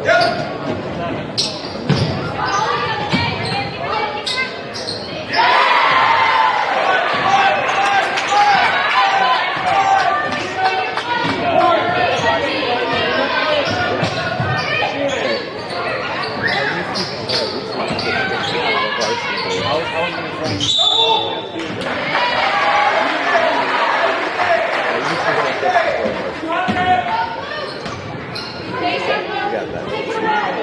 got that.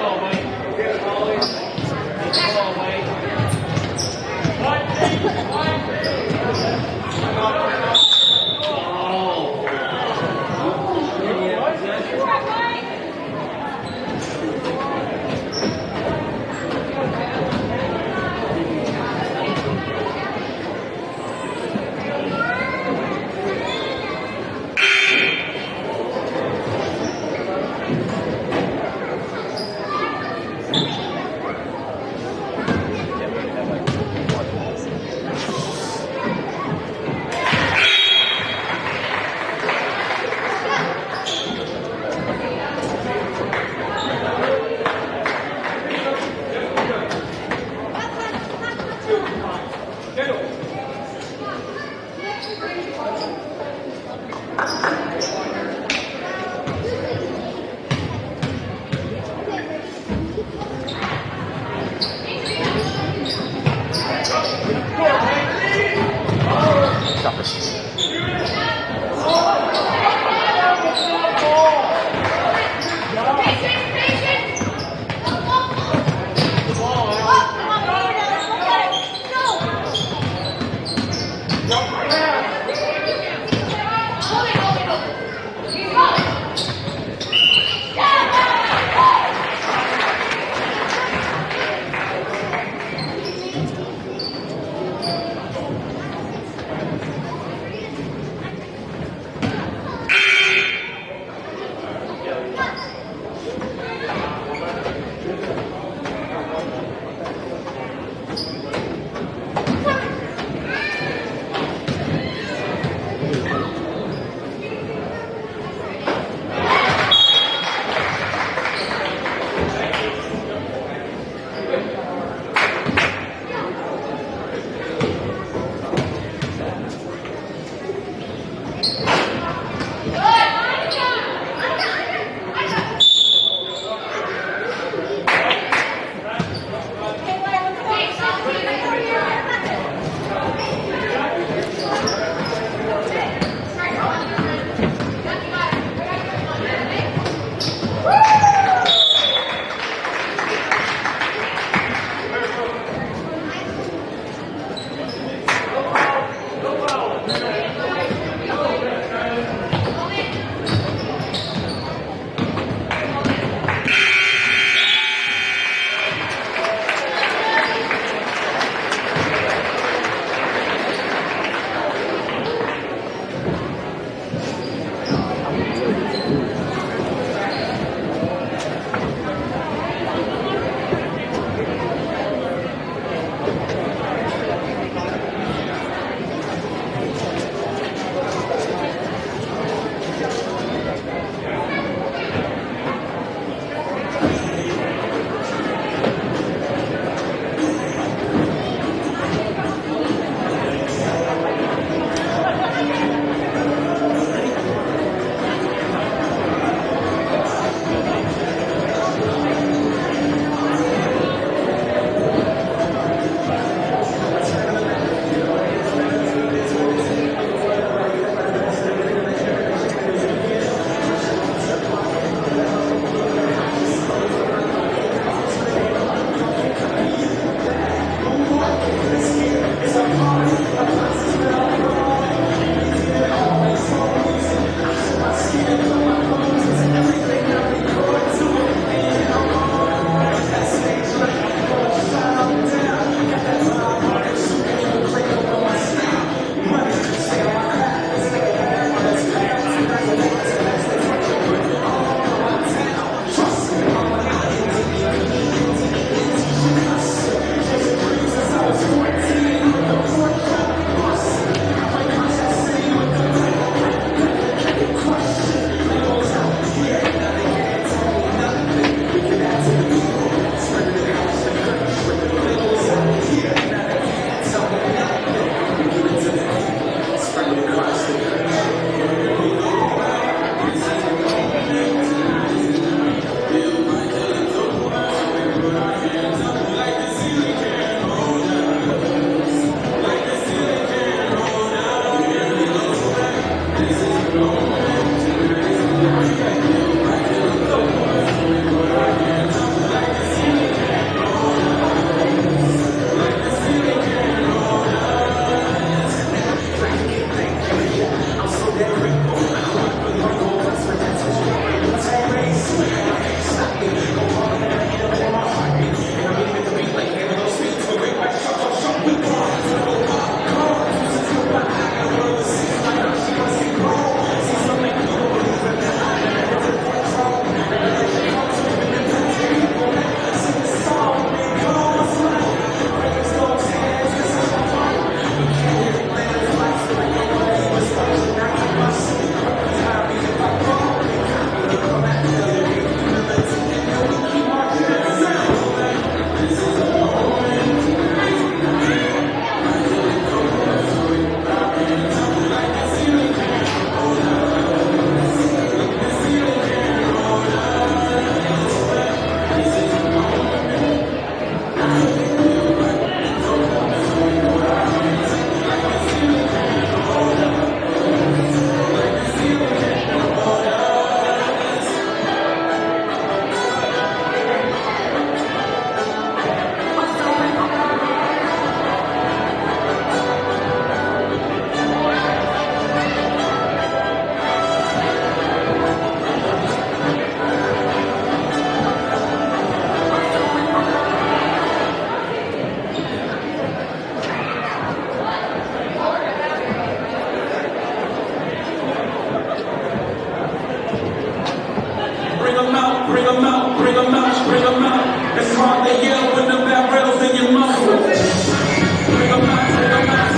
out, bring them out, bring them out. It's hard to yell when the barrels in your mouth. Bring them out, bring them out.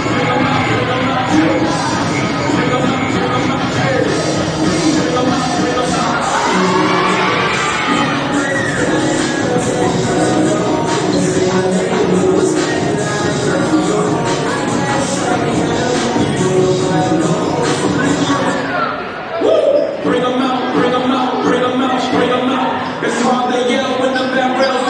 Bring them out, bring them out. Bring them out, bring them out. Bring them out, bring them out. Bring them out, bring them out, bring them out, bring them out. It's hard to yell when the barrels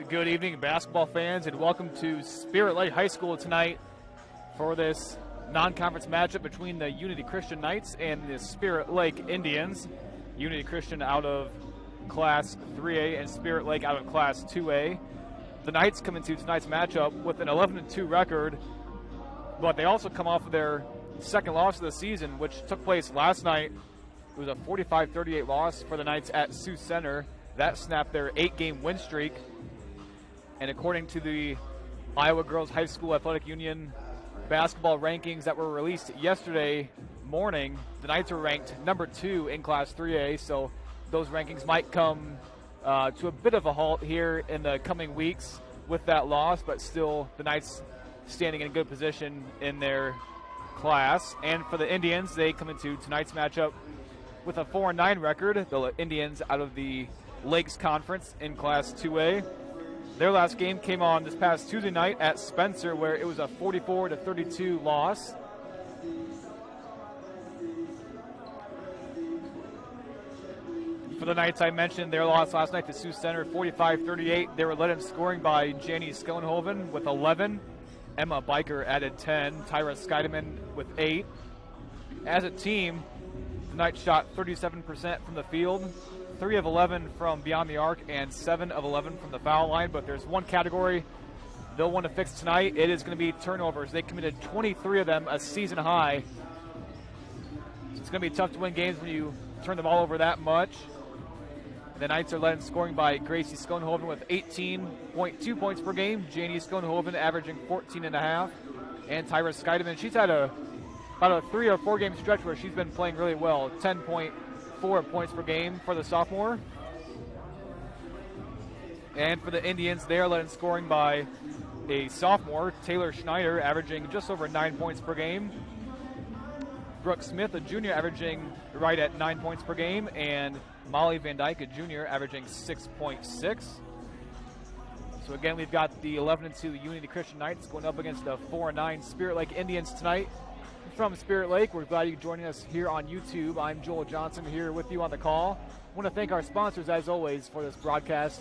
Good evening, basketball fans, and welcome to Spirit Lake High School tonight for this non-conference matchup between the Unity Christian Knights and the Spirit Lake Indians. Unity Christian out of Class 3A and Spirit Lake out of Class 2A. The Knights come into tonight's matchup with an 11-2 record, but they also come off of their second loss of the season, which took place last night. It was a 45-38 loss for the Knights at Sioux Center. That snapped their 8-game win streak. And according to the Iowa Girls High School Athletic Union basketball rankings that were released yesterday morning, the Knights are ranked number 2 in Class 3A, so those rankings might come to a bit of a halt here in the coming weeks with that loss, but still the Knights standing in a good position in their class. And for the Indians, they come into tonight's matchup with a 4-9 record. The Indians out of the Lakes Conference in Class 2A. Their last game came on this past Tuesday night at Spencer, where it was a 44-32 loss. For the Knights, I mentioned their loss last night to Sioux Center, 45-38. They were led in scoring by Janie Schoenhoven with 11. Emma Biker added 10. Tyra Scheidemann with 8. As a team, the Knights shot 37% from the field, 3 of 11 from beyond the arc, and 7 of 11 from the foul line. But there's one category they'll want to fix tonight. It is going to be turnovers. They committed 23 of them, a season high. So it's going to be tough to win games when you turn the ball over that much. The Knights are led in scoring by Gracie Schoenhoven with 18.2 points per game. Janie Schoenhoven averaging 14.5. And Tyra Scheidemann, she's had about a 3 or 4 game stretch where she's been playing really well. 10.4 points per game for the sophomore. And for the Indians, they are led in scoring by a sophomore, Taylor Schneider, averaging just over 9 points per game. Brooke Smith, a junior, averaging right at 9 points per game. And Molly Van Dyke, a junior, averaging 6.6. So again, we've got the 11-2 Unity Christian Knights going up against the 4-9 Spirit Lake Indians tonight. From Spirit Lake, we're glad you're joining us here on YouTube. I'm Joel Johnson here with you on the call. I want to thank our sponsors, as always, for this broadcast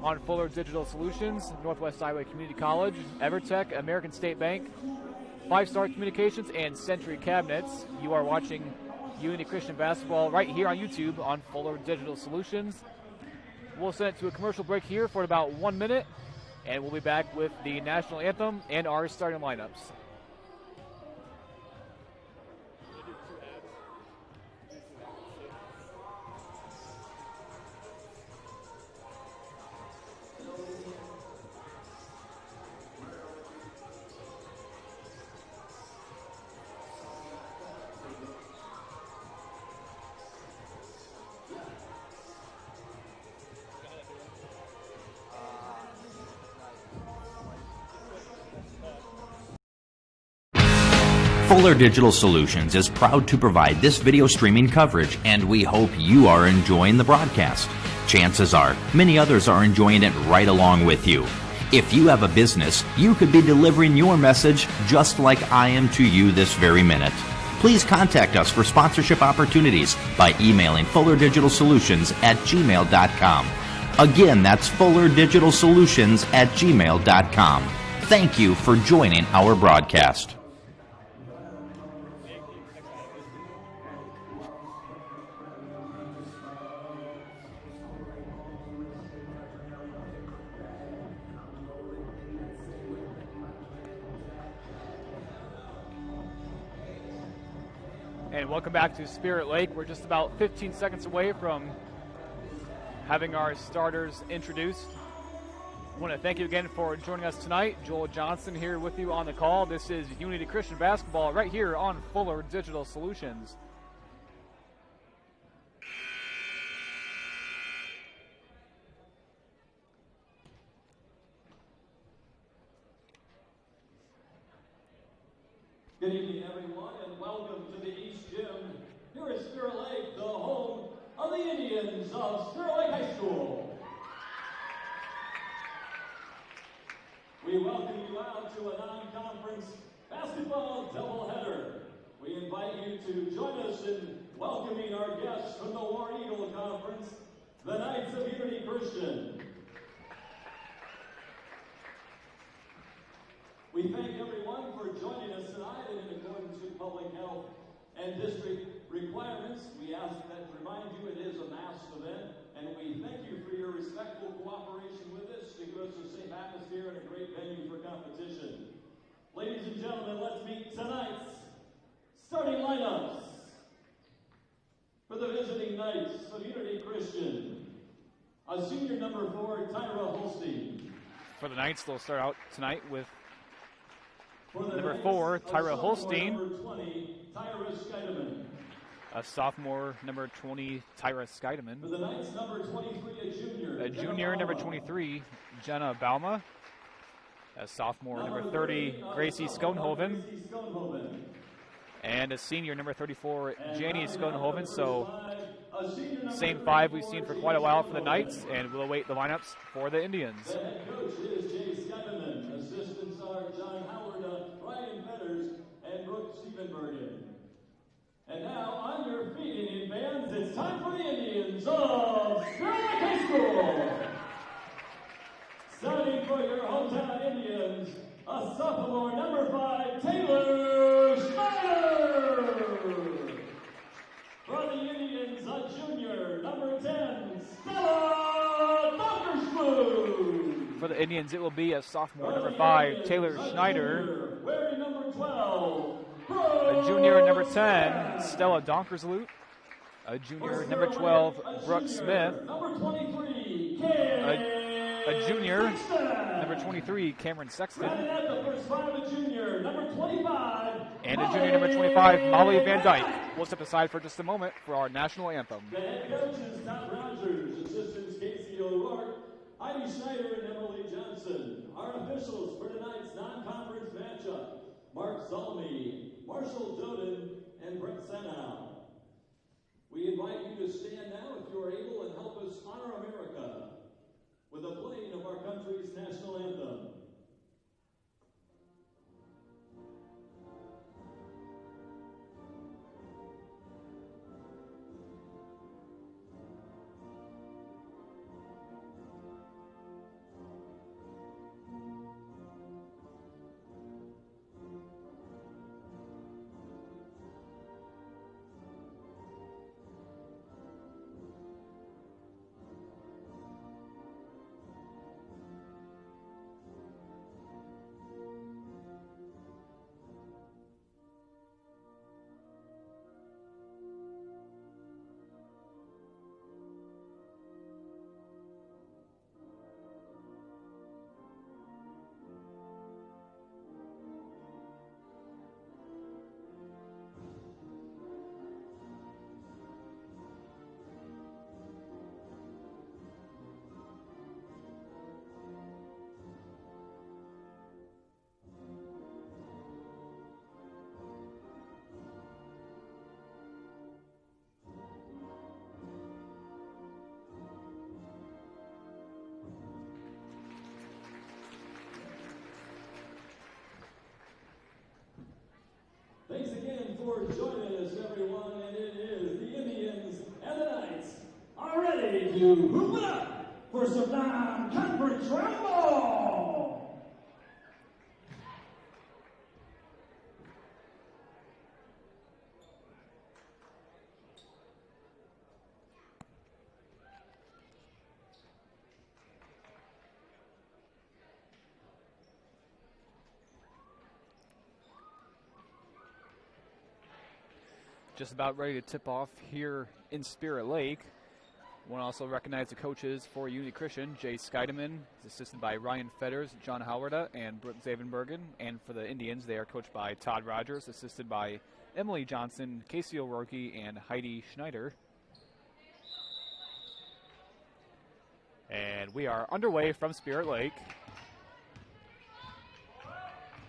on Fuller Digital Solutions, Northwest Iowa Community College, Evertech, American State Bank, 5 Star Communications, and Century Cabinets. You are watching Unity Christian Basketball right here on YouTube on Fuller Digital Solutions. We'll send it to a commercial break here for about 1 minute, and we'll be back with the national anthem and our starting lineups. Fuller Digital Solutions is proud to provide this video streaming coverage, and we hope you are enjoying the broadcast. Chances are, many others are enjoying it right along with you. If you have a business, you could be delivering your message just like I am to you this very minute. Please contact us for sponsorship opportunities by emailing fullerdigitalsolutions@gmail.com. Again, that's fullerdigitalsolutions@gmail.com. Thank you for joining our broadcast. And welcome back to Spirit Lake. We're just about 15 seconds away from having our starters introduced. I want to thank you again for joining us tonight. Joel Johnson here with you on the call. This is Unity Christian Basketball right here on Fuller Digital Solutions. Good evening, everyone, and welcome to the East Gym here at Spirit Lake, the home of the Indians of Spirit Lake High School. We welcome you out to a non-conference basketball doubleheader. We invite you to join us in welcoming our guests from the War Eagle Conference, the Knights of Unity Christian. We thank everyone for joining us tonight, and in accordance with public health and district requirements, we ask that to remind you it is a masked event, and we thank you for your respectful cooperation with us to give us a safe atmosphere and a great venue for competition. Ladies and gentlemen, let's meet tonight's starting lineups. For the visiting Knights of Unity Christian, a senior number 4, Tyra Holstein. For the Knights, they'll start out tonight with number 4, Tyra Holstein. Number 20, Tyra Scheidemann. A sophomore, number 20, Tyra Scheidemann. For the Knights, number 23, a junior. A junior, number 23, Jenna Bauma. A sophomore, number 30, Gracie Schoenhoven. And a senior, number 34, Janie Schoenhoven. So, same 5 we've seen for quite a while for the Knights, and we'll await the lineups for the Indians. The head coach is Jay Scheidemann. Assistants are John Howard, Ryan Fetters, and Brooke Stephenbergen. And now, on your feet, Indian fans, it's time for the Indians of Spirit Lake High School. Starting for your hometown Indians, a sophomore, number 5, Taylor Schneider. For the Indians, a junior, number 10, Stella Donkerspoon. For the Indians, it will be a sophomore, number 5, Taylor Schneider. Wearing number 12, a junior, number 10, Stella Donkersloot. A junior, number 12, Brooke Smith. Number 23, a junior, number 23, Cameron Sexton. the first 5, a junior, number 25. And a junior, number 25, Molly Van Dyke. We'll step aside for just a moment for our national anthem. The head coaches, Todd Rogers, assistants, Casey O'Rourke, Heidi Schneider, and Emily Johnson. Our officials for tonight's non-conference matchup, Mark Zalmy, Marshall Doden, and Brett Sanow. We invite you to stand now if you are able and help us honor America with the playing of our country's national anthem. Thanks again for joining us, everyone, and it is the Indians and the Knights are ready to hoop it up for some non-conference Bball. Just about ready to tip off here in Spirit Lake. Want to also recognize the coaches for Unity Christian. Jay Skeideman is assisted by Ryan Fetters, John Howarda, and Brooke Zavenbergen. And for the Indians, they are coached by Todd Rogers, assisted by Emily Johnson, Casey O'Rourke, and Heidi Schneider. And we are underway from Spirit Lake.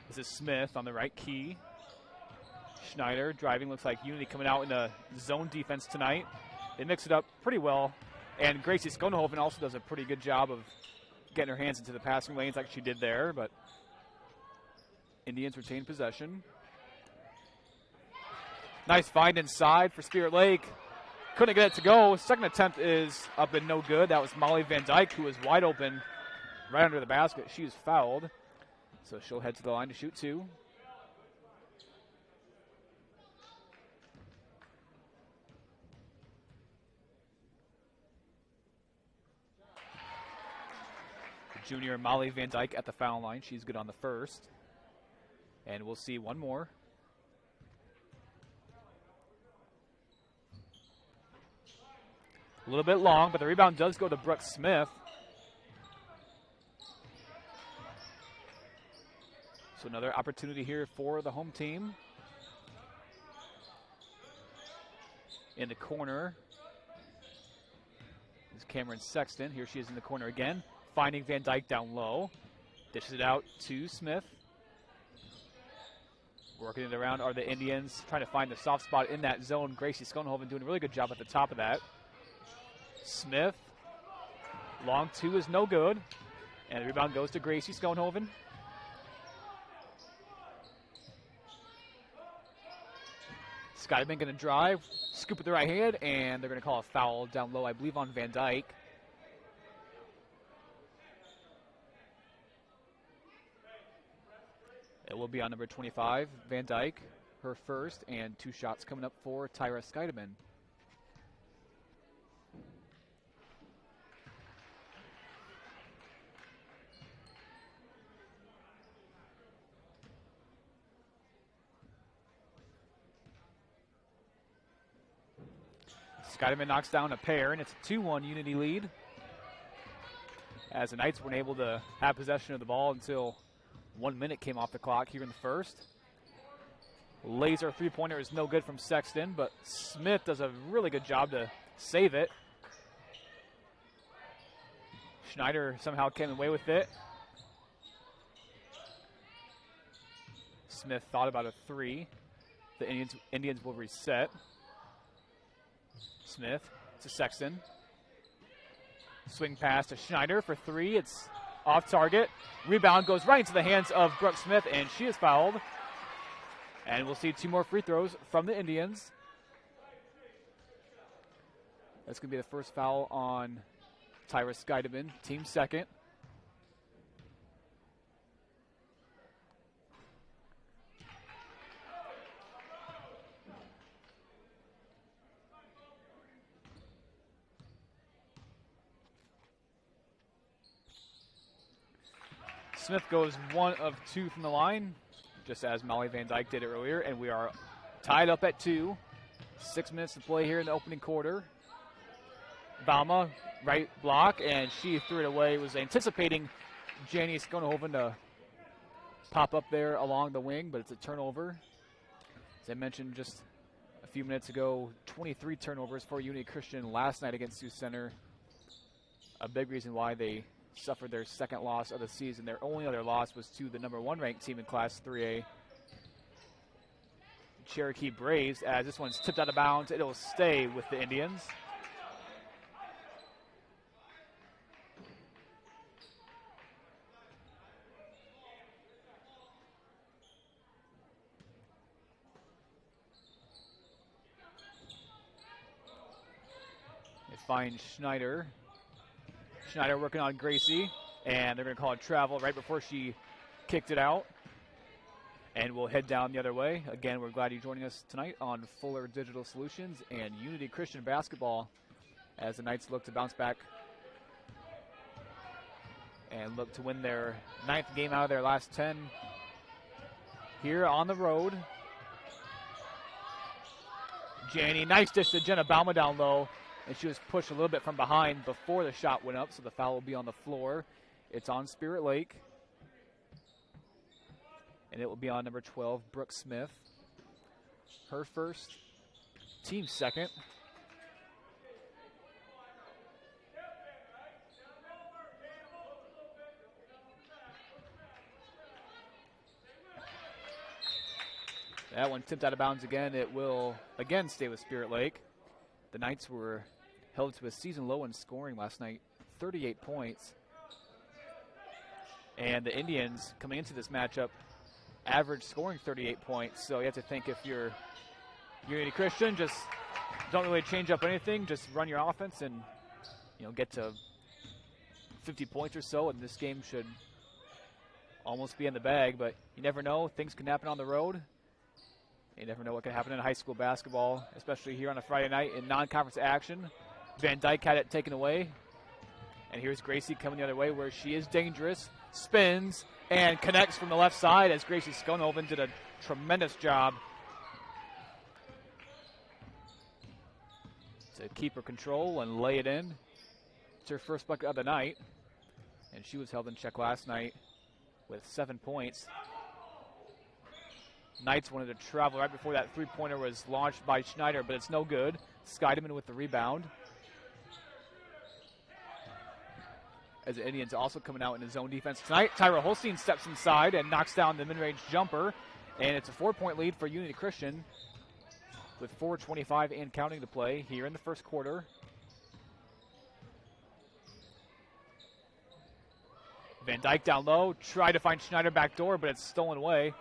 This is Smith on the right key. Schneider driving, looks like Unity coming out in a zone defense tonight. They mix it up pretty well. And Gracie Skonhoven also does a pretty good job of getting her hands into the passing lanes like she did there, but Indians retain possession. Nice find inside for Spirit Lake. Couldn't get it to go. Second attempt is up and no good. That was Molly Van Dyke, who was wide open right under the basket. She is fouled, so she'll head to the line to shoot two. Junior Molly Van Dyke at the foul line. She's good on the first. And we'll see one more. A little bit long, but the rebound does go to Brooke Smith. So another opportunity here for the home team. In the corner is Cameron Sexton. Here she is in the corner again. Finding Van Dyke down low. Dishes it out to Smith. Working it around are the Indians, trying to find the soft spot in that zone. Gracie Skonhoven doing a really good job at the top of that. Smith. Long two is no good. And the rebound goes to Gracie Skonhoven. Skyeman going to drive, scoop with the right hand, and they're going to call a foul down low, I believe, on Van Dyke. It will be on number 25, Van Dyke, her first, and two shots coming up for Tyra Skyeman. Skyeman knocks down a pair, and it's a 2-1 Unity lead. As the Knights weren't able to have possession of the ball until 1 minute came off the clock here in the first. Laser three-pointer is no good from Sexton, but Smith does a really good job to save it. Schneider somehow came away with it. Smith thought about a three. The Indians will reset. Smith to Sexton. Swing pass to Schneider for three. It's off target. Rebound goes right into the hands of Brooke Smith, and she is fouled. And we'll see two more free throws from the Indians. That's going to be the first foul on Tyra Skyeman, team second. Smith goes 1 of 2 from the line, just as Molly Van Dyke did earlier, and we are tied up at 2. 6 minutes to play here in the opening quarter. Balma, right block, and she threw it away. Was anticipating Janie Skonhoven to pop up there along the wing, but it's a turnover. As I mentioned just a few minutes ago, 23 turnovers for Unity Christian last night against Sioux Center. A big reason why they suffered their second loss of the season. Their only other loss was to the number 1 ranked team in Class 3A, Cherokee Braves, as this one's tipped out of bounds. It'll stay with the Indians. They find Schneider. Schneider working on Gracie, and they're going to call it travel right before she kicked it out. And we'll head down the other way. Again, we're glad you're joining us tonight on Fuller Digital Solutions and Unity Christian Basketball as the Knights look to bounce back and look to win their 9th game out of their last 10 here on the road. Janney, nice dish to Jenna Bauma down low, and she was pushed a little bit from behind before the shot went up, so the foul will be on the floor. It's on Spirit Lake. And it will be on number 12, Brooke Smith. Her first, team second. That one tipped out of bounds again. It will again stay with Spirit Lake. The Knights were held to a season low in scoring last night, 38 points. And the Indians, coming into this matchup, average scoring 38 points. So you have to think, if you're Unity Christian, just don't really change up anything. Just run your offense and, you know, get to 50 points or so, and this game should almost be in the bag. But you never know. Things can happen on the road. You never know what can happen in high school basketball, especially here on a Friday night in non-conference action. Van Dyke had it taken away. And here's Gracie coming the other way, where she is dangerous. Spins and connects from the left side as Gracie Skonhoven did a tremendous job to keep her control and lay it in. It's her first bucket of the night, and she was held in check last night with 7 points. Knights wanted to travel right before that three-pointer was launched by Schneider, but it's no good. Scheidemann with the rebound. As the Indians also coming out in his zone defense tonight. Tyra Holstein steps inside and knocks down the mid-range jumper. And it's a 4-point lead for Unity Christian with 4:25 and counting to play here in the first quarter. Van Dyke down low, tried to find Schneider back door, but it's stolen away.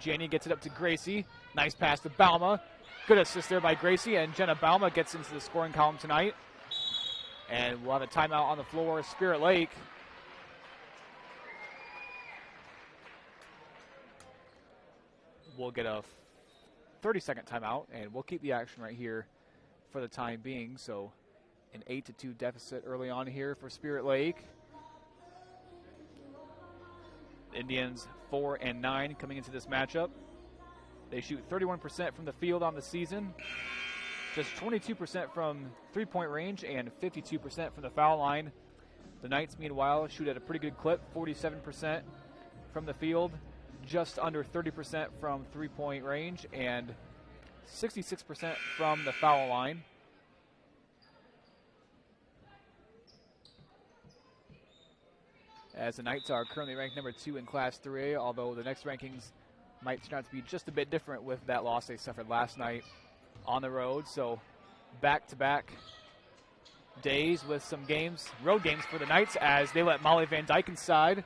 Janney gets it up to Gracie. Nice pass to Bauma. Good assist there by Gracie, and Jenna Bauma gets into the scoring column tonight. And we'll have a timeout on the floor. Spirit Lake. We'll get a 30-second timeout, and we'll keep the action right here for the time being. So an 8-2 deficit early on here for Spirit Lake. Indians 4-9 coming into this matchup. They shoot 31% from the field on the season. Just 22% from three-point range and 52% from the foul line. The Knights, meanwhile, shoot at a pretty good clip, 47% from the field, just under 30% from three-point range, and 66% from the foul line. As the Knights are currently ranked number 2 in Class 3A, although the next rankings might turn out to be just a bit different with that loss they suffered last night on the road. So back-to-back days with some games, road games for the Knights, as they let Molly Van Dyke inside.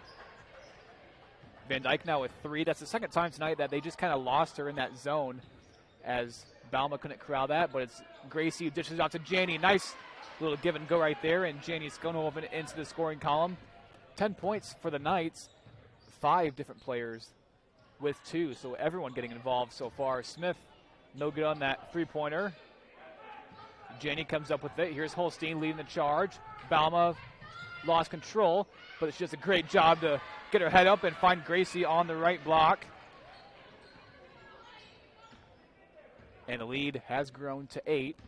Van Dyke now with 3. That's the second time tonight that they just kind of lost her in that zone, as Bauma couldn't corral that, but it's Gracie who dishes out to Janney. Nice little give and go right there, and Janney's going over into the scoring column. 10 points for the Knights, 5 different players with 2, so everyone getting involved so far. Smith, no good on that three-pointer. Janney comes up with it. Here's Holstein leading the charge. Bauma lost control, but she does a great job to get her head up and find Gracie on the right block. And the lead has grown to 8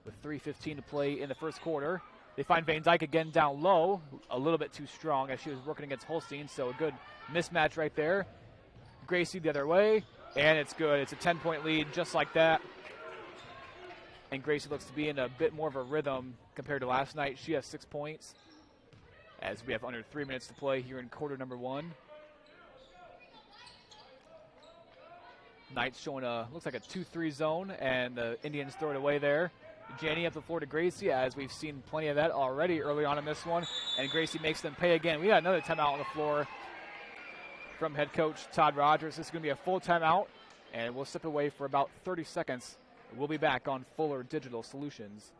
with 3:15 to play in the first quarter. They find Van Dyke again down low, a little bit too strong as she was working against Holstein, so a good mismatch right there. Gracie the other way, and it's good. It's a 10-point lead just like that. And Gracie looks to be in a bit more of a rhythm compared to last night. She has 6 points as we have under 3 minutes to play here in quarter number 1. Knights showing looks like a 2-3 zone, and the Indians throw it away there. Janney up the floor to Gracie, as we've seen plenty of that already early on in this one, and Gracie makes them pay again. We got another timeout on the floor from head coach Todd Rogers. This is going to be a full timeout, and we'll step away for about 30 seconds. We'll be back on Fuller Digital Solutions.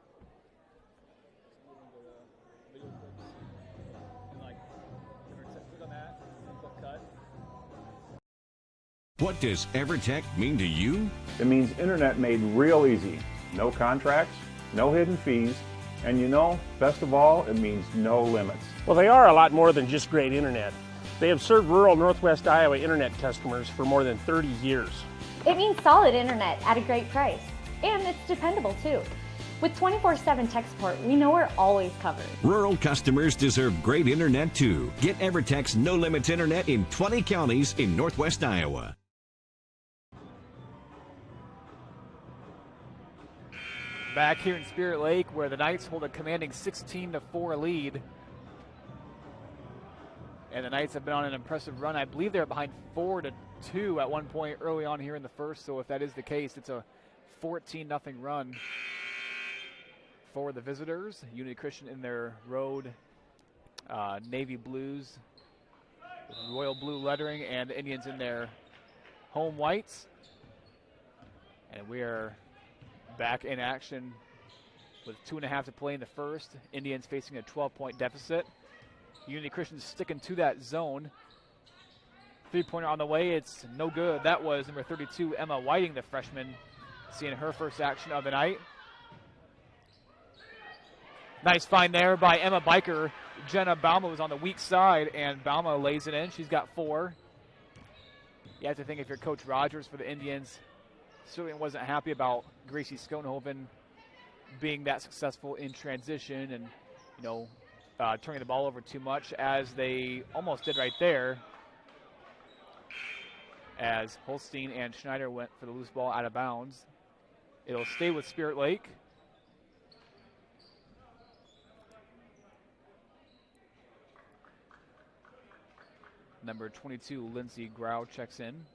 What does EverTech mean to you? It means internet made real easy. No contracts, no hidden fees, and you know, best of all, it means no limits. Well, they are a lot more than just great internet. They have served rural Northwest Iowa internet customers for more than 30 years. It means solid internet at a great price. And it's dependable too. With 24/7 tech support, we know we're always covered. Rural customers deserve great internet too. Get EverTech's no limits internet in 20 counties in Northwest Iowa. Back here in Spirit Lake, where the Knights hold a commanding 16-4 lead. And the Knights have been on an impressive run. I believe they're behind 4-2 at one point early on here in the first. So if that is the case, it's a 14-0 run for the visitors. Unity Christian in their road navy blues, with royal blue lettering, and the Indians in their home whites. And we are back in action with 2.5 to play in the first. Indians facing a 12-point deficit. Unity Christian sticking to that zone. Three-pointer on the way. It's no good. That was number 32, Emma Whiting, the freshman, seeing her first action of the night. Nice find there by Emma Biker. Jenna Bauma was on the weak side, and Bauma lays it in. She's got 4. You have to think if you're Coach Rogers for the Indians, certainly wasn't happy about Gracie Schoenhoven being that successful in transition and, you know, turning the ball over too much, as they almost did right there, as Holstein and Schneider went for the loose ball out of bounds. It'll stay with Spirit Lake. Number 22, Lindsay Grau, checks in.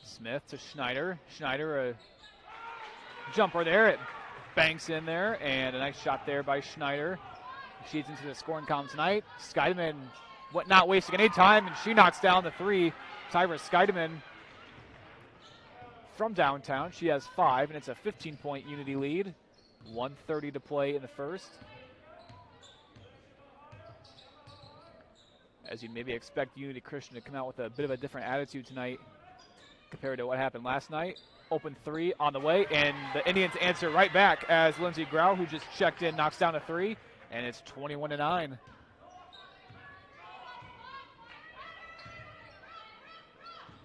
Smith to Schneider. Schneider, a jumper there. It banks in there, and a nice shot there by Schneider. She's into the scoring column tonight. Scheidemann not wasting any time, and she knocks down the 3. Tyra Scheidemann from downtown. She has 5, and it's a 15-point Unity lead. 1:30 to play in the first. As you'd maybe expect Unity Christian to come out with a bit of a different attitude tonight compared to what happened last night. Open 3 on the way, and the Indians answer right back as Lindsay Grau, who just checked in, knocks down a 3, and it's 21-9.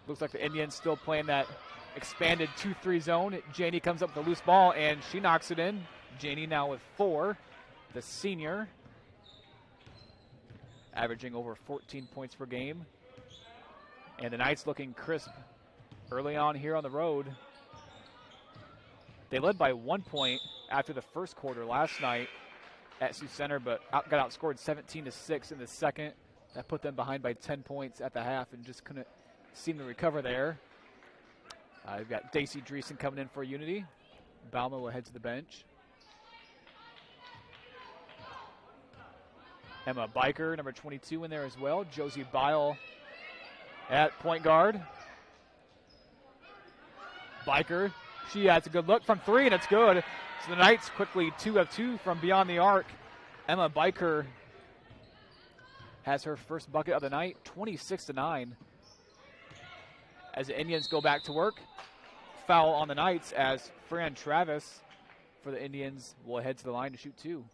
Looks like the Indians still playing that expanded 2-3 zone. Janie comes up with a loose ball, and she knocks it in. Janie now with 4, the senior, averaging over 14 points per game. And the Knights looking crisp early on here on the road. They led by 1 point after the first quarter last night at Sioux Center, but got outscored 17-6 in the second. That put them behind by 10 points at the half and just couldn't seem to recover there. We've got Daisy Dreesen coming in for Unity. Bauma will head to the bench. Emma Biker, number 22, in there as well. Josie Bile at point guard. Biker, she has a good look from 3, and it's good. So the Knights quickly 2 of 2 from beyond the arc. Emma Biker has her first bucket of the night, 26-9. As the Indians go back to work, foul on the Knights as Fran Travis for the Indians will head to the line to shoot 2.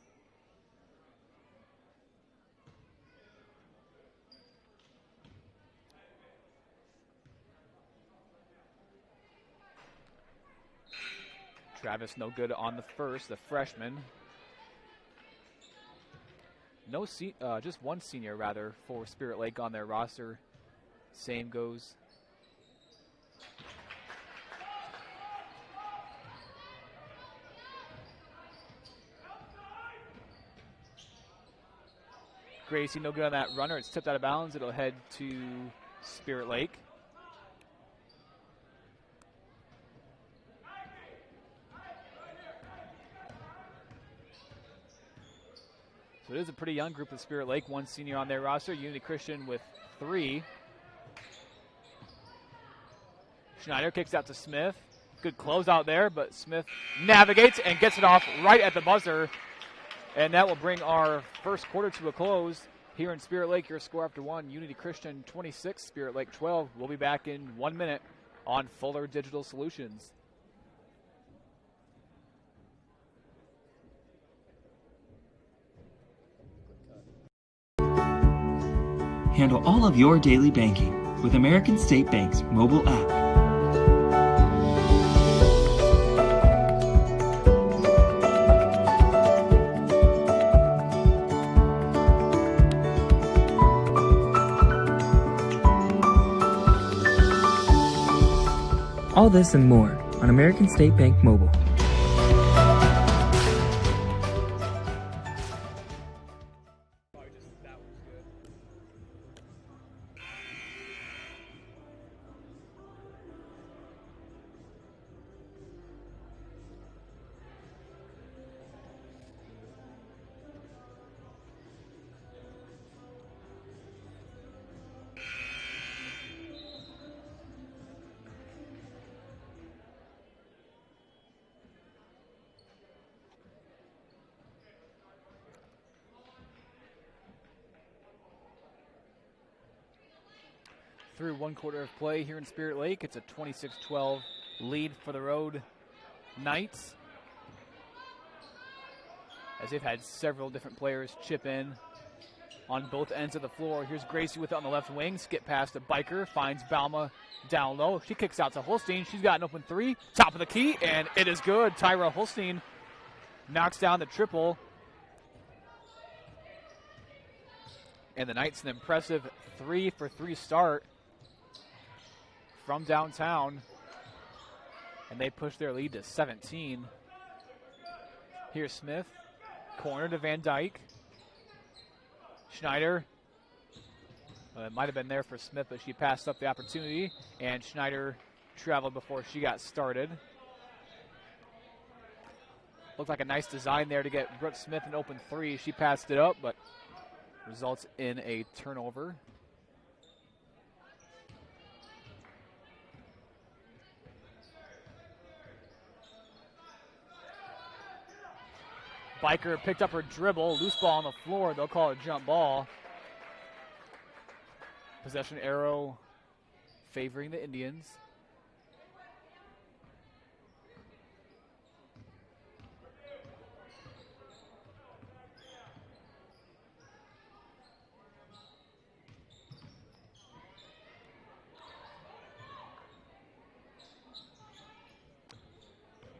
Travis no good on the first, the freshman. Just one senior rather for Spirit Lake on their roster. Same goes. Gracie no good on that runner. It's tipped out of bounds. It'll head to Spirit Lake. So it is a pretty young group of Spirit Lake. 1 senior on their roster. Unity Christian with 3. Schneider kicks out to Smith. Good close out there, but Smith navigates and gets it off right at the buzzer. And that will bring our first quarter to a close here in Spirit Lake. Your score after one, Unity Christian 26, Spirit Lake 12. We'll be back in 1 minute on Fuller Digital Solutions. Handle all of your daily banking with American State Bank's mobile app. All this and more on American State Bank Mobile. Through 1 quarter of play here in Spirit Lake, it's a 26-12 lead for the road Knights, as they've had several different players chip in on both ends of the floor. Here's Gracie with it on the left wing, skip past a Biker, finds Balma down low. She kicks out to Holstein. She's got an open three, top of the key, and it is good. Tyra Holstein knocks down the triple. And the Knights an impressive 3-for-3 start from downtown, and they push their lead to 17. Here's Smith, corner to Van Dyke. Schneider, it might have been there for Smith, but she passed up the opportunity, and Schneider traveled before she got started. Looked like a nice design there to get Brooke Smith an open three. She passed it up, but results in a turnover. Biker picked up her dribble, loose ball on the floor. They'll call it a jump ball. Possession arrow favoring the Indians.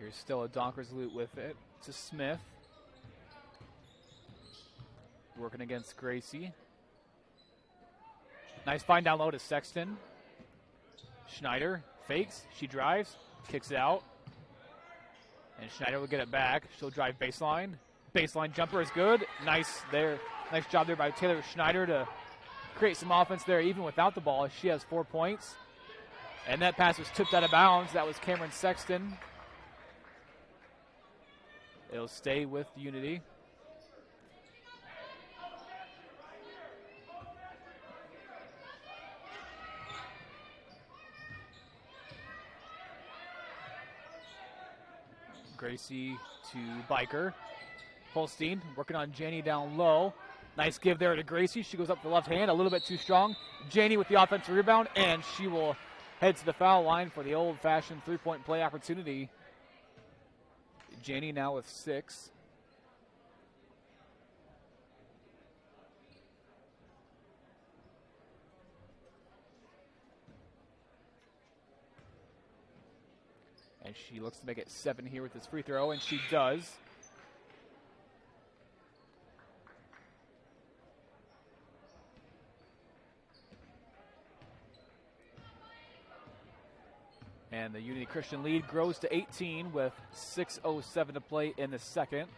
Here's still a Donkers loot with it to Smith. Working against Gracie. Nice find down low to Sexton. Schneider fakes, she drives, kicks it out. And Schneider will get it back. She'll drive baseline. Baseline jumper is good. Nice there. Nice job there by Taylor Schneider to create some offense there even without the ball. She has 4 points. And that pass was tipped out of bounds. That was Cameron Sexton. It'll stay with Unity. Gracie to Biker. Holstein working on Janie down low. Nice give there to Gracie. She goes up the left hand, a little bit too strong. Janie with the offensive rebound, and she will head to the foul line for the old-fashioned three-point play opportunity. Janie now with 6. And she looks to make it 7 here with this free throw, and she does. And the Unity Christian lead grows to 18 with 6:07 to play in the second.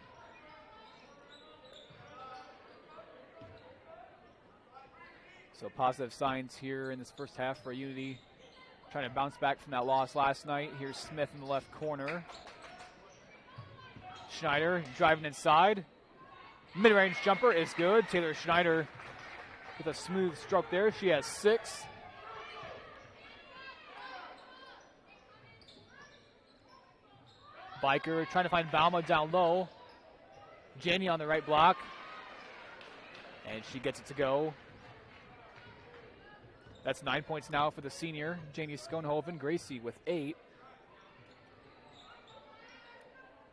So positive signs here in this first half for Unity. Trying to bounce back from that loss last night. Here's Smith in the left corner. Schneider driving inside. Mid-range jumper is good. Taylor Schneider with a smooth stroke there. She has 6. Biker trying to find Balma down low. Janie on the right block. And she gets it to go. That's 9 points now for the senior, Janie Schoenhoven. Gracie with 8.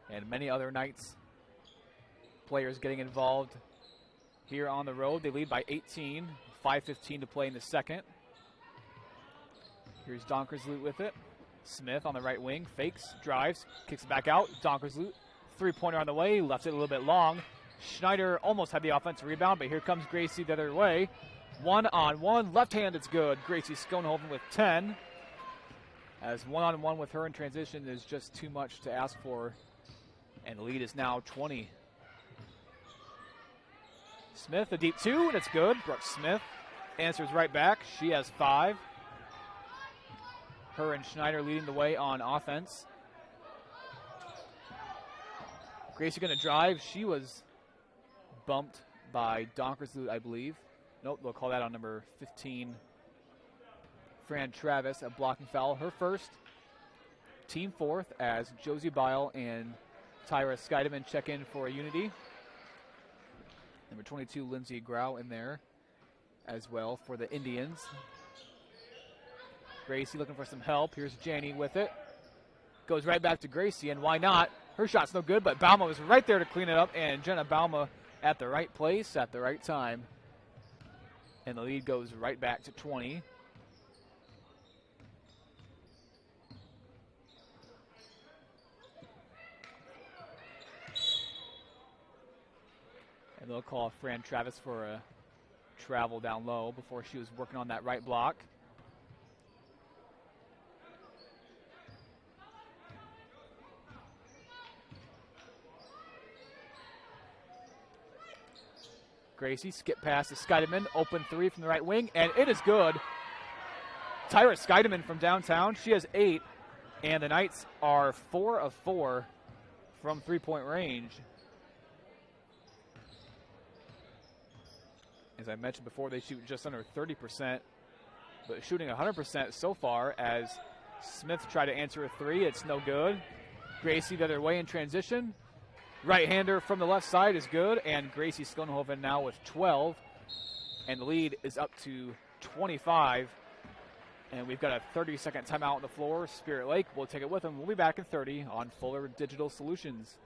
And many other Knights players getting involved here on the road. They lead by 18. 5:15 to play in the second. Here's Donkersloot with it. Smith on the right wing, fakes, drives, kicks it back out. Donkersloot, three-pointer on the way, left it a little bit long. Schneider almost had the offensive rebound, but here comes Gracie the other way. One-on-one, left hand, it's good. Gracie Schoenhoven with 10. As one-on-one with her in transition is just too much to ask for. And the lead is now 20. Smith, a deep two, and it's good. Brooke Smith answers right back. She has 5. Her and Schneider leading the way on offense. Gracie going to drive. She was bumped by Donkersloot, I believe. Nope, they'll call that on number 15. Fran Travis, a blocking foul. Her first. Team fourth as Josie Bball and Tyra Scheidemann check in for a unity. Number 22, Lindsay Grau in there as well for the Indians. Gracie looking for some help. Here's Janie with it. Goes right back to Gracie, and why not? Her shot's no good, but Bauma was right there to clean it up, and Jenna Bauma at the right place at the right time. And the lead goes right back to 20. And they'll call Fran Travis for a travel down low before she was working on that right block. Gracie skip pass to Scheidemann, open three from the right wing, and it is good. Tyra Scheidemann from downtown, she has 8, and the Knights are 4 of 4 from three-point range. As I mentioned before, they shoot just under 30%, but shooting 100% so far as Smith tried to answer a three. It's no good. Gracie the other way in transition. Right-hander from the left side is good, and Gracie Schoenhoven now with 12. And the lead is up to 25. And we've got a 30-second timeout on the floor. Spirit Lake will take it with them. We'll be back in 30 on Fuller Digital Solutions.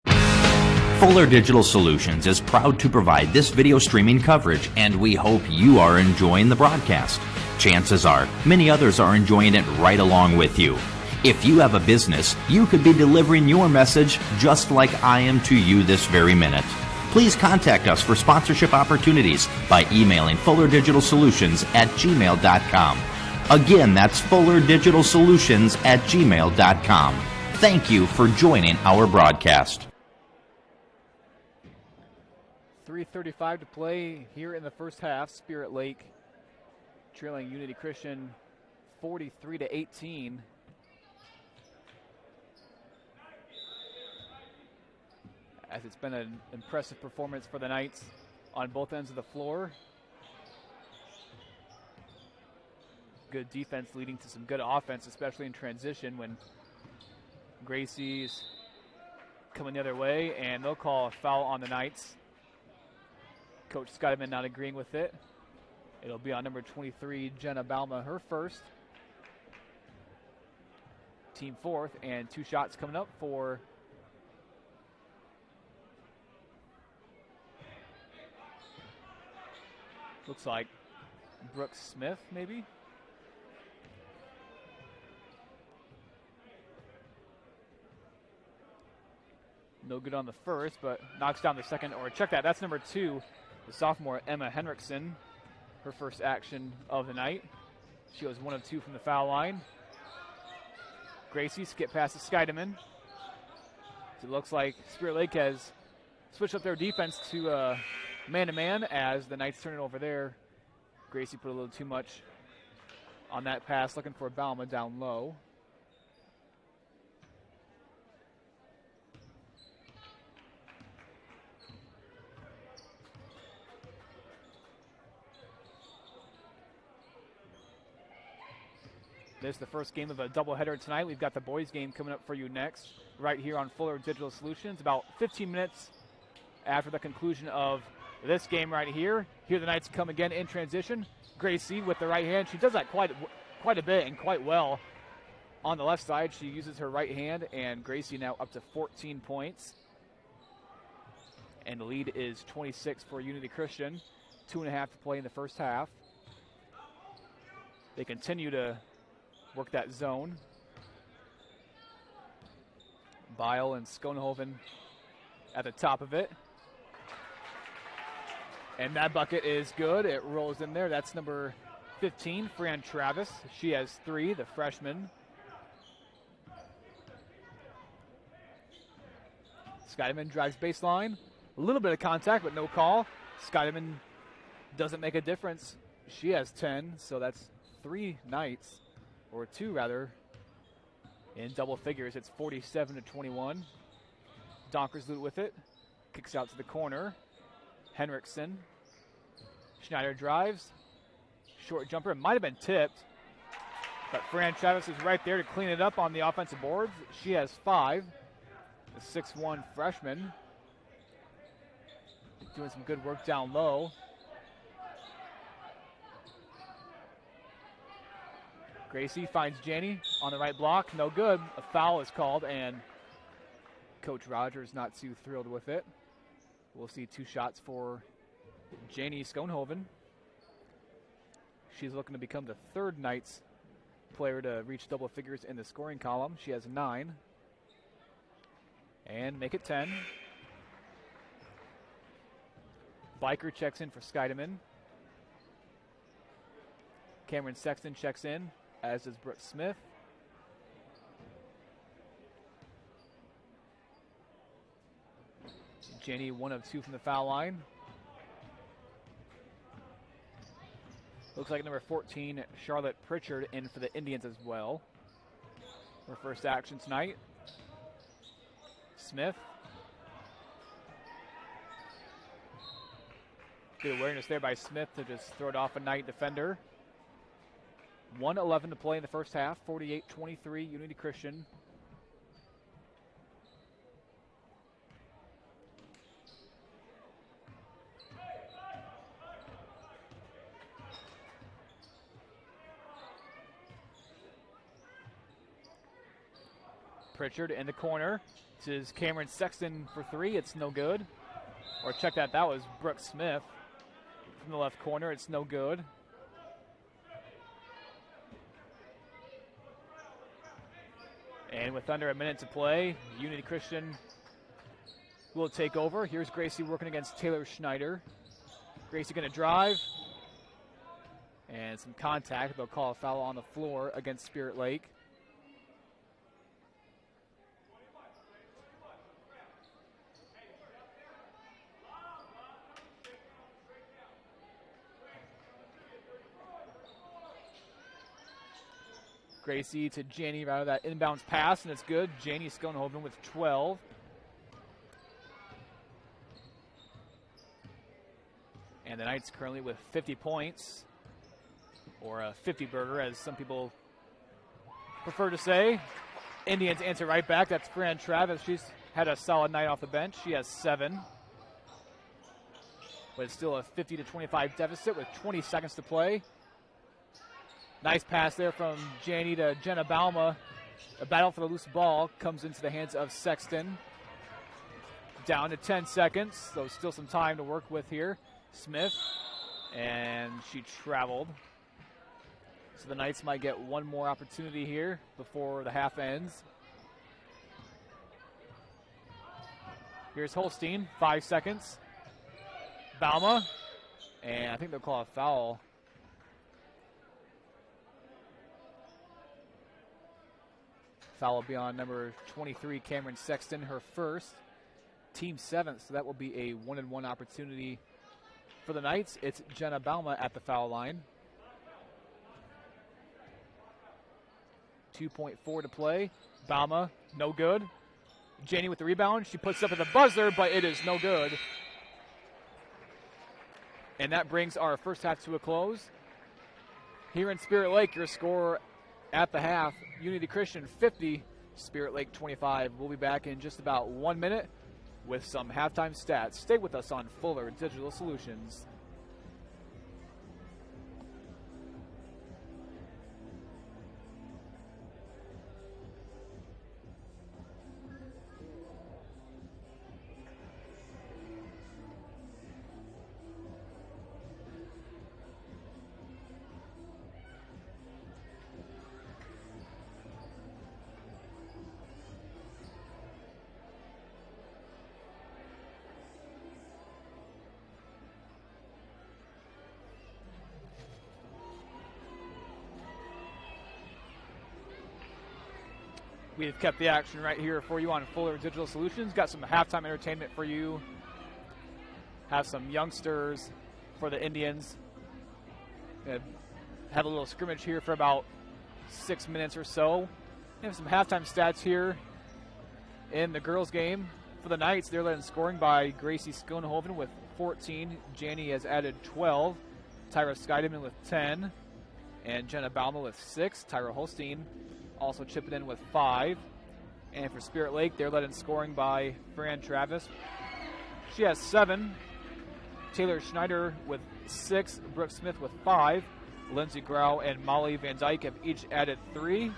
Fuller Digital Solutions is proud to provide this video streaming coverage, and we hope you are enjoying the broadcast. Chances are, many others are enjoying it right along with you. If you have a business, you could be delivering your message just like I am to you this very minute. Please contact us for sponsorship opportunities by emailing fullerdigitalsolutions@gmail.com. Again, that's fullerdigitalsolutions@gmail.com. Thank you for joining our broadcast. 3:35 to play here in the first half. Spirit Lake trailing Unity Christian 43-18. As it's been an impressive performance for the Knights on both ends of the floor. Good defense leading to some good offense, especially in transition when Gracie's coming the other way, and they'll call a foul on the Knights. Coach Scheidemann not agreeing with it. It'll be on number 23, Jenna Bauma, her first. Team fourth, and 2 shots coming up for looks like Brooke Smith, maybe. No good on the first, but knocks down the second. Or check that, that's number 2, the sophomore Emma Henriksen. Her first action of the night. She was 1 of 2 from the foul line. Gracie skip past to Scheidemann. It looks like Spirit Lake has switched up their defense to man-to-man as the Knights turn it over there. Gracie put a little too much on that pass, looking for Bauma down low. This is the first game of a doubleheader tonight. We've got the boys game coming up for you next, right here on Fuller Digital Solutions, about 15 minutes after the conclusion of this game right here. Here the Knights come again in transition. Gracie with the right hand. She does that quite a bit and quite well. On the left side, she uses her right hand, and Gracie now up to 14 points. And the lead is 26 for Unity Christian. 2.5 to play in the first half. They continue to work that zone. Bball and Schoenhoven at the top of it. And that bucket is good. It rolls in there. That's number 15, Fran Travis. She has 3, the freshman. Scheidemann drives baseline. A little bit of contact, but no call. Scheidemann doesn't make a difference. She has 10, so that's 3 Knights, or 2 rather, in double figures. It's 47-21. Donkersloot with it. Kicks out to the corner. Henriksen. Schneider drives. Short jumper. It might have been tipped, but Fran Travis is right there to clean it up on the offensive boards. She has 5. The 6'1" freshman. Doing some good work down low. Gracie finds Janney on the right block. No good. A foul is called, and Coach Rogers not too thrilled with it. We'll see 2 shots for Janney Schoenhoven. She's looking to become the 3rd Knights player to reach double figures in the scoring column. She has 9. And make it 10. Biker checks in for Scheidemann. Cameron Sexton checks in, as does Brooke Smith. Janney 1 of 2 from the foul line. Looks like number 14, Charlotte Pritchard, in for the Indians as well. Her first action tonight. Smith. Good awareness there by Smith to just throw it off a Knight defender. 1:11 to play in the first half. 48-23, Unity Christian. Pritchard in the corner. This is Cameron Sexton for 3. It's no good. Or check that. That was Brooke Smith from the left corner. It's no good. And with under a minute to play, Unity Christian will take over. Here's Gracie working against Taylor Schneider. Gracie going to drive. And some contact. They'll call a foul on the floor against Spirit Lake. Gracie to Janney out of that inbounds pass, and it's good. Janney Schoenhoven with 12. And the Knights currently with 50 points, or a 50 burger, as some people prefer to say. Indians answer right back. That's Fran Travis. She's had a solid night off the bench. She has 7. But it's still a 50-25 deficit with 20 seconds to play. Nice pass there from Janney to Jenna Bauma. A battle for the loose ball comes into the hands of Sexton. Down to 10 seconds, so still some time to work with here. Smith, and she traveled. So the Knights might get one more opportunity here before the half ends. Here's Holstein, 5 seconds. Bauma, and I think they'll call a foul. Foul will be on number 23, Cameron Sexton, her first. Team 7th, so that will be a 1-and-1 opportunity for the Knights. It's Jenna Bauma at the foul line. 2.4 to play. Bauma, no good. Janney with the rebound. She puts up at the buzzer, but it is no good. And that brings our first half to a close. Here in Spirit Lake, your score at the half. Unity Christian 50, Spirit Lake 25. We'll be back in just about 1 minute with some halftime stats. Stay with us on Fuller Digital Solutions. We've kept the action right here for you on Fuller Digital Solutions. Got some halftime entertainment for you. Have some youngsters for the Indians. Have a little scrimmage here for about 6 minutes or so. Have some halftime stats here in the girls' game. For the Knights, they're led in scoring by Gracie Schoenhoven with 14. Janie has added 12. Tyra Scheidemann with 10. And Jenna Bauma with 6. Tyra Holstein also chipping in with 5. And for Spirit Lake, they're led in scoring by Fran Travis. She has 7. Taylor Schneider with 6. Brooke Smith with 5. Lindsey Grau and Molly Van Dyke have each added 3.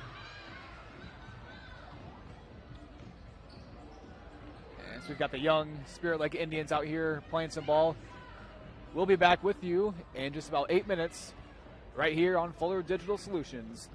And so we've got the young Spirit Lake Indians out here playing some ball. We'll be back with you in just about 8 minutes right here on Fuller Digital Solutions.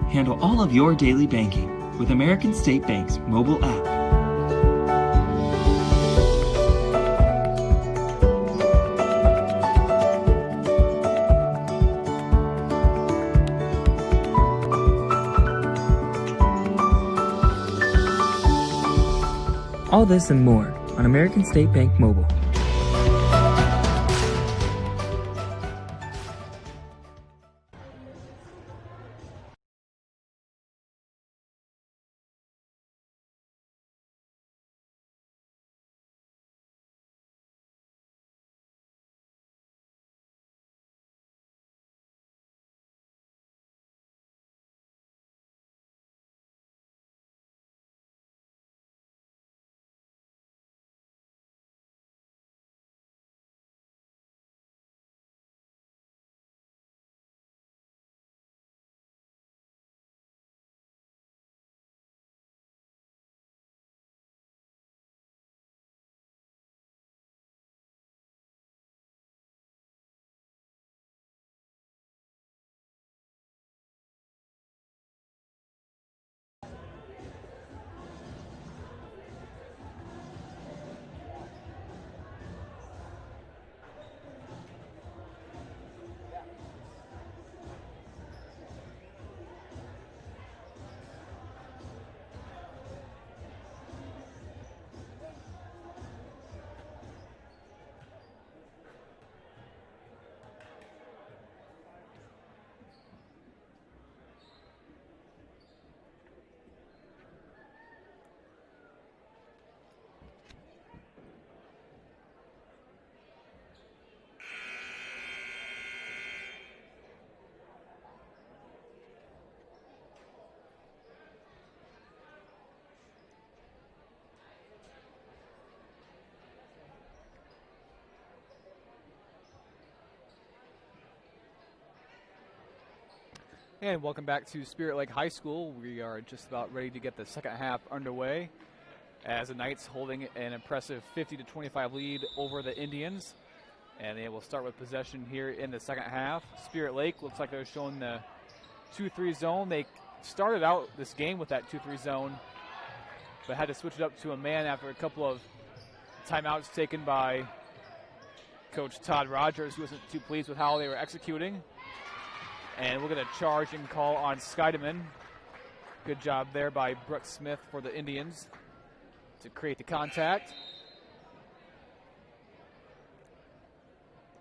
Handle all of your daily banking with American State Bank's mobile app. All this and more on American State Bank Mobile. And welcome back to Spirit Lake High School. We are just about ready to get the second half underway as the Knights holding an impressive 50-25 lead over the Indians. And they will start with possession here in the second half. Spirit Lake looks like they're showing the 2-3 zone. They started out this game with that 2-3 zone, but had to switch it up to a man after a couple of timeouts taken by Coach Todd Rogers, who wasn't too pleased with how they were executing. And we'll get a charging call on Scheidemann. Good job there by Brooke Smith for the Indians to create the contact.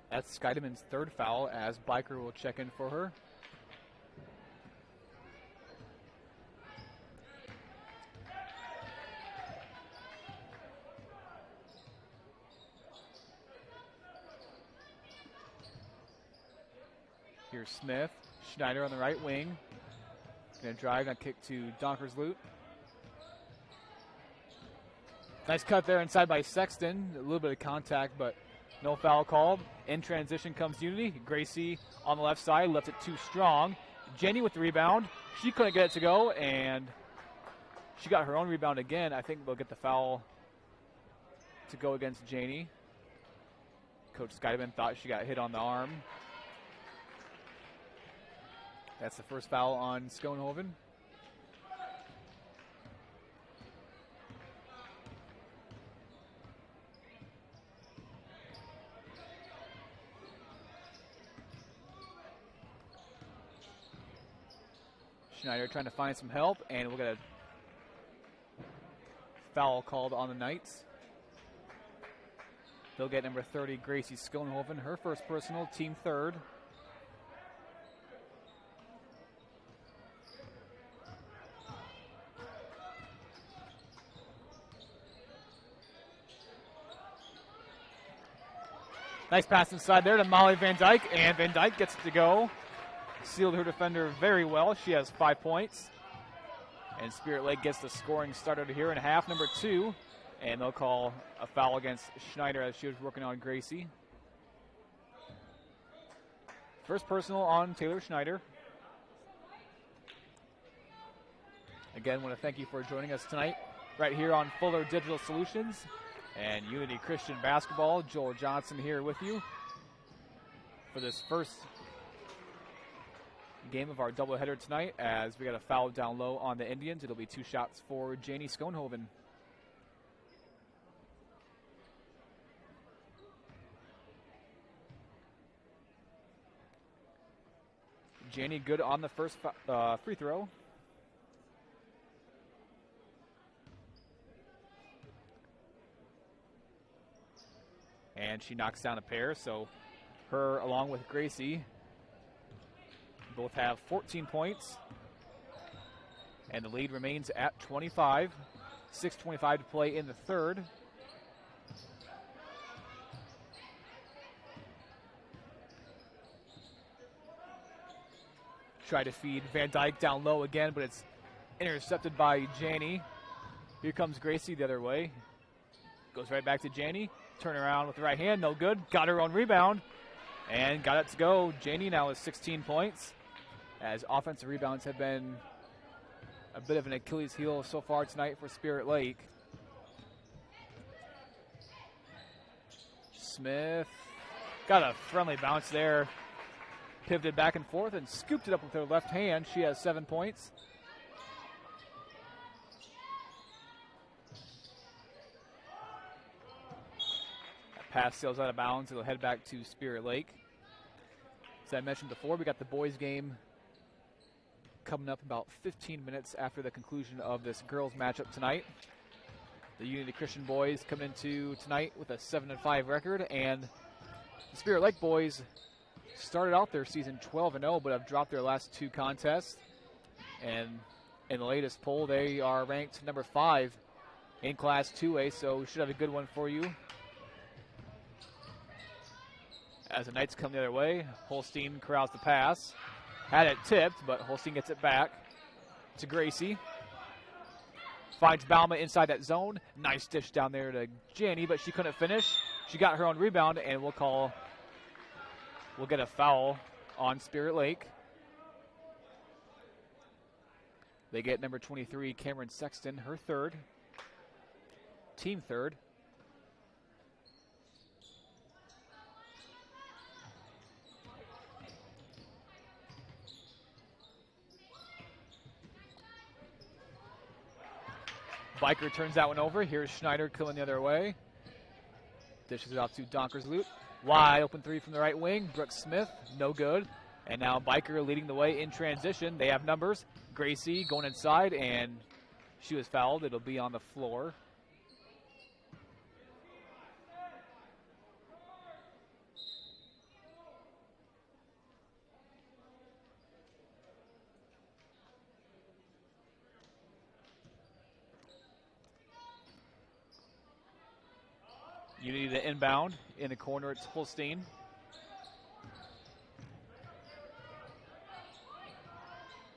That's Scheidemann's third foul, as Biker will check in for her. Here's Smith. Schneider on the right wing. Gonna drive, gonna kick to Donkersloot. Nice cut there inside by Sexton. A little bit of contact, but no foul called. In transition comes Unity. Gracie on the left side, left it too strong. Jenny with the rebound. She couldn't get it to go, and she got her own rebound again. I think they'll get the foul to go against Janie. Coach Scheidemann thought she got hit on the arm. That's the first foul on Schoenhoven. Schneider trying to find some help, and we'll get a foul called on the Knights. They'll get number 30, Gracie Schoenhoven, her first personal, team third. Nice pass inside there to Molly Van Dyke, and Van Dyke gets it to go. Sealed her defender very well. She has 5 points. And Spirit Lake gets the scoring started here in half number 2. And they'll call a foul against Schneider as she was working on Gracie. First personal on Taylor Schneider. Again, want to thank you for joining us tonight right here on Fuller Digital Solutions and Unity Christian Basketball. Joel Johnson here with you for this first game of our doubleheader tonight, as we got a foul down low on the Indians. It'll be 2 shots for Janie Schoenhoven. Janie good on the first free throw. And she knocks down a pair, so her along with Gracie both have 14 points. And the lead remains at 25. 6:25 to play in the third. Try to feed Van Dyke down low again, but it's intercepted by Janie. Here comes Gracie the other way. Goes right back to Janie. Turn around with the right hand, no good. Got her own rebound and got it to go. Janie now has 16 points, as offensive rebounds have been a bit of an Achilles heel so far tonight for Spirit Lake. Smith got a friendly bounce there. Pivoted back and forth and scooped it up with her left hand. She has 7 points. That pass sails out of bounds. It'll head back to Spirit Lake. As I mentioned before, we got the boys game coming up about 15 minutes after the conclusion of this girls matchup tonight. The Unity Christian boys coming into tonight with a 7-5 record, and the Spirit Lake boys started out their season 12-0, but have dropped their last 2 contests. And in the latest poll, they are ranked number 5 in Class 2A, so we should have a good one for you. As the Knights come the other way, Holstein corrals the pass. Had it tipped, but Holstein gets it back to Gracie. Finds Balma inside that zone. Nice dish down there to Janie, but she couldn't finish. She got her own rebound, and we'll get a foul on Spirit Lake. They get number 23, Cameron Sexton, her third. Team third. Biker turns that one over. Here's Schneider coming the other way. Dishes it off to Donkersloot. Wide open 3 from the right wing. Brooks Smith, no good. And now Biker leading the way in transition. They have numbers. Gracie going inside, and she was fouled. It'll be on the floor. You need the inbound. In the corner, it's Holstein.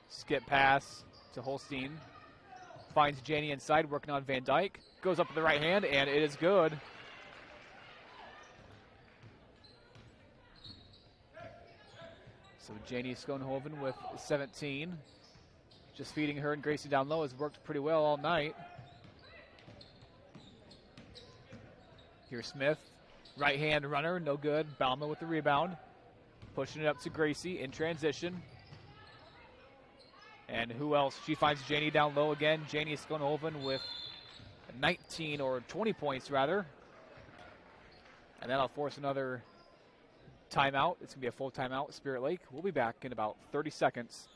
Skip pass to Holstein. Finds Janie inside, working on Van Dyke. Goes up with the right hand, and it is good. So Janie Schoenhoven with 17. Just feeding her and Gracie down low has worked pretty well all night. Here's Smith, right hand runner, no good. Balma with the rebound. Pushing it up to Gracie in transition. And who else? She finds Janie down low again. Janie Schoenhoven with 19 or 20 points rather. And that'll force another timeout. It's going to be a full timeout. Spirit Lake. We'll be back in about 30 seconds.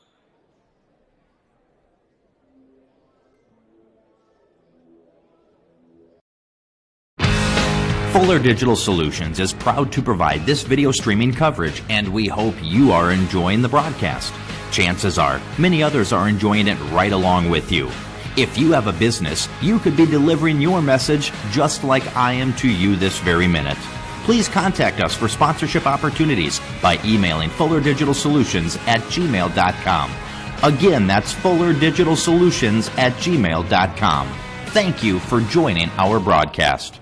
Fuller Digital Solutions is proud to provide this video streaming coverage, and we hope you are enjoying the broadcast. Chances are, many others are enjoying it right along with you. If you have a business, you could be delivering your message just like I am to you this very minute. Please contact us for sponsorship opportunities by emailing fullerdigitalsolutions@gmail.com. Again, that's fullerdigitalsolutions@gmail.com. Thank you for joining our broadcast.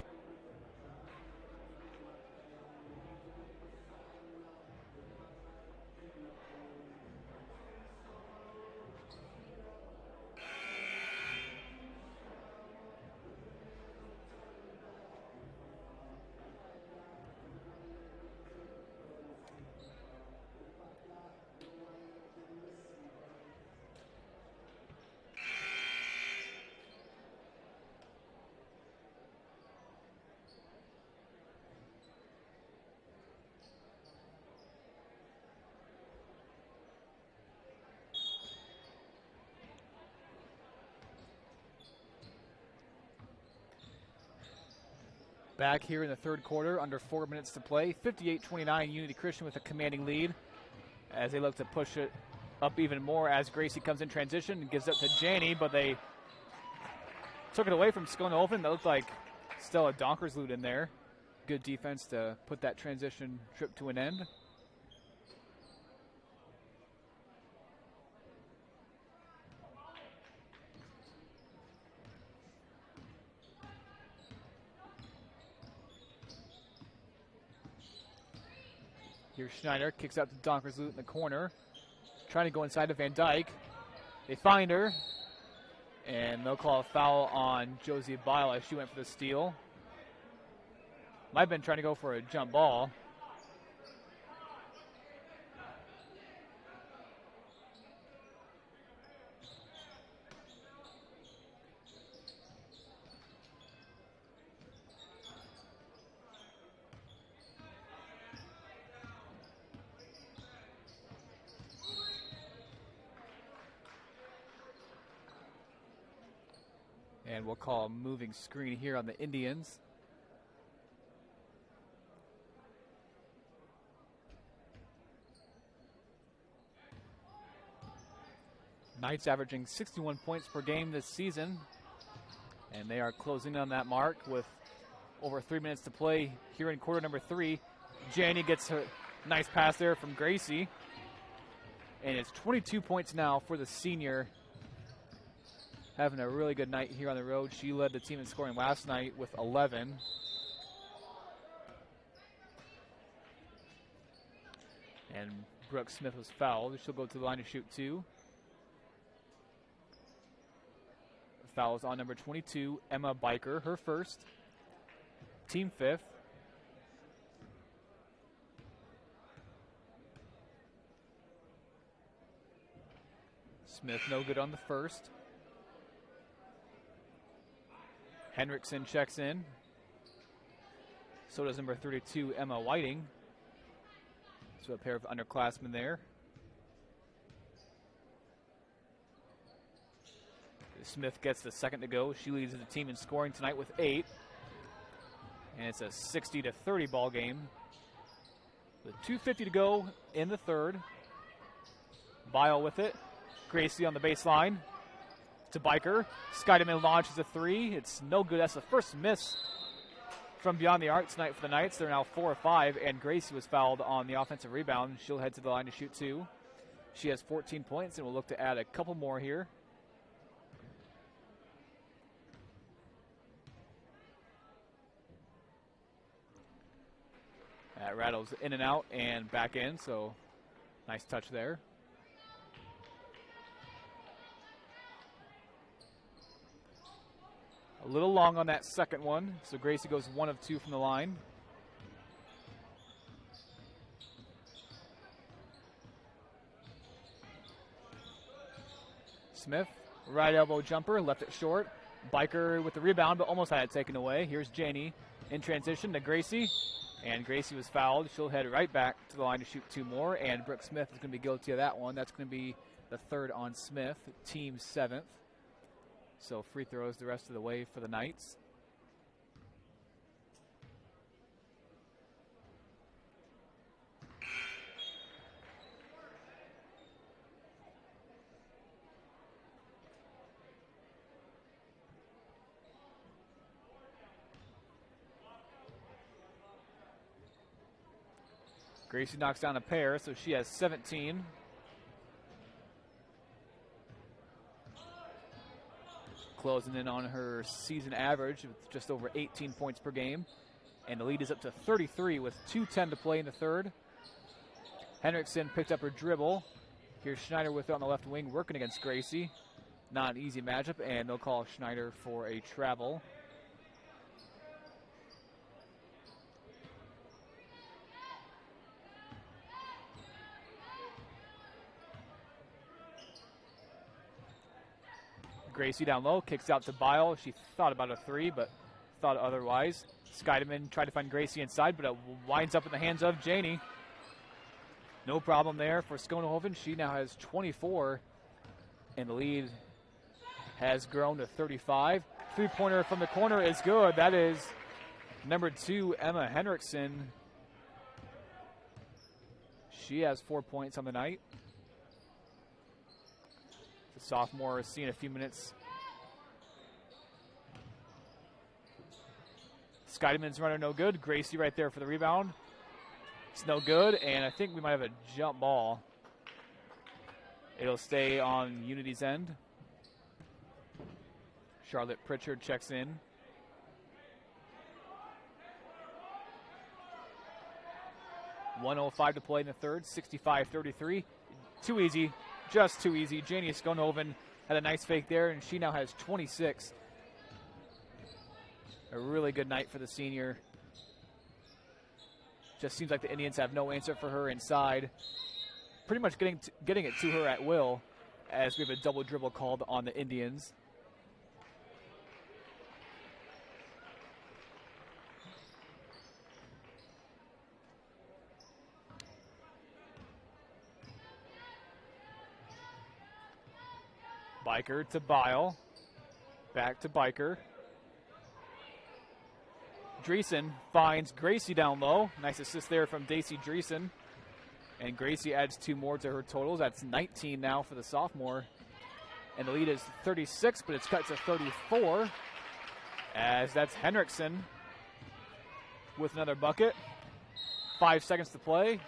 Back here in the third quarter, under 4 minutes to play. 58-29, Unity Christian with a commanding lead as they look to push it up even more as Gracie comes in transition and gives it to Janney, but they took it away from Skonehoven. That looked like Stella Donkersloot in there. Good defense to put that transition trip to an end. Here's Schneider, kicks out to Donkersloot in the corner, trying to go inside to Van Dyke. They find her, and they'll call a foul on Josie Bball as she went for the steal. Might have been trying to go for a jump ball. And we'll call a moving screen here on the Indians. Knights averaging 61 points per game this season, and they are closing on that mark with over 3 minutes to play here in quarter number 3. Janney gets a nice pass there from Gracie, and it's 22 points now for the senior. Having a really good night here on the road. She led the team in scoring last night with 11. And Brooke Smith was fouled. She'll go to the line to shoot 2. The foul is on number 22, Emma Biker, her first. Team 5th. Smith no good on the first. Henriksen checks in. So does number 32, Emma Whiting. So a pair of underclassmen there. Smith gets the second to go. She leads the team in scoring tonight with 8. And it's a 60-30 ball game. With 2:50 to go in the third. Bile with it. Gracie on the baseline. To Biker. Skydeman launches a 3. It's no good. That's the first miss from beyond the arc tonight for the Knights. They're now 4 of 5, and Gracie was fouled on the offensive rebound. She'll head to the line to shoot 2. She has 14 points, and we'll look to add a couple more here. That rattles in and out and back in, so nice touch there. A little long on that second one, so Gracie goes 1 of 2 from the line. Smith, right elbow jumper, left it short. Biker with the rebound, but almost had it taken away. Here's Janney in transition to Gracie, and Gracie was fouled. She'll head right back to the line to shoot 2 more, and Brooke Smith is going to be guilty of that one. That's going to be the third on Smith, team 7th. So free throws the rest of the way for the Knights. Gracie knocks down a pair, so she has 17. Closing in on her season average with just over 18 points per game. And the lead is up to 33 with 2:10 to play in the third. Henriksen picked up her dribble. Here's Schneider with it on the left wing working against Gracie. Not an easy matchup, and they'll call Schneider for a travel. Gracie down low, kicks out to Bile. She thought about a 3, but thought otherwise. Skydeman tried to find Gracie inside, but it winds up in the hands of Janney. No problem there for Skonehoven. She now has 24, and the lead has grown to 35. Three-pointer from the corner is good. That is Number 2, Emma Henriksen. She has 4 points on the night. The sophomore is seeing a few minutes. Skydman's runner no good. Gracie right there for the rebound. It's no good, and I think we might have a jump ball. It'll stay on Unity's end. Charlotte Pritchard checks in. .105 to play in the third, 65-33. Too easy, just too easy. Janie Skonhoven had a nice fake there, and she now has 26. A really good night for the senior. Just seems like the Indians have no answer for her inside. Pretty much getting it to her at will, as we have a double dribble called on the Indians. Biker to Bball. Back to Biker. Dreesen finds Gracie down low. Nice assist there from Daisy Dreesen. And Gracie adds 2 more to her totals. That's 19 now for the sophomore. And the lead is 36, but it's cut to 34. As that's Henriksen with another bucket. 5 seconds to play.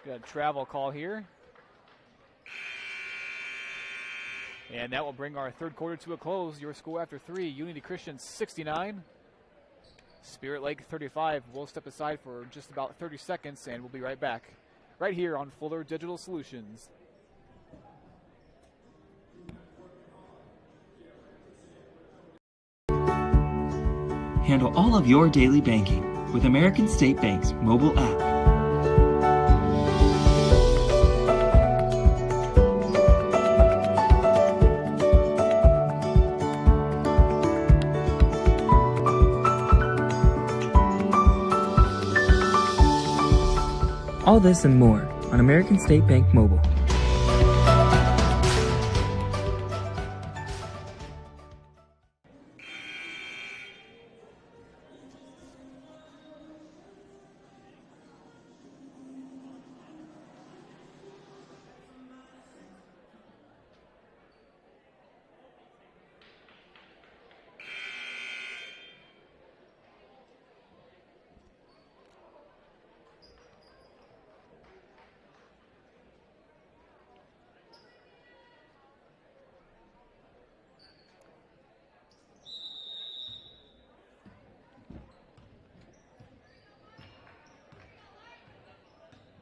Got a travel call here. And that will bring our third quarter to a close. Your score after 3, Unity Christian 69. Spirit Lake 35. We'll step aside for just about 30 seconds, and we'll be right back. Right here on Fuller Digital Solutions. Handle all of your daily banking with American State Bank's mobile app. All this and more on American State Bank Mobile.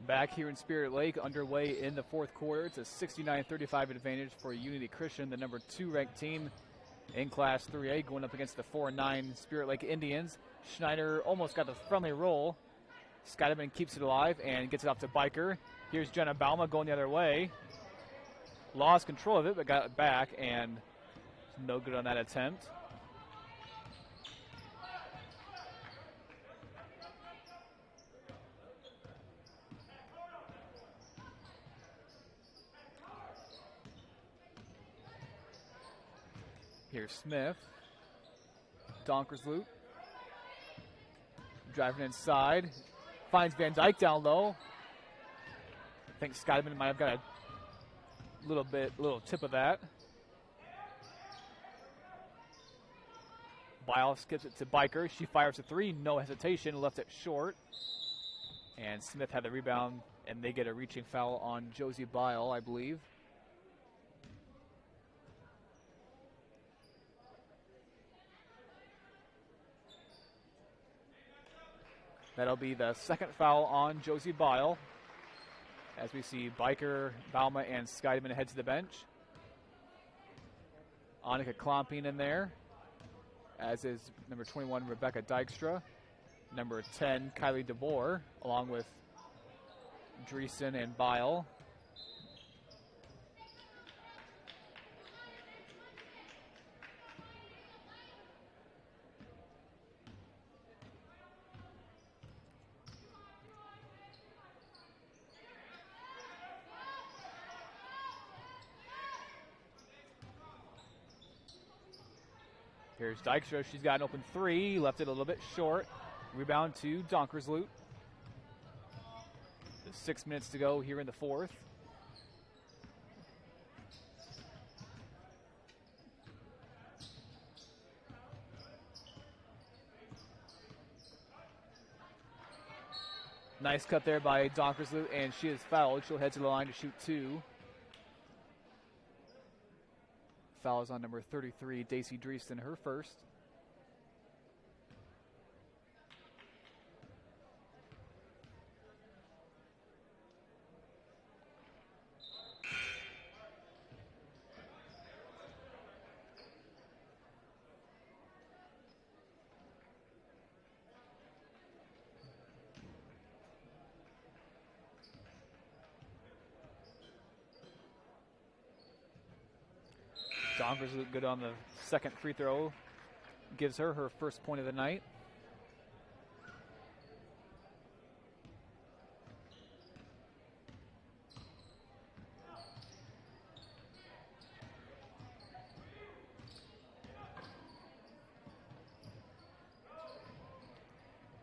Back here in Spirit Lake, underway in the fourth quarter. It's a 69-35 advantage for Unity Christian, the number 2 ranked team in Class 3A, going up against the 4-9 Spirit Lake Indians. Schneider almost got the friendly roll. Skydeman keeps it alive and gets it off to Biker. Here's Jenna Bauma going the other way. Lost control of it, but got it back, and no good on that attempt. Here's Smith. Donkers loop. Driving inside. Finds Van Dyke down low. I think Skydeman might have got a little tip of that. Biles skips it to Biker. She fires a 3. No hesitation. Left it short. And Smith had the rebound, and they get a reaching foul on Josie Bile, I believe. That'll be the second foul on Josie Bile, as we see Biker, Bauma, and Skydeman head to the bench. Annika Klomping in there, as is number 21, Rebecca Dykstra. Number 10, Kylie DeBoer, along with Dreesen and Bile. Here's Dykstra. She's got an open three. Left it a little bit short. Rebound to Donkersloot. 6 minutes to go here in the fourth. Nice cut there by Donkersloot, and she is fouled. She'll head to the line to shoot two. Foul is on number 33, Daisy Dreeston, her first. Donkersloot good on the second free throw. Gives her her first point of the night.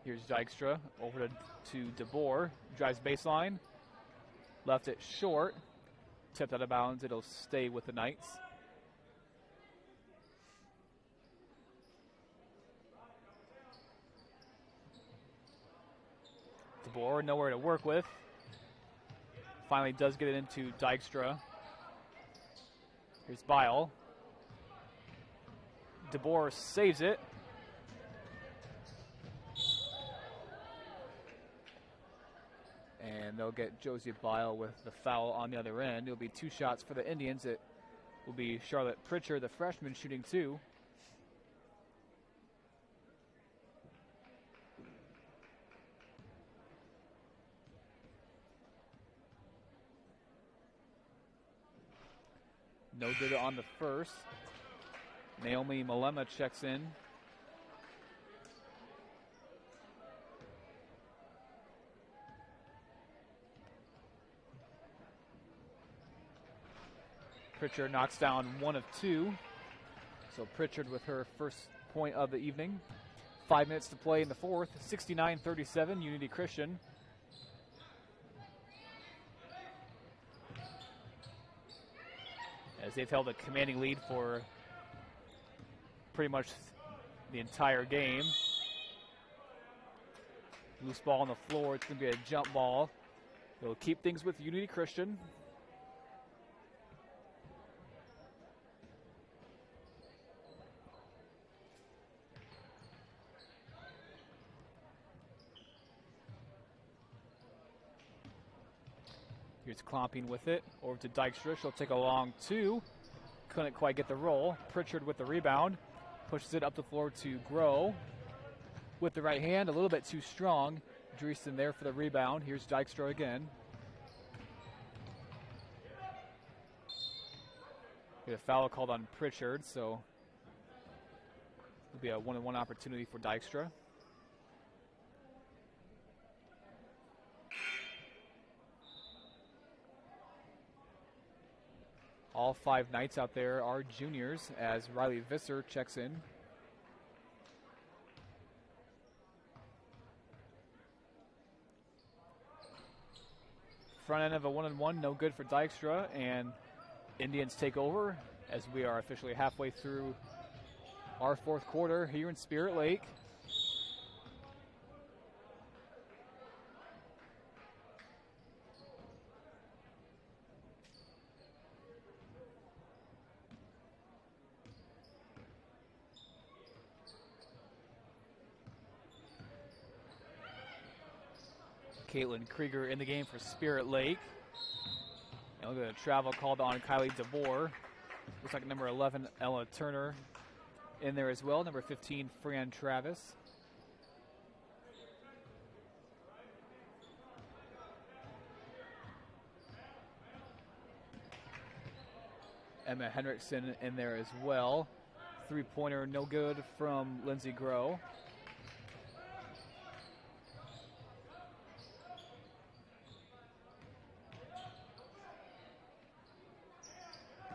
Here's Dykstra over to DeBoer. Drives baseline. Left it short. Tipped out of bounds. It'll stay with the Knights. DeBoer nowhere to work with. Finally does get it into Dykstra. Here's Bball. DeBoer saves it. And they'll get Josie Bball with the foul on the other end. It'll be two shots for the Indians. It will be Charlotte Pritchard, the freshman, shooting two. No good on the first. Naomi Malema checks in. Pritchard knocks down one of two. So Pritchard with her first point of the evening. 5 minutes to play in the fourth. 69-37, Unity Christian. As they've held a commanding lead for pretty much the entire game. Loose ball on the floor. It's going to be a jump ball. They'll keep things with Unity Christian. Here's Klomping with it. Over to Dykstra. She'll take a long two. Couldn't quite get the roll. Pritchard with the rebound. Pushes it up the floor to Grow. With the right hand, a little bit too strong. Dreeston there for the rebound. Here's Dykstra again. Get a foul called on Pritchard, so it'll be a one-on-one opportunity for Dykstra. All five Knights out there are juniors as Riley Visser checks in. Front end of a one-on-one, no good for Dykstra, and Indians take over as we are officially halfway through our fourth quarter here in Spirit Lake. Caitlin Krieger in the game for Spirit Lake. And look at the travel called on Kylie DeBoer. Looks like number 11, Ella Turner, in there as well. Number 15, Fran Travis. Emma Henriksen in there as well. Three-pointer, no good from Lindsay Grow.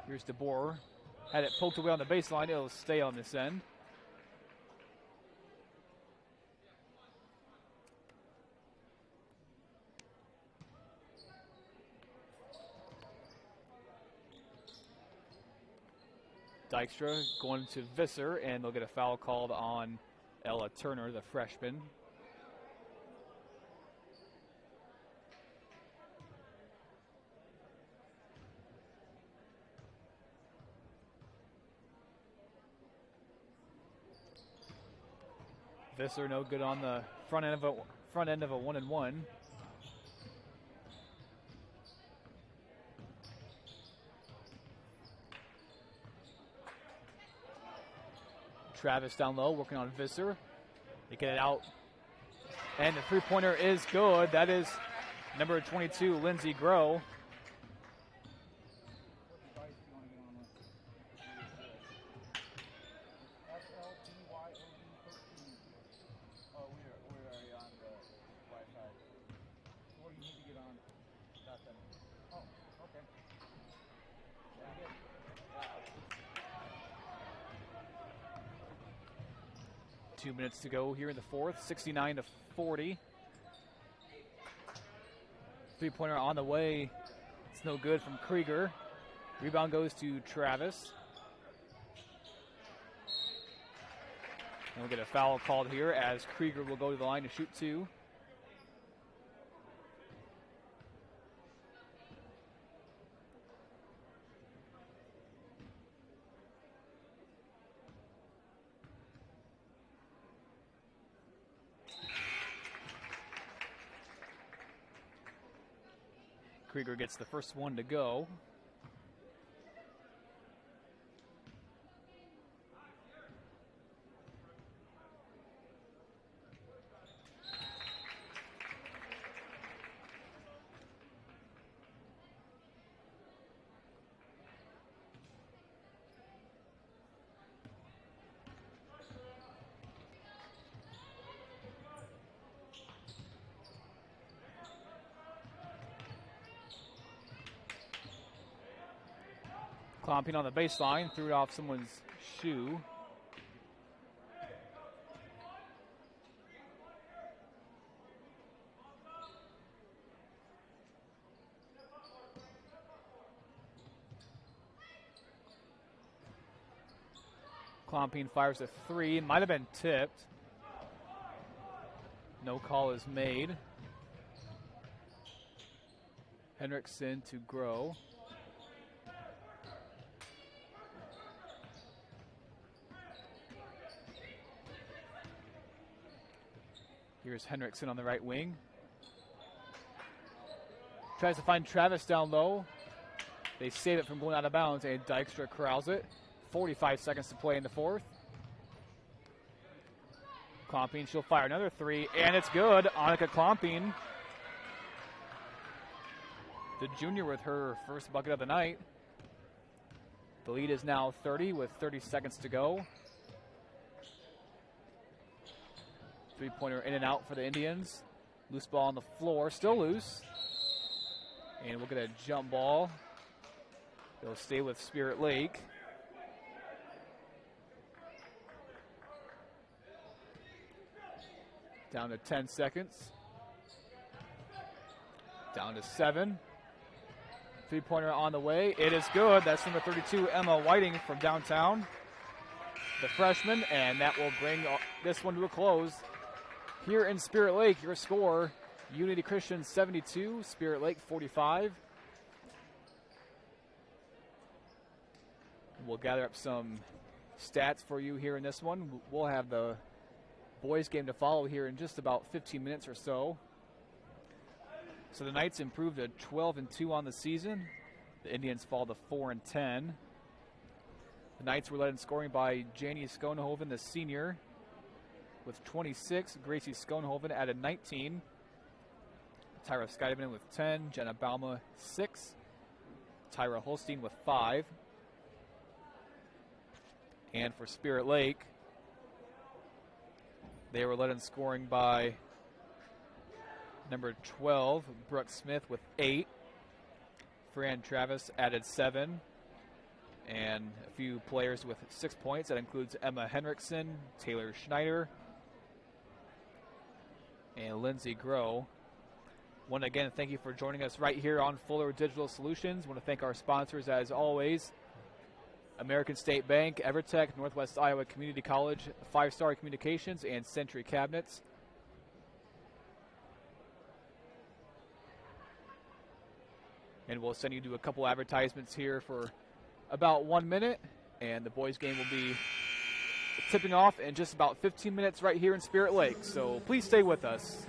Here's DeBoer. Had it poked away on the baseline. It'll stay on this end. Dykstra going to Visser, and they'll get a foul called on Ella Turner, the freshman. Visser no good on the front end of a 1-and-1. Travis down low, working on Visser. They get it out, and the three-pointer is good. That is number 22, Lindsey Grow. Two minutes to go here in the fourth, 69-40. Three-pointer on the way. It's no good from Krieger. Rebound goes to Travis. And we'll get a foul called here as Krieger will go to the line to shoot two. Krieger gets the first one to go. Clomping on the baseline, threw it off someone's shoe. Clomping fires a three, might have been tipped. No call is made. Henriksen to Grow. Here's Henriksen on the right wing. Tries to find Travis down low. They save it from going out of bounds, and Dykstra corrals it. 45 seconds to play in the fourth. Clomping, she'll fire another three, and it's good. Annika Clomping, the junior, with her first bucket of the night. The lead is now 30 with 30 seconds to go. Three-pointer in and out for the Indians. Loose ball on the floor, still loose. And we'll get a jump ball. They'll stay with Spirit Lake. Down to 10 seconds. Down to 7. Three-pointer on the way. It is good. That's number 32, Emma Whiting from downtown, the freshman, and that will bring this one to a close. Here in Spirit Lake, your score, Unity Christian 72, Spirit Lake 45. We'll gather up some stats for you here in this one. We'll have the boys game to follow here in just about 15 minutes or so. So the Knights improved to 12-2 on the season. The Indians fall to 4-10. The Knights were led in scoring by Janie Schoenhoven, the senior, with 26. Gracie Schoenhoven added 19. Tyra Skydman with 10. Jenna Bauma 6. Tyra Holstein with 5. And for Spirit Lake, they were led in scoring by number 12, Brooke Smith, with 8. Fran Travis added 7. And a few players with 6 points. That includes Emma Henriksen, Taylor Schneider, and Lindsey Grow. Want to again thank you for joining us right here on Fuller Digital Solutions. Want to thank our sponsors as always. American State Bank, Evertech, Northwest Iowa Community College, 5 Star Communications, and Century Cabinets. And we'll send you to a couple advertisements here for about 1 minute, and the boys game will be tipping off in just about 15 minutes right here in Spirit Lake. So please stay with us.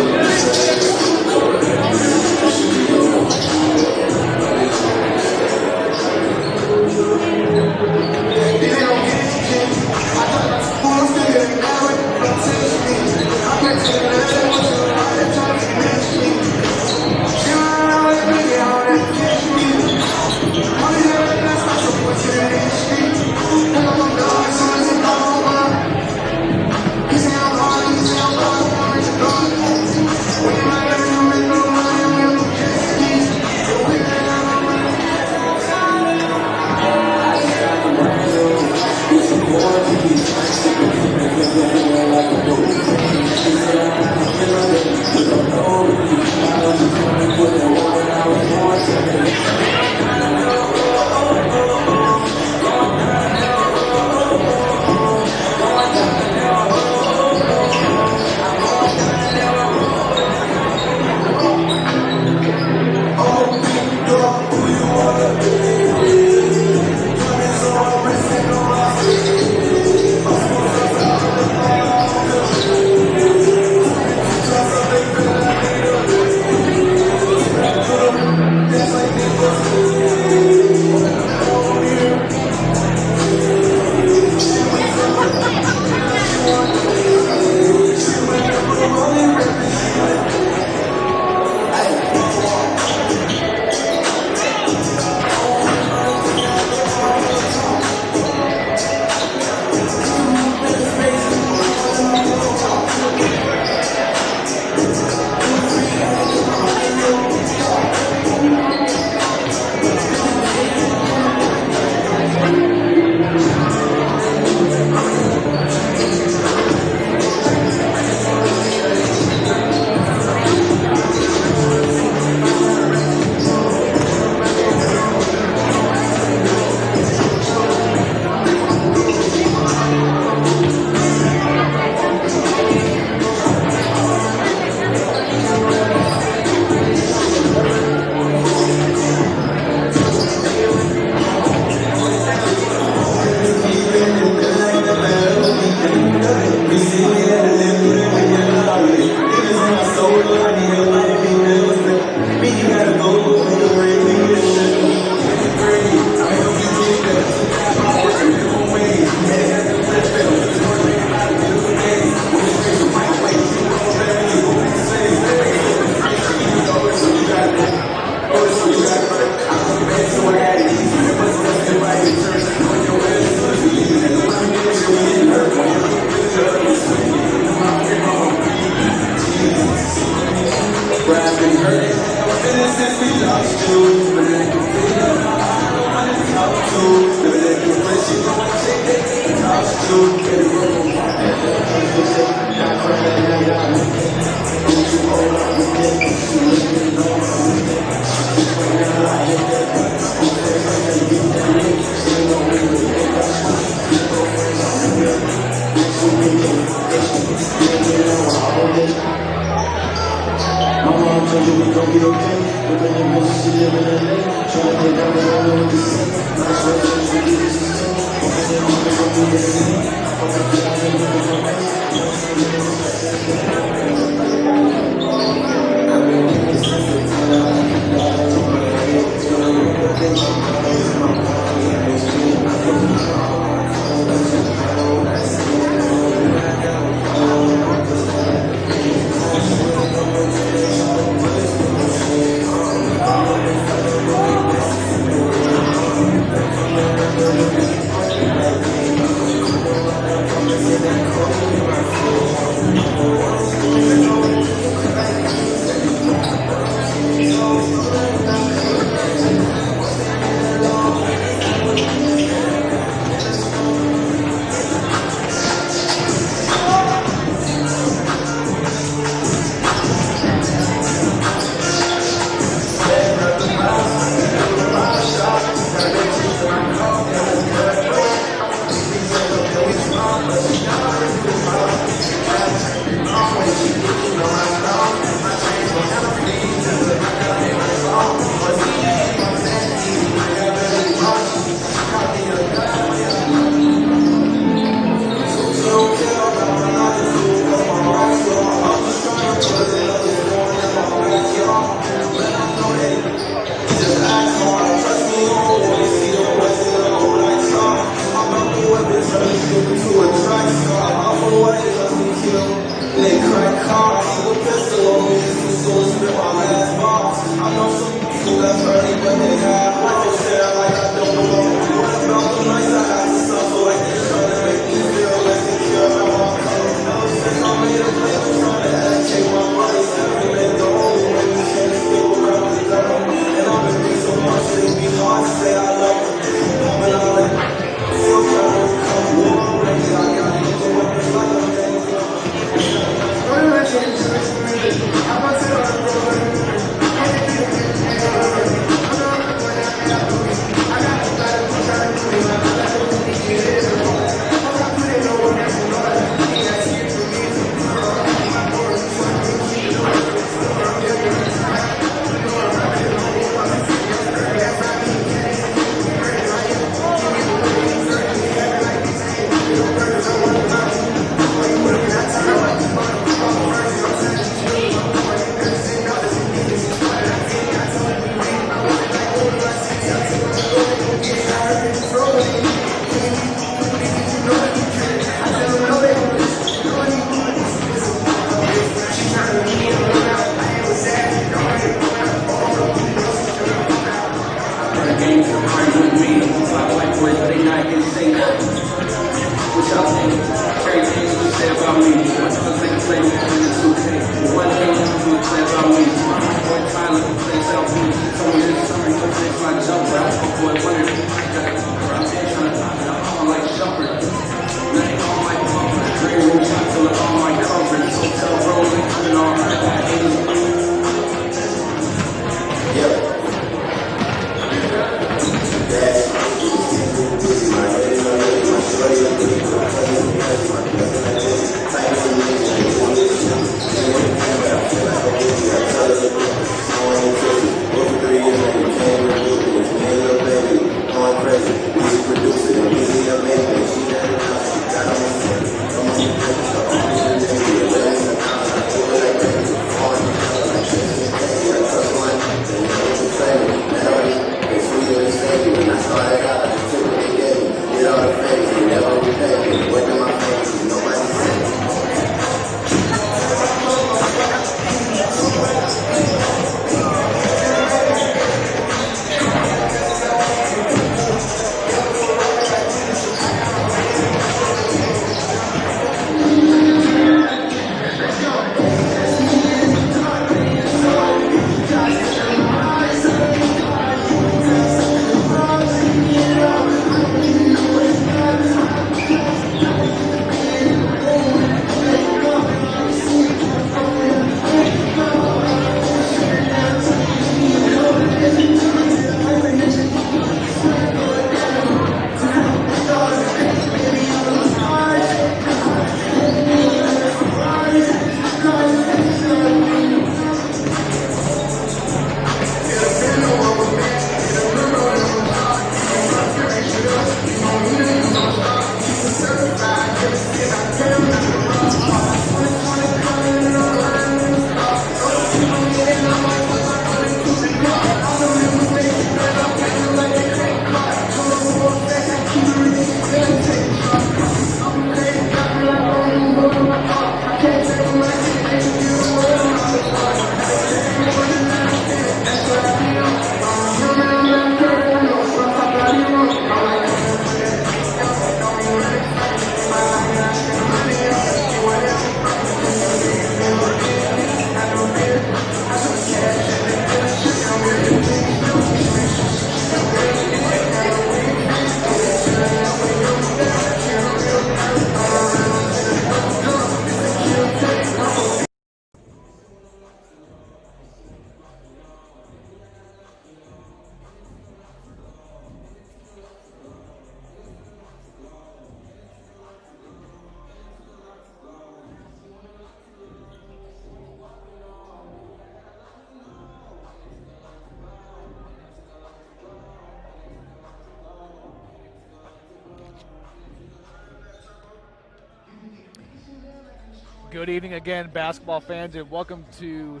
Good evening again, basketball fans, and welcome to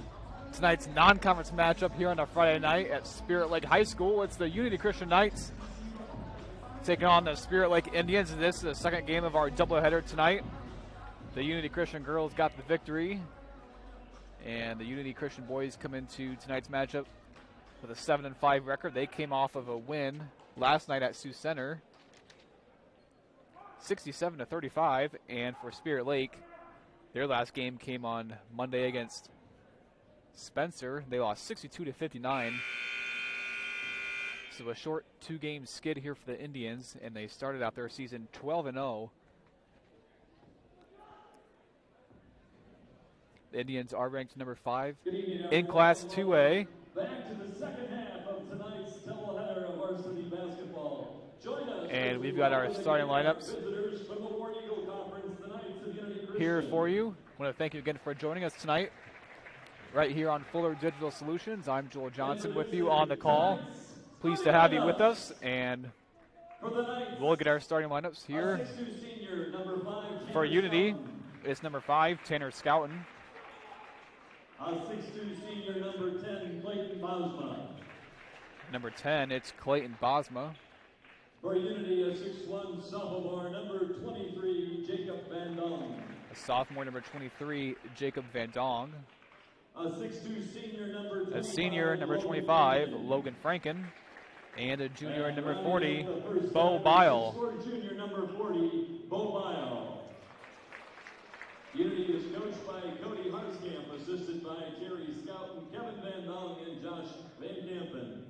tonight's non-conference matchup here on a Friday night at Spirit Lake High School. It's the Unity Christian Knights taking on the Spirit Lake Indians. This is the second game of our doubleheader tonight. The Unity Christian girls got the victory, and the Unity Christian boys come into tonight's matchup with a 7-5 record. They came off of a win last night at Sioux Center, 67-35, and for Spirit Lake, their last game came on Monday against Spencer. They lost 62-59. So a short two-game skid here for the Indians, and they started out their season 12-0. The Indians are ranked number 5 in Class 2A. Back to the second half of tonight's doubleheader of varsity basketball. Join us. And we've got our starting lineups Visitors from the War Eagle Conference, the Knights of Unity Christian. here for you. I want to thank you again for joining us tonight right here on Fuller Digital Solutions. I'm Joel Johnson with you on the call. Pleased to have you with us, and we'll get our starting lineups here. For Unity, it's number 5, Tanner Scouten. A 6'2" senior, number 10, Clayton Bosma. Number 10, it's Clayton Bosma. For Unity, a 6'1" sophomore, number 23, Jacob Van Dong. A sophomore, number 23, Jacob Van Dong. A 6'2" senior, number 25, a senior, number 25, Logan Franken. And a junior, number 40, Bo Bile. Junior, number 40, Bo Bile. Unity is coached by Cody Harskamp, assisted by Terry Scouten, Kevin Van Dong, and Josh Van Kampen.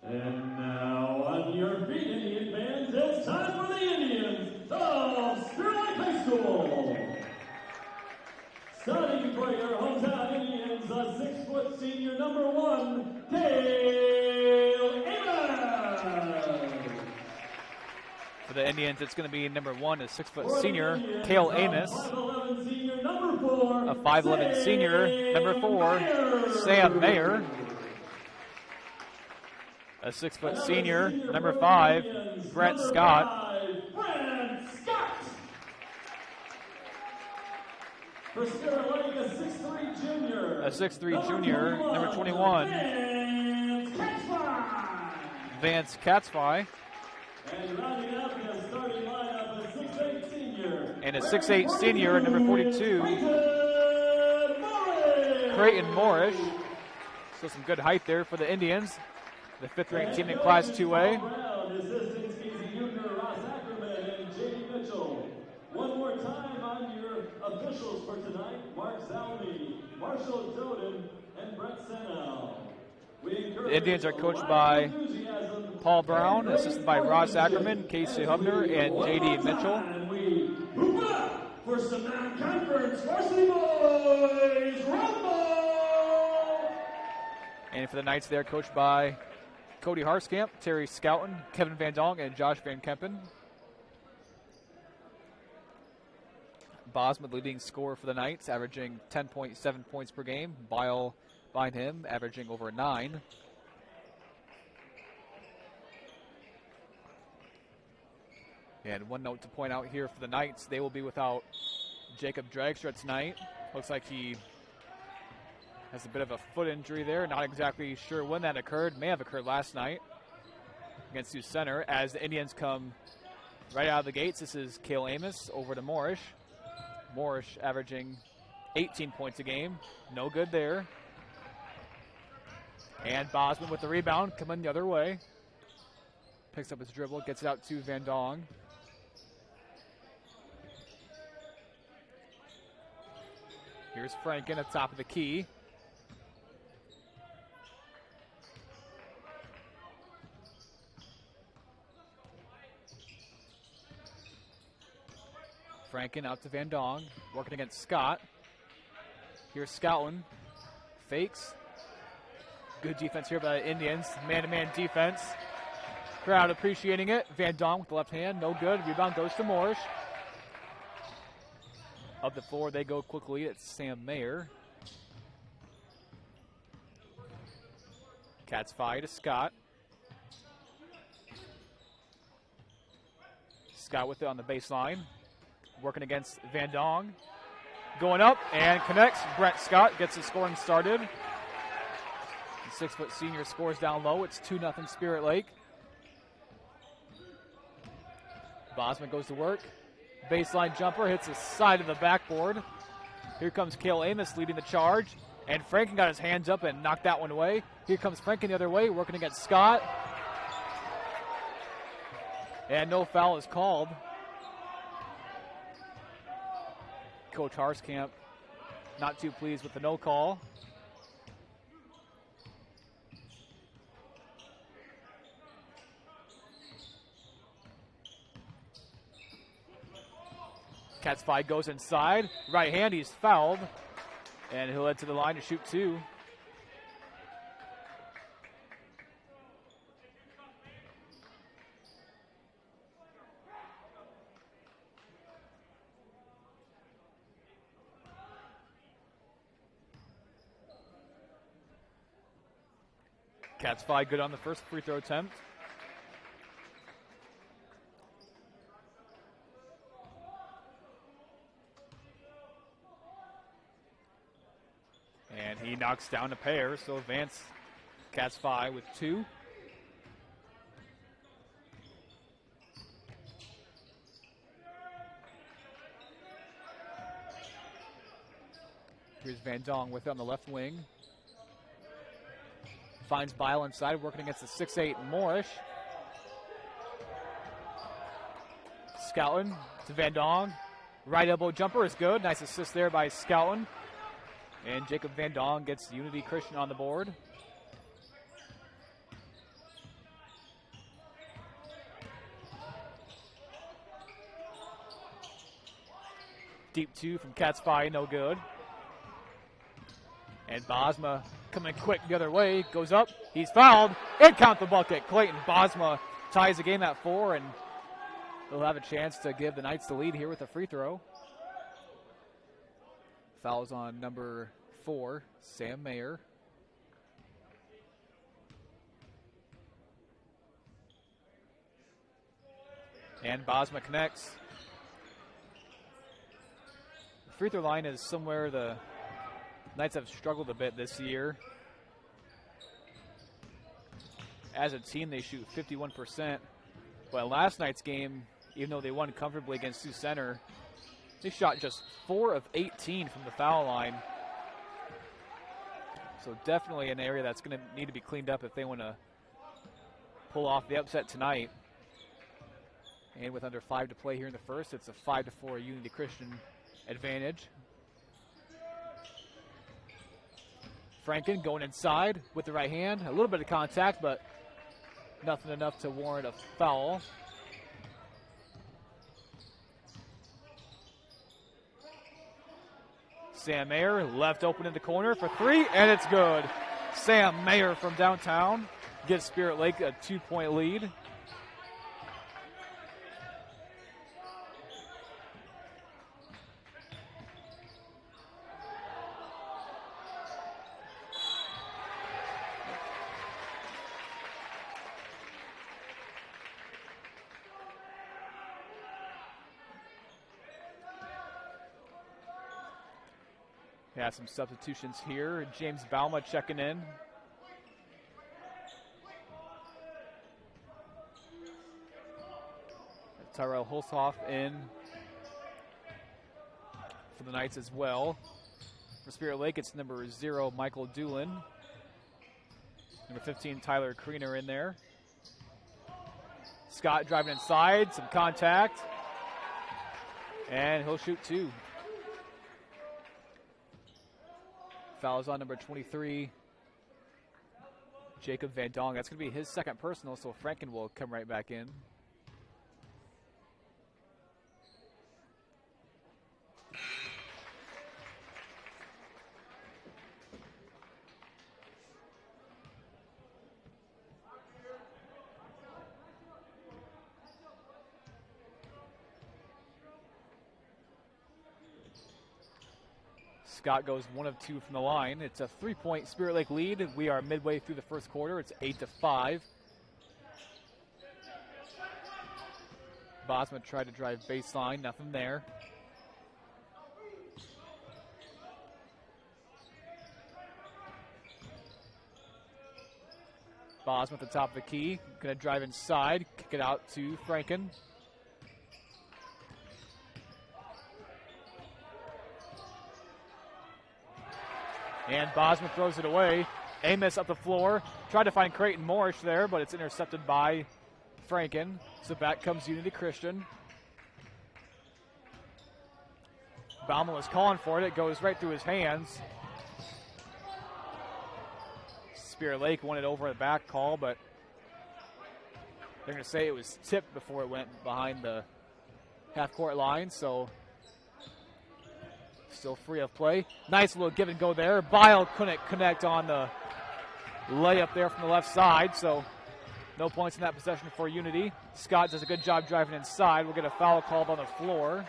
And now on your feet, Indian fans, it's time for the Indians of Spirit Lake High School. Starting for your hometown Indians, a 6' senior, number 1, Cale Amos. For the Indians, it's going to be number 1, a 6' senior, Cale Amos. A 5'11" senior, number 4, Sam Mayer. A 6' senior, number 5, Brent Scott. For Spirit Lake, a 6'3" junior. A 6'3" junior, number 21, Vance Katzfei. And rounding out the starting lineup, a 6'8" senior. And a 6'8" senior, number 42, Creighton Morris. So some good height there for the Indians, the 5th-ranked team in Class 2A. Assistants Casey Huebner, Ross Ackerman, and J.D. Mitchell. One more time on your officials for tonight: Mark Salmi, Marshall Doden, and Brett Sennell. The Indians are coached by Paul Brown, assisted by Ross Ackerman, Casey Hubner, and J.D. Mitchell. And we hoop it up for some non-conference varsity boys rumble. And for the Knights, they're coached by Cody Harskamp, Terry Scouten, Kevin Van Dong, and Josh Van Kempen. Bosma, the leading scorer for the Knights, averaging 10.7 points per game. Bile behind him, averaging over 9. And one note to point out here for the Knights, they will be without Jacob Dragstra tonight. Looks like he has a bit of a foot injury there. Not exactly sure when that occurred. May have occurred last night against Sioux Center. As the Indians come right out of the gates, this is Cale Amos over to Moorish. Moorish averaging 18 points a game. No good there. And Bosman with the rebound, coming the other way. Picks up his dribble, gets it out to Van Dong. Here's Franken at the top of the key. Franken out to Van Dong, working against Scott. Here's Scouten, fakes. Good defense here by the Indians, man-to-man defense. Crowd appreciating it. Van Dong with the left hand, no good. Rebound goes to Moorish. Up the floor, they go quickly. It's Sam Mayer. Katzfei to Scott. Scott with it on the baseline. Working against Van Dong. going up and connects. Brent Scott gets the scoring started. The 6-foot senior scores down low. It's 2-0 Spirit Lake. Bosman goes to work. Baseline jumper hits the side of the backboard. Here comes Cale Amos leading the charge. And Franken got his hands up and knocked that one away. Here comes Franken the other way, working against Scott. And no foul is called. Coach Harskamp not too pleased with the no call. Cats 5 goes inside. Right hand, he's fouled. And he'll head to the line to shoot 2. Cats 5 good on the first free throw attempt. And he knocks down a pair, so advance Cats 5 with 2. Here's Van Dong with it on the left wing. Finds Bball inside, working against the 6'8" Moorish. Scouten to Van Dong. Right elbow jumper is good. Nice assist there by Scouten. And Jacob Van Dong gets Unity Christian on the board. Deep 2 from Cats 5, no good. And Bosma coming quick the other way, goes up, he's fouled, and count the bucket. Clayton Bosma ties the game at 4, and they'll have a chance to give the Knights the lead here with a free throw. Fouls on number 4, Sam Mayer. And Bosma connects. The free throw line is somewhere the Knights have struggled a bit this year. As a team, they shoot 51%. But last night's game, even though they won comfortably against Sioux Center, they shot just 4 of 18 from the foul line. So definitely an area that's going to need to be cleaned up if they want to pull off the upset tonight. And with under 5 to play here in the first, it's a 5-4 Unity Christian advantage. Franken going inside with the right hand. A little bit of contact, but nothing enough to warrant a foul. Sam Mayer left open in the corner for 3, and it's good. Sam Mayer from downtown gives Spirit Lake a 2-point lead. Yeah, some substitutions here. James Bauma checking in. Tyrell Hulshoff in for the Knights as well. For Spirit Lake, it's number 0, Michael Doolin. Number 15, Tyler Kriener in there. Scott driving inside, some contact. And he'll shoot 2. Fouls on number 23, Jacob Van Dong. That's going to be his second personal, so Franken will come right back in. Scott goes 1 of 2 from the line. It's a 3-point Spirit Lake lead. We are midway through the first quarter. It's 8-5. Bosma tried to drive baseline, nothing there. Bosma at the top of the key. Going to drive inside, kick it out to Franken. And Bosma throws it away. Amos up the floor. Tried to find Creighton Morrish there, but it's intercepted by Franken. So back comes Unity Christian. Baumel is calling for it. It goes right through his hands. Spirit Lake wanted over the back call, but they're going to say it was tipped before it went behind the half-court line, so still free of play. Nice little give and go there. Bball couldn't connect on the layup there from the left side, so no points in that possession for Unity. Scott does a good job driving inside. We'll get a foul called on the floor.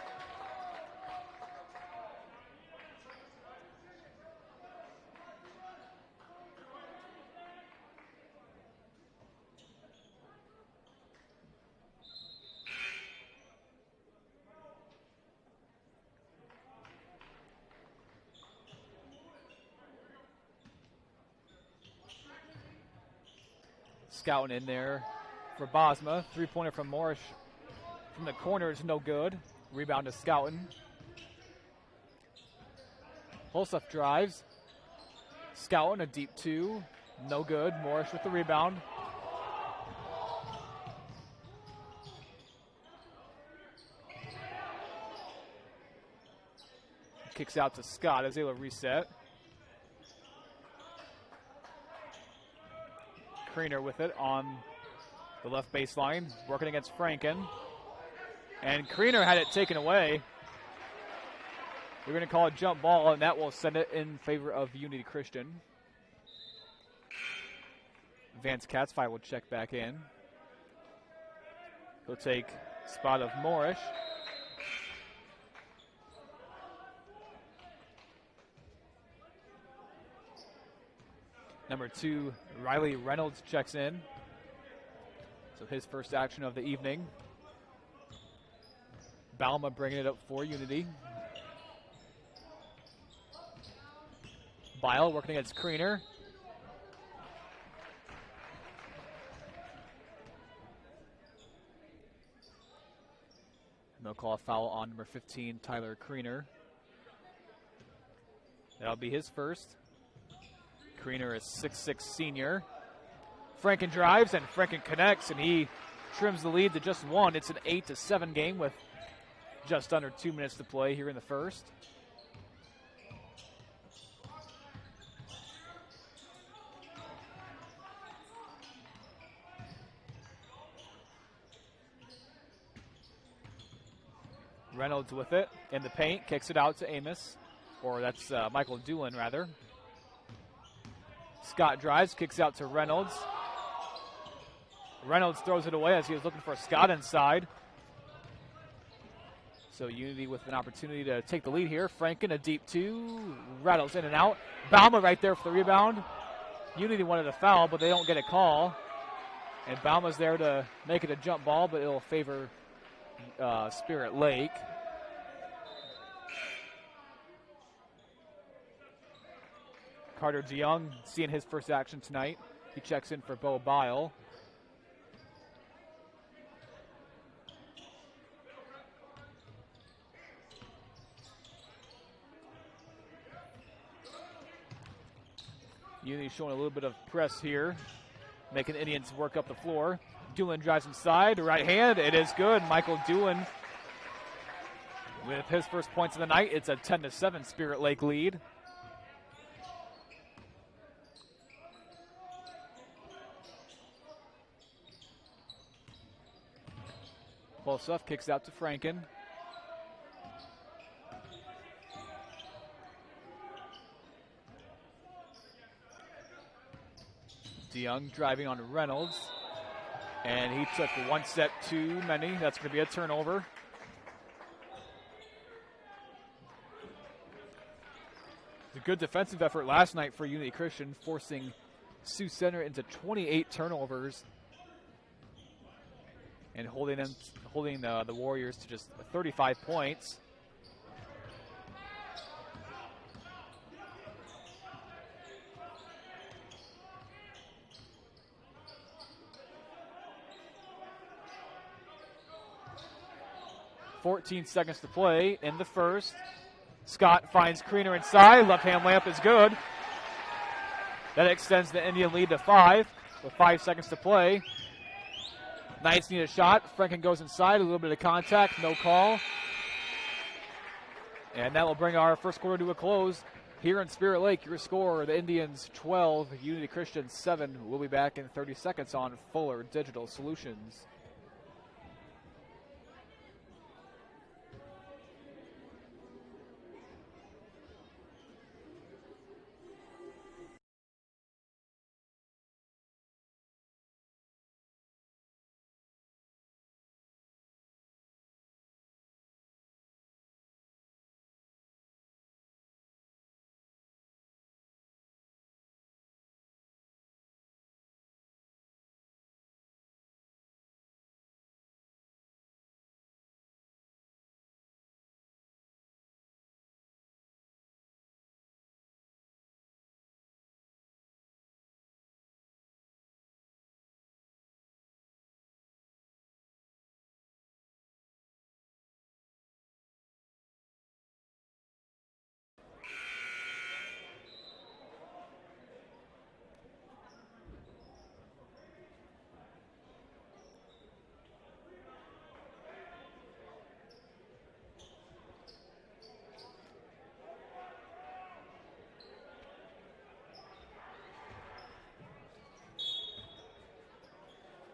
Scouting in there for Bosma. Three-pointer from Morrish from the corner is no good. Rebound to Scouting. Holstuff drives. Scouting, a deep two. No good. Morrish with the rebound. Kicks out to Scott as able to reset. Kriener with it on the left baseline, working against Franken. And Kriener had it taken away. We're going to call it jump ball, and that will send it in favor of Unity Christian. Vance Katzfei will check back in. He'll take spot of Morrish. Number 2, Riley Reynolds checks in. So his first action of the evening. Balma bringing it up for Unity. Bile working against Kriener. And they'll call a foul on number 15, Tyler Kriener. That'll be his first. Kriener is 6'6" senior. Franken drives, and Franken connects, and he trims the lead to just one. It's an 8-7 game with just under 2 minutes to play here in the first. Reynolds with it in the paint, kicks it out to Amos, or that's Michael Doolin rather. Scott drives, kicks out to Reynolds. Reynolds throws it away as he was looking for Scott inside. So Unity with an opportunity to take the lead here. Franken, a deep two, rattles in and out. Bauma right there for the rebound. Unity wanted a foul, but they don't get a call. And Bauma's there to make it a jump ball, but it'll favor Spirit Lake. Carter DeYoung seeing his first action tonight. He checks in for Bo Bile. Unity showing a little bit of press here, making the Indians work up the floor. Doolin drives inside, right hand, it is good. Michael Doolin with his first points of the night. It's a 10-7 Spirit Lake lead. Bolsuff kicks out to Franken. DeYoung driving on Reynolds. And he took one step too many. That's going to be a turnover. It's a good defensive effort last night for Unity Christian, forcing Sioux Center into 28 turnovers and holding the Warriors to just 35 points. 14 seconds to play in the first. Scott finds Kriener inside. Left hand layup is good. That extends the Indian lead to 5 with 5 seconds to play. Knights need a shot. Franken goes inside. A little bit of contact. No call. And that will bring our first quarter to a close. Here in Spirit Lake, your score, the Indians 12, Unity Christian 7. We'll be back in 30 seconds on Fuller Digital Solutions.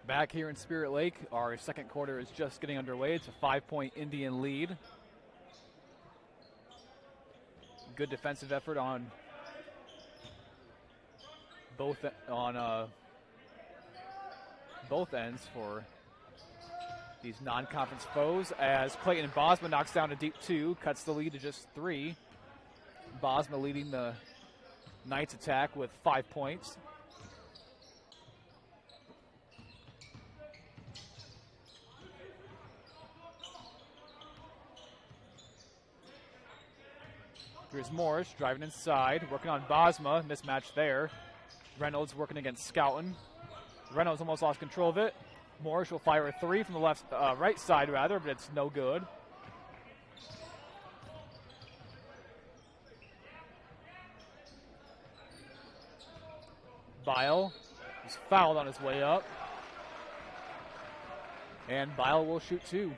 Back here in Spirit Lake, our second quarter is just getting underway. It's a 5-point Indian lead. Good defensive effort on both ends for these non-conference foes, as Clayton Bosma knocks down a deep 2, cuts the lead to just 3. Bosma leading the Knights attack with 5 points. Here's Morris driving inside, working on Bosma, mismatch there. Reynolds working against Scouten. Reynolds almost lost control of it. Morris will fire a 3 from the right side rather, but it's no good. Bball is fouled on his way up. And Bball will shoot 2.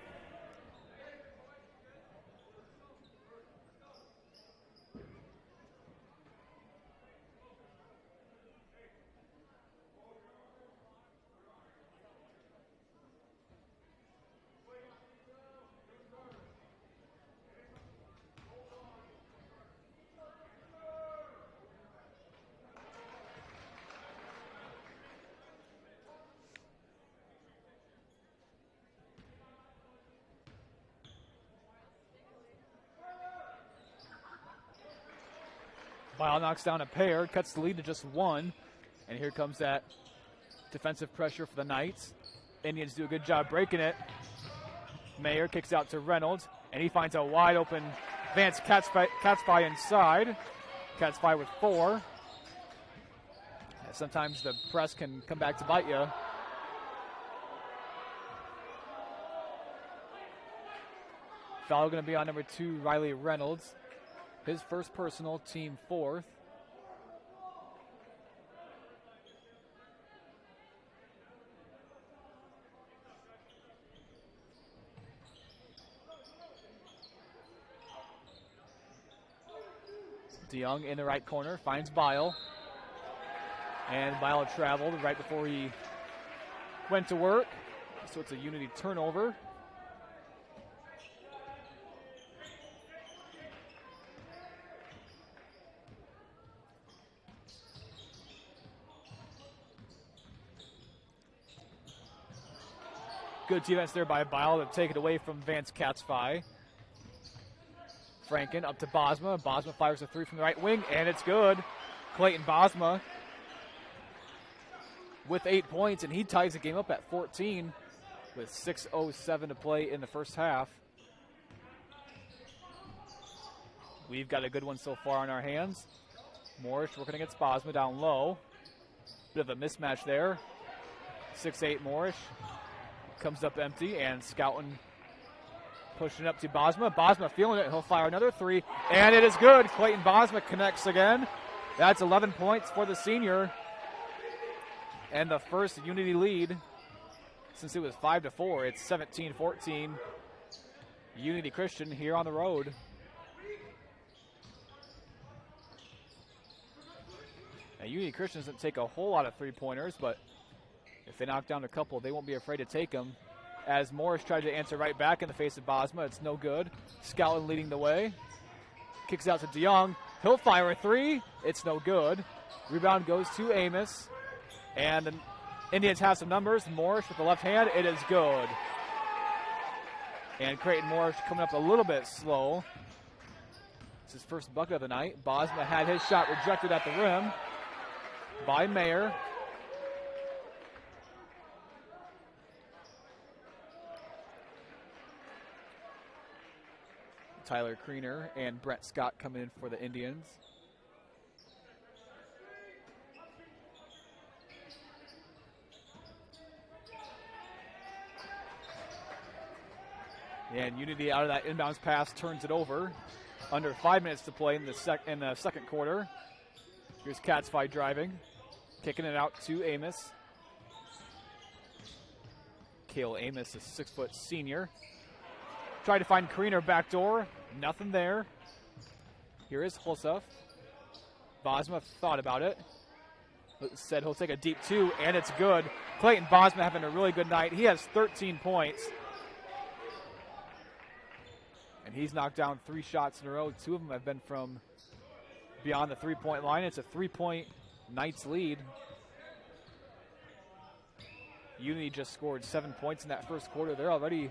Bball knocks down a pair, cuts the lead to just 1. And here comes that defensive pressure for the Knights. Indians do a good job breaking it. Mayer kicks out to Reynolds, and he finds a wide open Vance Katzby inside. Katzby with 4. Sometimes the press can come back to bite you. Foul going to be on number 2, Riley Reynolds. His first personal, team 4th. DeYoung in the right corner, finds Bball. And Bball traveled right before he went to work. So it's a Unity turnover. Good defense there by Bball to take it away from Vance Katzby. Franken up to Bosma. Bosma fires a 3 from the right wing, and it's good. Clayton Bosma with 8 points, and he ties the game up at 14 with 6:07 to play in the first half. We've got a good one so far in our hands. Morris working against Bosma down low. Bit of a mismatch there. 6'8" Morris comes up empty, and Scouten Pushing up to Bosma. Bosma feeling it. He'll fire another three, and it is good. Clayton Bosma connects again. That's 11 points for the senior. And the first Unity lead since it was 5-4. It's 17-14. Unity Christian here on the road. Now, Unity Christian doesn't take a whole lot of three-pointers, but if they knock down a couple, they won't be afraid to take them. As Morris tried to answer right back in the face of Bosma, it's no good. Scouten leading the way. Kicks out to DeYoung. He'll fire a three. It's no good. Rebound goes to Amos. And the Indians have some numbers. Morris with the left hand. It is good. And Creighton Morris coming up a little bit slow. It's his first bucket of the night. Bosma had his shot rejected at the rim by Mayer. Tyler Kriener and Brett Scott coming in for the Indians. And Unity out of that inbounds pass turns it over. Under 5 minutes to play in the second quarter. Here's Catsby driving. Kicking it out to Amos. Cale Amos, a 6-foot senior. Tried to find Kriener backdoor. Nothing there. Here is Hulseth. Bosma thought about it. Said he'll take a deep two, and it's good. Clayton Bosma having a really good night. He has 13 points. And he's knocked down 3 shots in a row. 2 of them have been from beyond the three-point line. It's a 3-point Knights lead. Unity just scored 7 points in that first quarter. They're already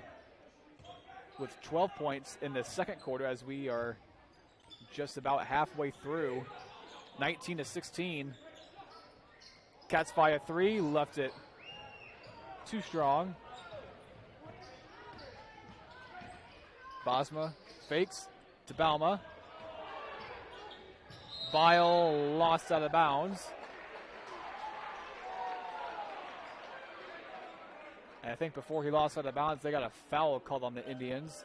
with 12 points in the second quarter as we are just about halfway through. 19-16. Cats fire 3, left it too strong. Bosma fakes to Balma. Bball lost out of bounds. And I think before he lost out of bounds, they got a foul called on the Indians.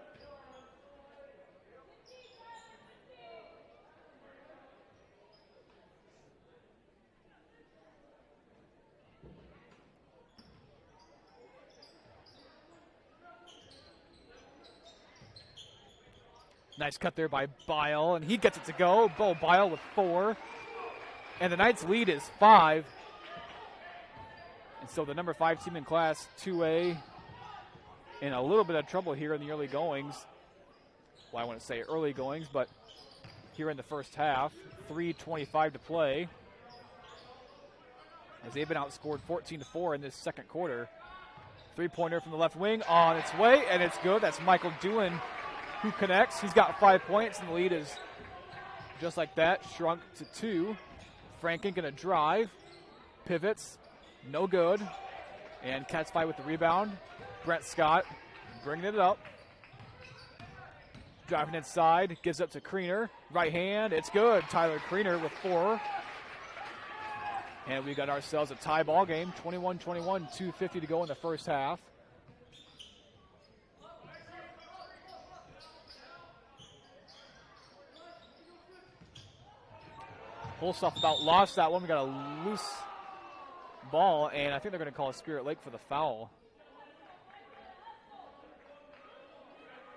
Nice cut there by Bball, and he gets it to go. Bo Bball with 4. And the Knights lead is 5. And so the number 5 team in Class 2A in a little bit of trouble here in the early goings. Well, I want to say early goings, but here in the first half. 3:25 to play. As they've been outscored 14-4 in this second quarter. 3-pointer from the left wing on its way, and it's good. That's Michael Doohan who connects. He's got 5 points, and the lead is just like that, shrunk to 2. Franken gonna drive, pivots, no good. And Catsby with the rebound. Brent Scott bringing it up. Driving inside, gives up to Kriener. Right hand, it's good. Tyler Kriener with 4. And we got ourselves a tie ball game, 21-21, 2:50 to go in the first half. Hulseth about lost that one. We got a loose ball, and I think they're going to call Spirit Lake for the foul.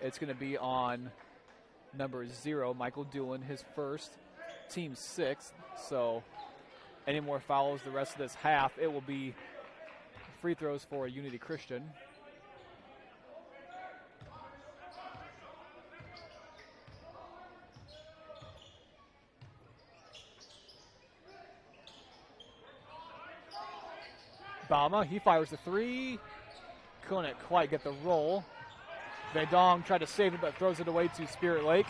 It's going to be on number 0, Michael Doohan, his first, team 6th. So any more fouls the rest of this half, it will be free throws for Unity Christian. Balma, he fires the 3. Couldn't quite get the roll. Vedong tried to save it, but throws it away to Spirit Lake.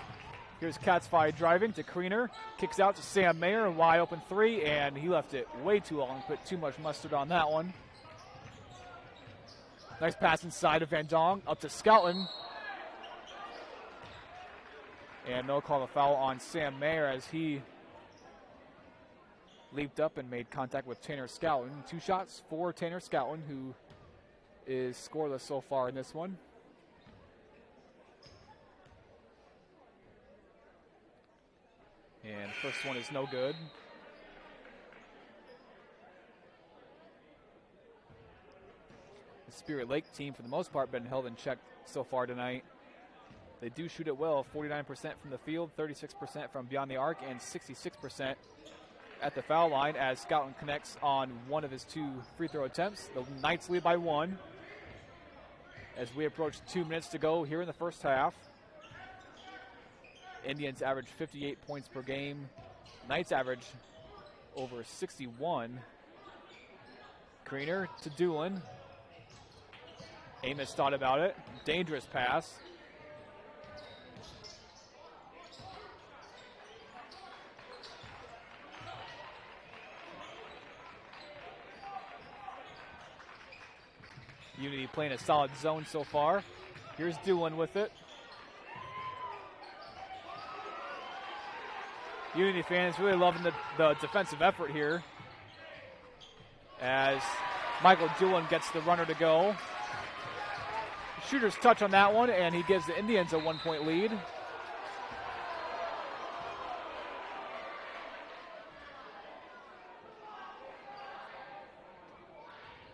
Here's Catsby driving to Kriener. Kicks out to Sam Mayer, a wide open 3, and he left it way too long. Put too much mustard on that one. Nice pass inside of Van Dong, up to Scouten. And no call to foul on Sam Mayer as he leaped up and made contact with Tanner Scouten. 2 shots for Tanner Scouten, who is scoreless so far in this one. And first one is no good. The Spirit Lake team, for the most part, been held in check so far tonight. They do shoot it well, 49% from the field, 36% from beyond the arc, and 66% at the foul line as Scouten connects on one of his 2 free throw attempts. The Knights lead by 1 as we approach 2 minutes to go here in the first half. Indians average 58 points per game. Knights average over 61. Kriener to Doolin. Amos thought about it. Dangerous pass. Unity playing a solid zone so far. Here's Doolin with it. Unity fans really loving the defensive effort here as Michael Doolin gets the runner to go. Shooter's touch on that one, and he gives the Indians a 1-point lead.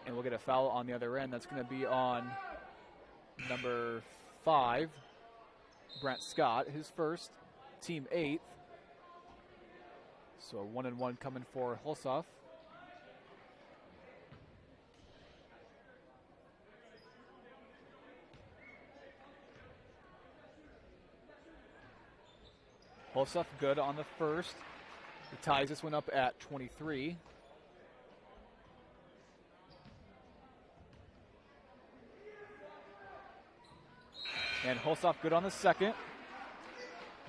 And we'll get a foul on the other end. That's going to be on number 5, Brent Scott, his first, team 8th. So a 1-and-1 coming for Hulsoff. Hulsoff good on the first. He ties this one up at 23. And Hulsoff good on the second.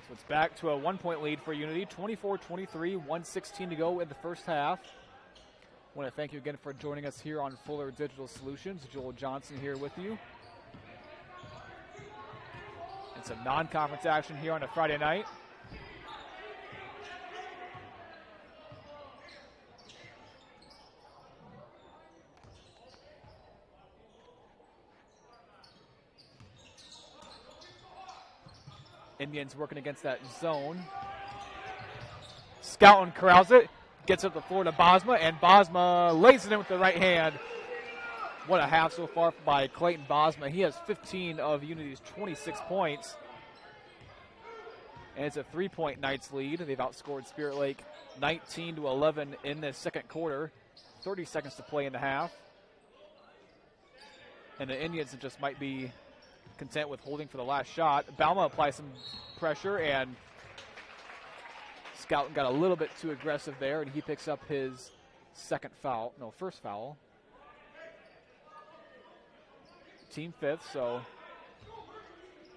So it's back to a 1-point lead for Unity. 24-23, 1:16 to go in the first half. I want to thank you again for joining us here on Fuller Digital Solutions. Joel Johnson here with you. And some non-conference action here on a Friday night. Indians working against that zone. Scouten corrals it, gets up the floor to Bosma, and Bosma lays it in with the right hand. What a half so far by Clayton Bosma. He has 15 of Unity's 26 points. And it's a 3-point Knights lead. They've outscored Spirit Lake 19-11 in the second quarter. 30 seconds to play in the half. And the Indians just might be content with holding for the last shot. Balma applies some pressure, and Scouten got a little bit too aggressive there, and he picks up his first foul. Team 5th, so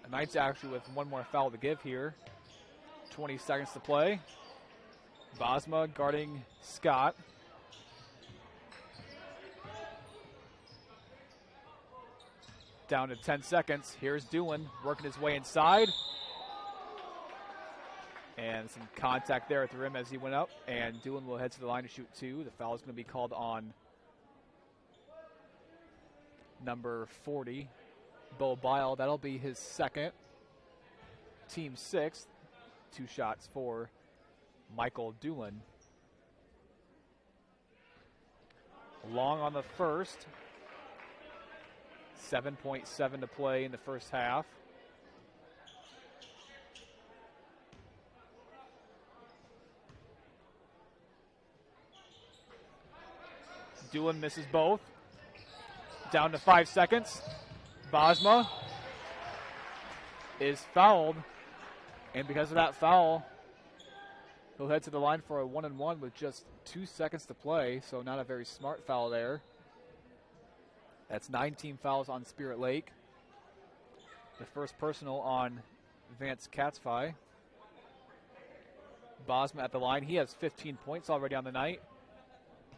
the Knights actually with one more foul to give here. 20 seconds to play. Bosma guarding Scott. Down to 10 seconds. Here's Doolin working his way inside. And some contact there at the rim as he went up. And Doolin will head to the line to shoot 2. The foul is going to be called on number 40, Bball. That'll be his second. Team 6th. 2 shots for Michael Doolin. Long on the first. 7.7 to play in the first half. Doolin misses both. Down to 5 seconds. Bosma is fouled. And because of that foul, he'll head to the line for a 1-and-1 with just 2 seconds to play. So not a very smart foul there. That's 9 team fouls on Spirit Lake. The first personal on Vance Katzfei. Bosma at the line. He has 15 points already on the night.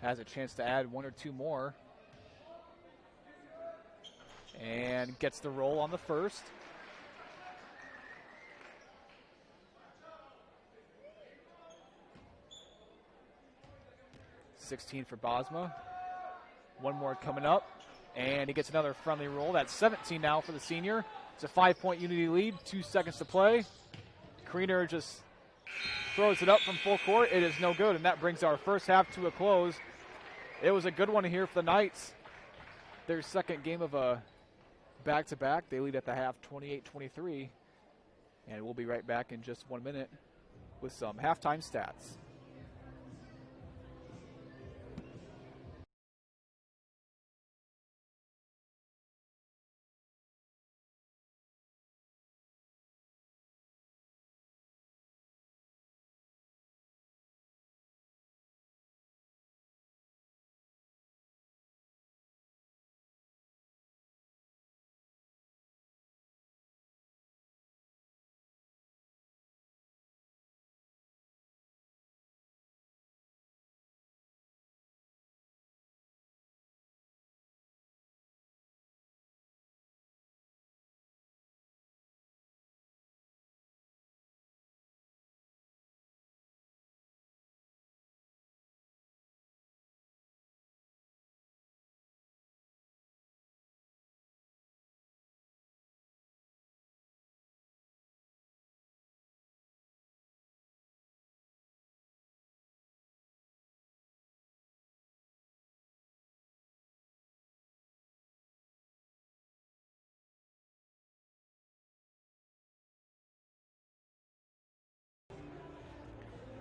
Has a chance to add 1 or 2 more. And gets the roll on the first. .16 for Bosma. 1 more coming up. And he gets another friendly roll. That's 17 now for the senior. It's a 5-point Unity lead. 2 seconds to play. Kriener just throws it up from full court. It is no good, and that brings our first half to a close. It was a good one here for the Knights. Their second game of a back-to-back. They lead at the half 28-23. And we'll be right back in just 1 minute with some halftime stats.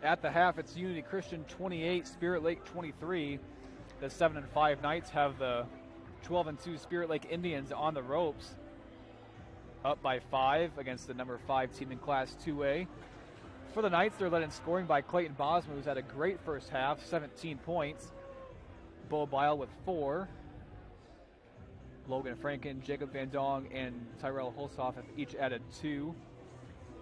At the half, it's Unity Christian 28, Spirit Lake 23. The 7-5 Knights have the 12-2 Spirit Lake Indians on the ropes, up by 5 against the number 5 team in Class 2A. For the Knights, they're led in scoring by Clayton Bosma, who's had a great first half, 17 points. Bball with 4. Logan Franken, Jacob Van Dong, and Tyrell Hulshoff have each added 2.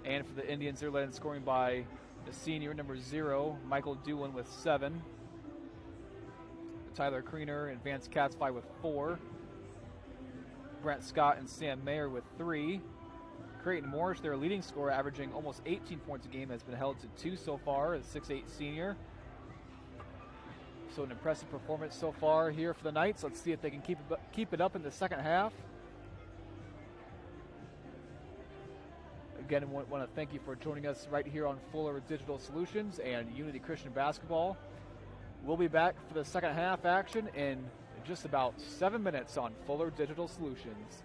And for the Indians, they're led in scoring by the senior, number 0, Michael Doolin with 7. Tyler Kriener and Vance Katzfei with 4. Brent Scott and Sam Mayer with 3. Creighton Morris, their leading scorer, averaging almost 18 points a game, has been held to 2 so far, the 6'8 senior. So an impressive performance so far here for the Knights. Let's see if they can keep it up in the second half. Again, I want to thank you for joining us right here on Fuller Digital Solutions and Unity Christian Basketball. We'll be back for the second half action in just about 7 minutes on Fuller Digital Solutions.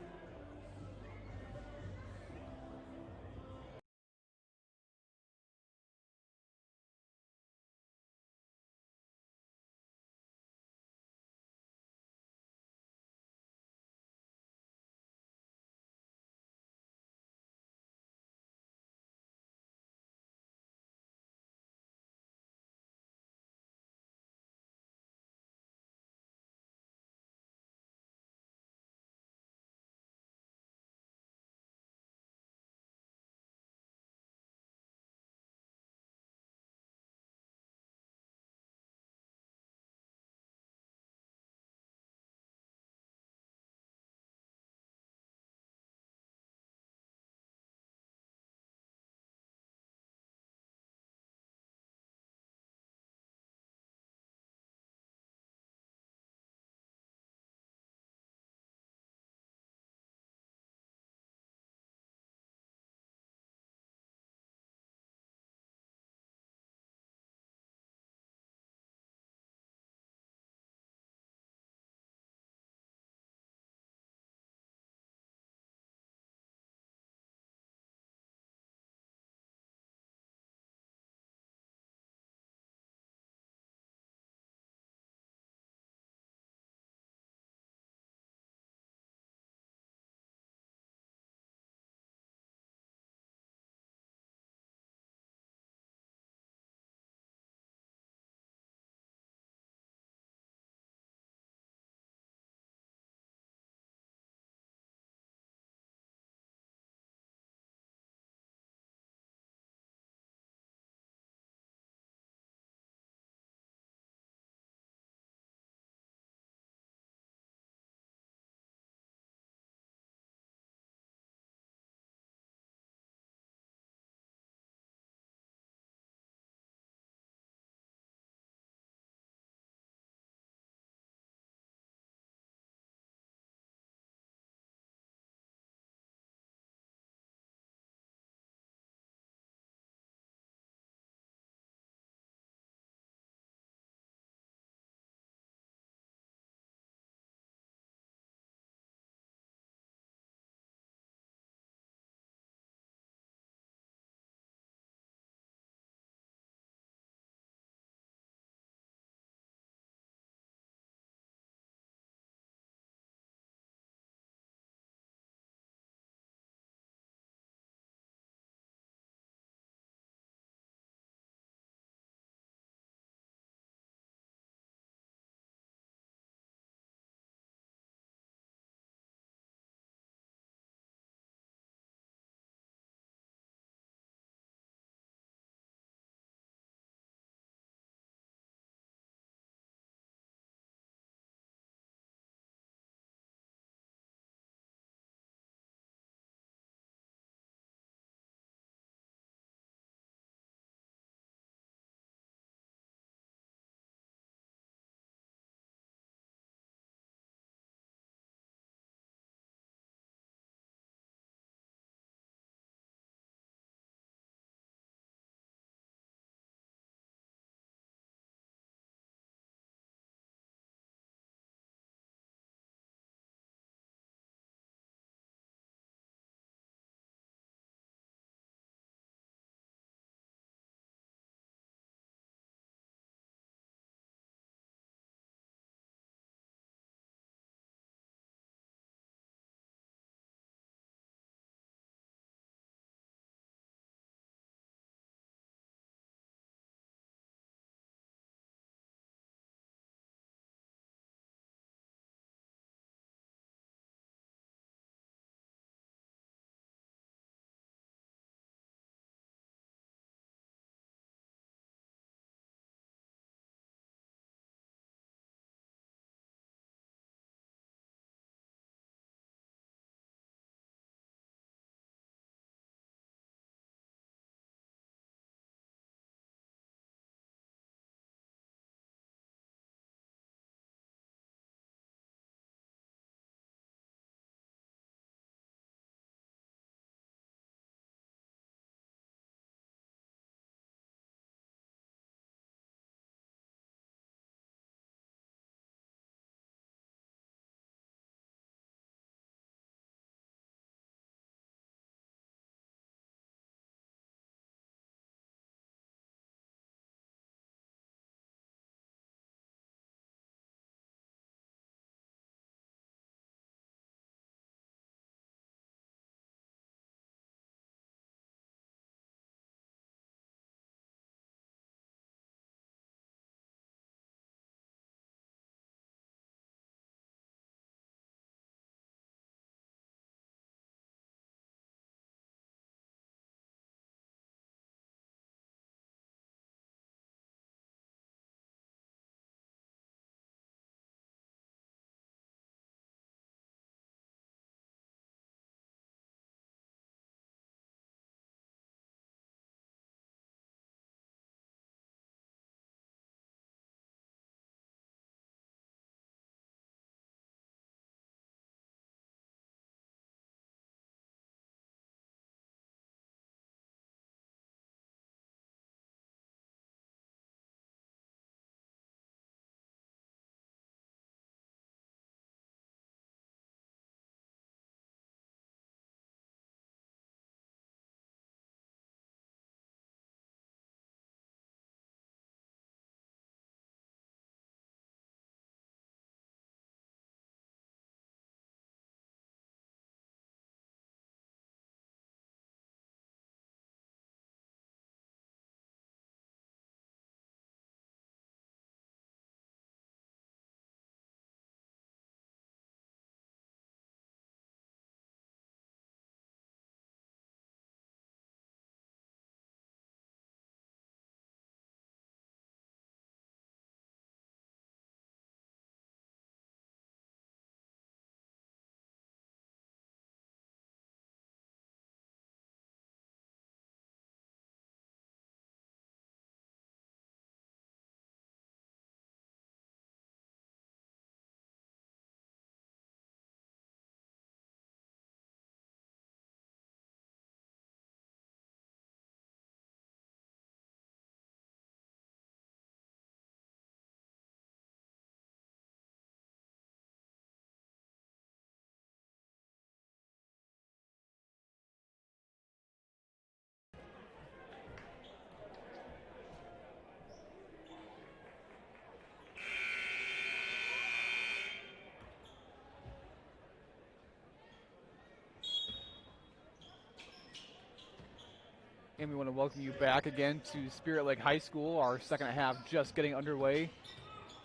And we want to welcome you back again to Spirit Lake High School. Our second half just getting underway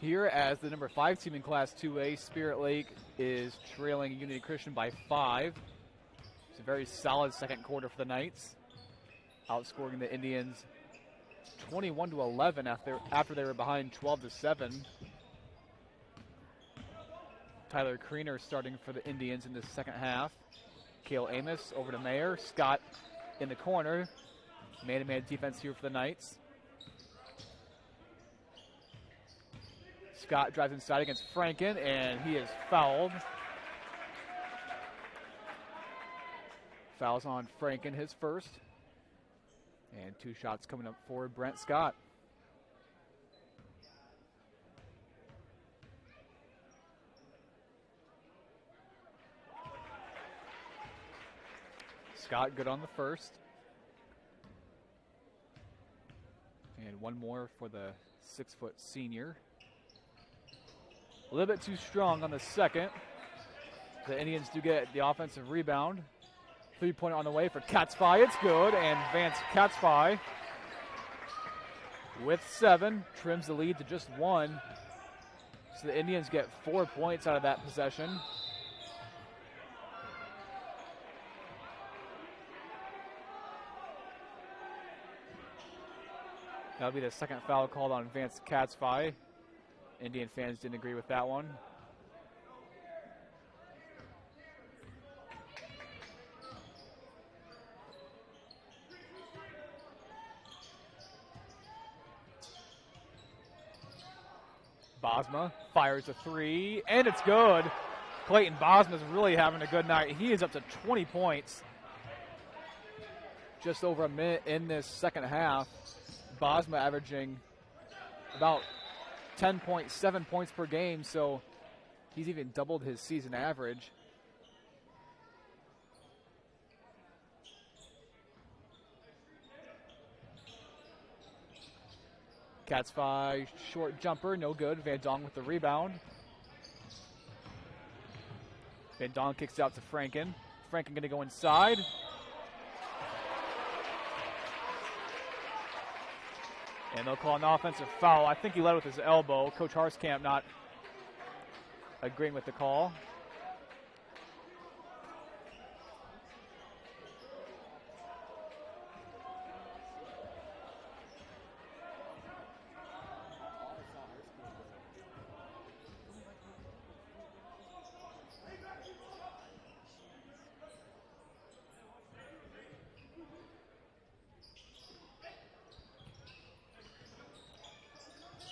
here as the number 5 team in Class 2A. Spirit Lake is trailing Unity Christian by 5. It's a very solid second quarter for the Knights, outscoring the Indians 21-11 after they were behind 12-7. Tyler Kriener starting for the Indians in the second half. Cale Amos over to Mayer. Scott in the corner. Man-to-man defense here for the Knights. Scott drives inside against Franken, and he is fouled. Fouls on Franken, his first. And 2 shots coming up for Brent Scott. Scott good on the first. And one more for the 6-foot senior. A little bit too strong on the second. The Indians do get the offensive rebound. 3-pointer on the way for Katzfei. It's good, and Vance Katzfei with 7 trims the lead to just 1. So the Indians get 4 points out of that possession. That'll be the second foul called on Vance Katzfei. Indian fans didn't agree with that one. Bosma fires a 3, and it's good. Clayton Bosma's really having a good night. He is up to 20 points. Just over a minute in this second half. Bosma averaging about 10.7 points per game, so he's even doubled his season average. Katzfei, short jumper, no good. Van Dong with the rebound. Van Dong kicks out to Franken. Franken going to go inside. And they'll call an offensive foul. I think he led with his elbow. Coach Harskamp not agreeing with the call.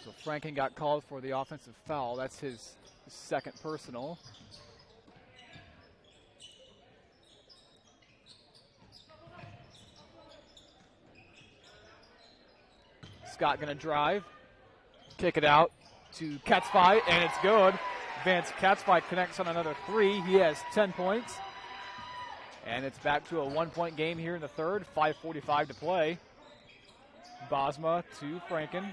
So Franken got called for the offensive foul. That's his second personal. Scott gonna drive, kick it out to Katzfei, and it's good. Vance Katzfei connects on another 3. He has 10 points. And it's back to a 1-point game here in the third. 5:45 to play. Bosma to Franken.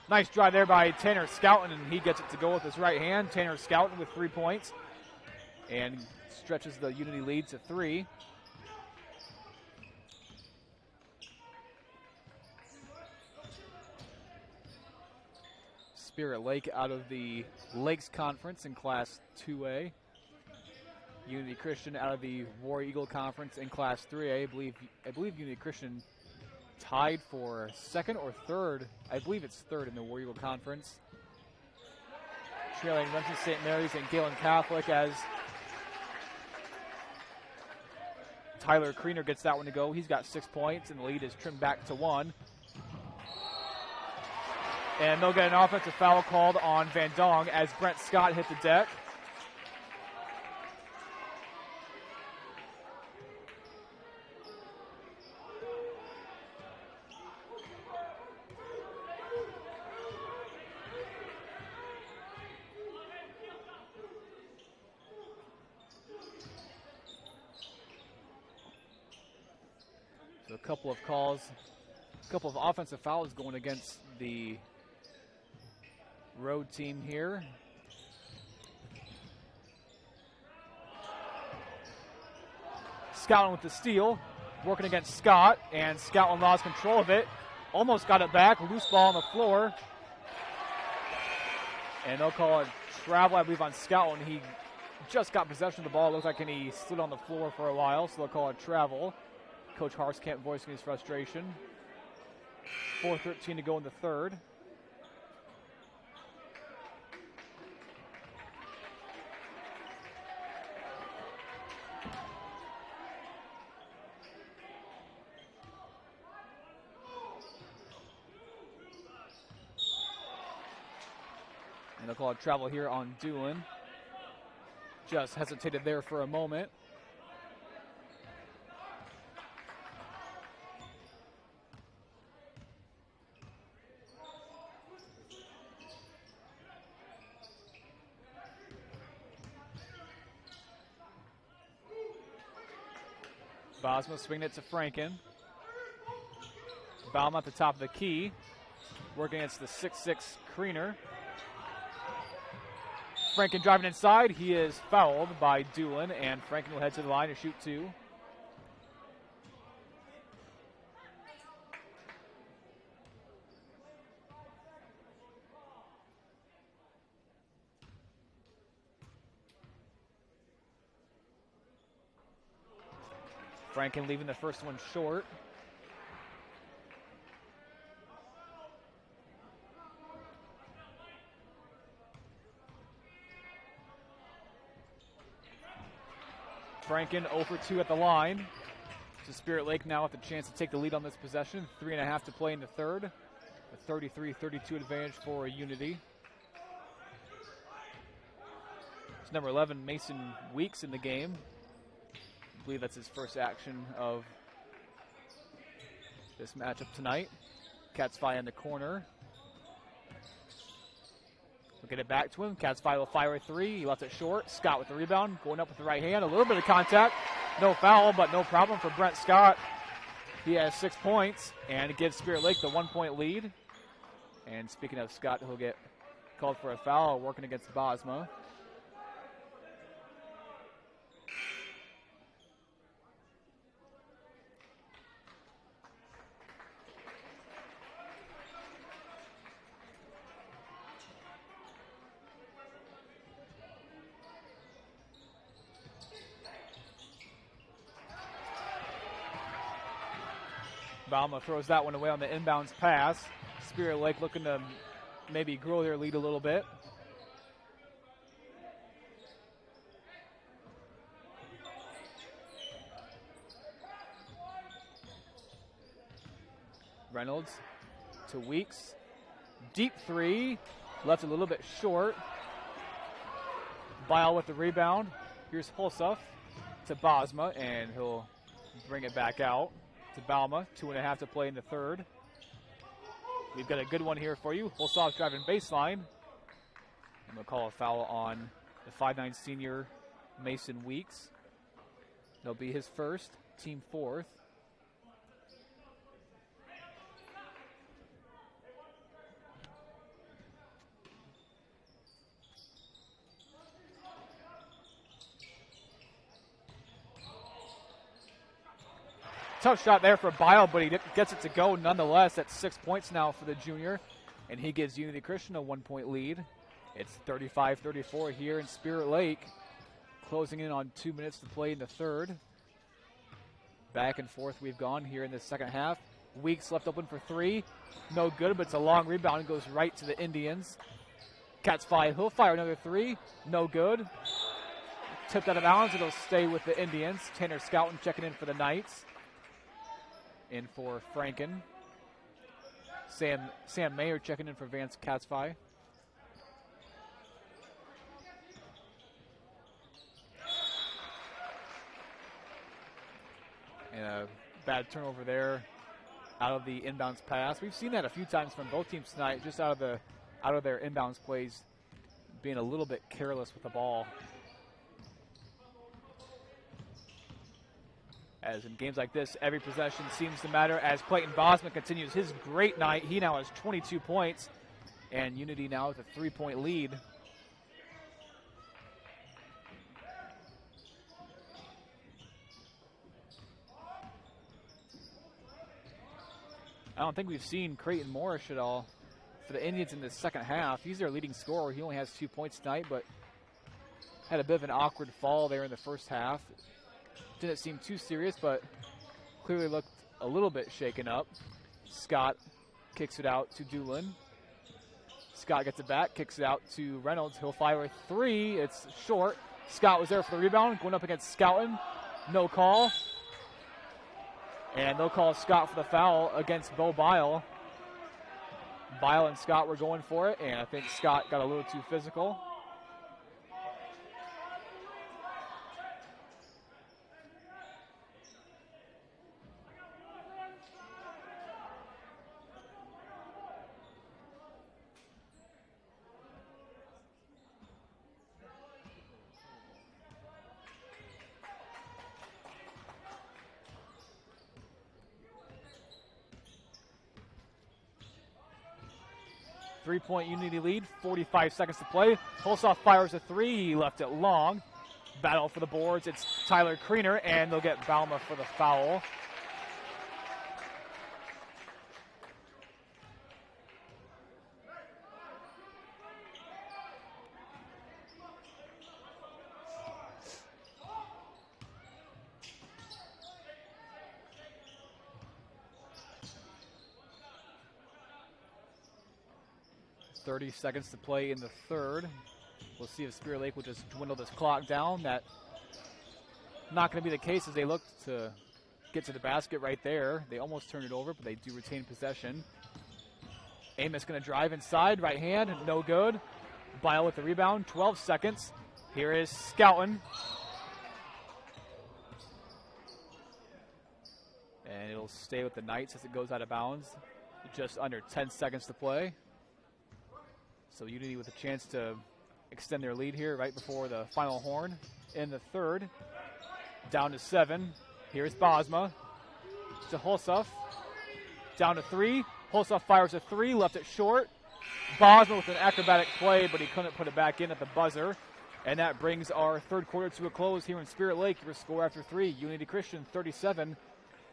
Nice drive there by Tanner Scouten, and he gets it to go with his right hand. Tanner Scouten with 3 points and stretches the Unity lead to 3. Spirit Lake out of the Lakes Conference in Class 2A. Unity Christian out of the War Eagle Conference in Class 3A. I believe Unity Christian tied for second or third. I believe it's third in the War Eagle Conference. Trailing Remsen St. Mary's and Galen Catholic as Tyler Kriener gets that one to go. He's got 6 points, and the lead is trimmed back to 1. And they'll get an offensive foul called on Van Dong as Brent Scott hit the deck. So a couple of calls A couple of offensive fouls going against the road team here. Scoutland with the steal, working against Scott, and Scoutland lost control of it. Almost got it back, loose ball on the floor. And they'll call it travel, I believe, on Scoutland. He just got possession of the ball. Looks like he stood on the floor for a while, so they'll call it travel. Coach Harskamp voicing his frustration. 4:13 to go in the third. And they'll call it travel here on Doolin. Just hesitated there for a moment. Bosma swinging it to Franken. Baum at the top of the key. Working against the 6'6 Kriener. Franken driving inside. He is fouled by Doolin, and Franken will head to the line to shoot two. Franken leaving the first one short. Franken 0 for 2 at the line. So Spirit Lake now with the chance to take the lead on this possession. 3.5 to play in the third. A 33-32 advantage for Unity. It's number 11, Mason Weeks, in the game. I believe that's his first action of this matchup tonight. Catsfi in the corner. We'll get it back to him. Catsfi will fire a three. He left it short. Scott with the rebound, going up with the right hand. A little bit of contact. No foul, but no problem for Brent Scott. He has 6 points, and it gives Spirit Lake the 1 point lead. And speaking of Scott, he'll get called for a foul working against Bosma. Balma throws that one away on the inbounds pass. Spirit Lake looking to maybe grow their lead a little bit. Reynolds to Weeks. Deep three. Left a little bit short. Bball with the rebound. Here's Hulsuff to Bosma, and he'll bring it back out to Balma. 2.5 to play in the third. We've got a good one here for you. Hulsuff driving baseline. And we'll call a foul on the 5'9 senior Mason Weeks. That'll be his first, team fourth. Tough shot there for Bball, but he gets it to go nonetheless. That's 6 points now for the junior, and he gives Unity Christian a 1 point lead. It's 35-34 here in Spirit Lake, closing in on 2 minutes to play in the third. Back and forth we've gone here in the second half. Weeks left open for three. No good, but it's a long rebound and goes right to the Indians. Catsfi, he'll fire another three. No good. Tipped out of bounds. It'll stay with the Indians. Tanner Scouten checking in for the Knights. In for Franken. Sam Mayer checking in for Vance Catsfi. And a bad turnover there out of the inbounds pass. We've seen that a few times from both teams tonight, just out of their inbounds plays, being a little bit careless with the ball. As in games like this, every possession seems to matter as Clayton Bosman continues his great night. He now has 22 points, and Unity now with a 3-point lead. I don't think we've seen Creighton Morris at all for the Indians in the second half. He's their leading scorer. He only has 2 points tonight, but had a bit of an awkward fall there in the first half. Didn't seem too serious, but clearly looked a little bit shaken up. Scott kicks it out to Doolin. Scott gets it back, kicks it out to Reynolds. He'll fire a 3. It's short. Scott was there for the rebound, going up against Scouten. No call. And they'll call Scott for the foul against Bball. Byle and Scott were going for it, and I think Scott got a little too physical. Three-point Unity lead, 45 seconds to play. Hulsoff fires a 3, he left it long. Battle for the boards, it's Tyler Kriener, and they'll get Bauma for the foul. .30 seconds to play in the third. We'll see if Spirit Lake will just dwindle this clock down. That not going to be the case as they look to get to the basket right there. They almost turned it over, but they do retain possession. Amos going to drive inside, right hand, no good. Byle with the rebound, 12 seconds. Here is Scouten. And it'll stay with the Knights as it goes out of bounds. Just under 10 seconds to play. So Unity with a chance to extend their lead here right before the final horn in the third. Down to 7. Here's Bosma to Hulsoff. Down to 3. Hulsoff fires a 3, left it short. Bosma with an acrobatic play, but he couldn't put it back in at the buzzer. And that brings our third quarter to a close here in Spirit Lake. Your score after 3, Unity Christian 37,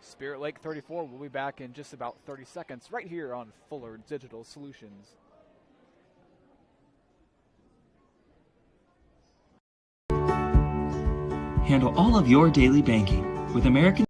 Spirit Lake 34. We'll be back in just about 30 seconds right here on Fuller Digital Solutions. Handle all of your daily banking with American.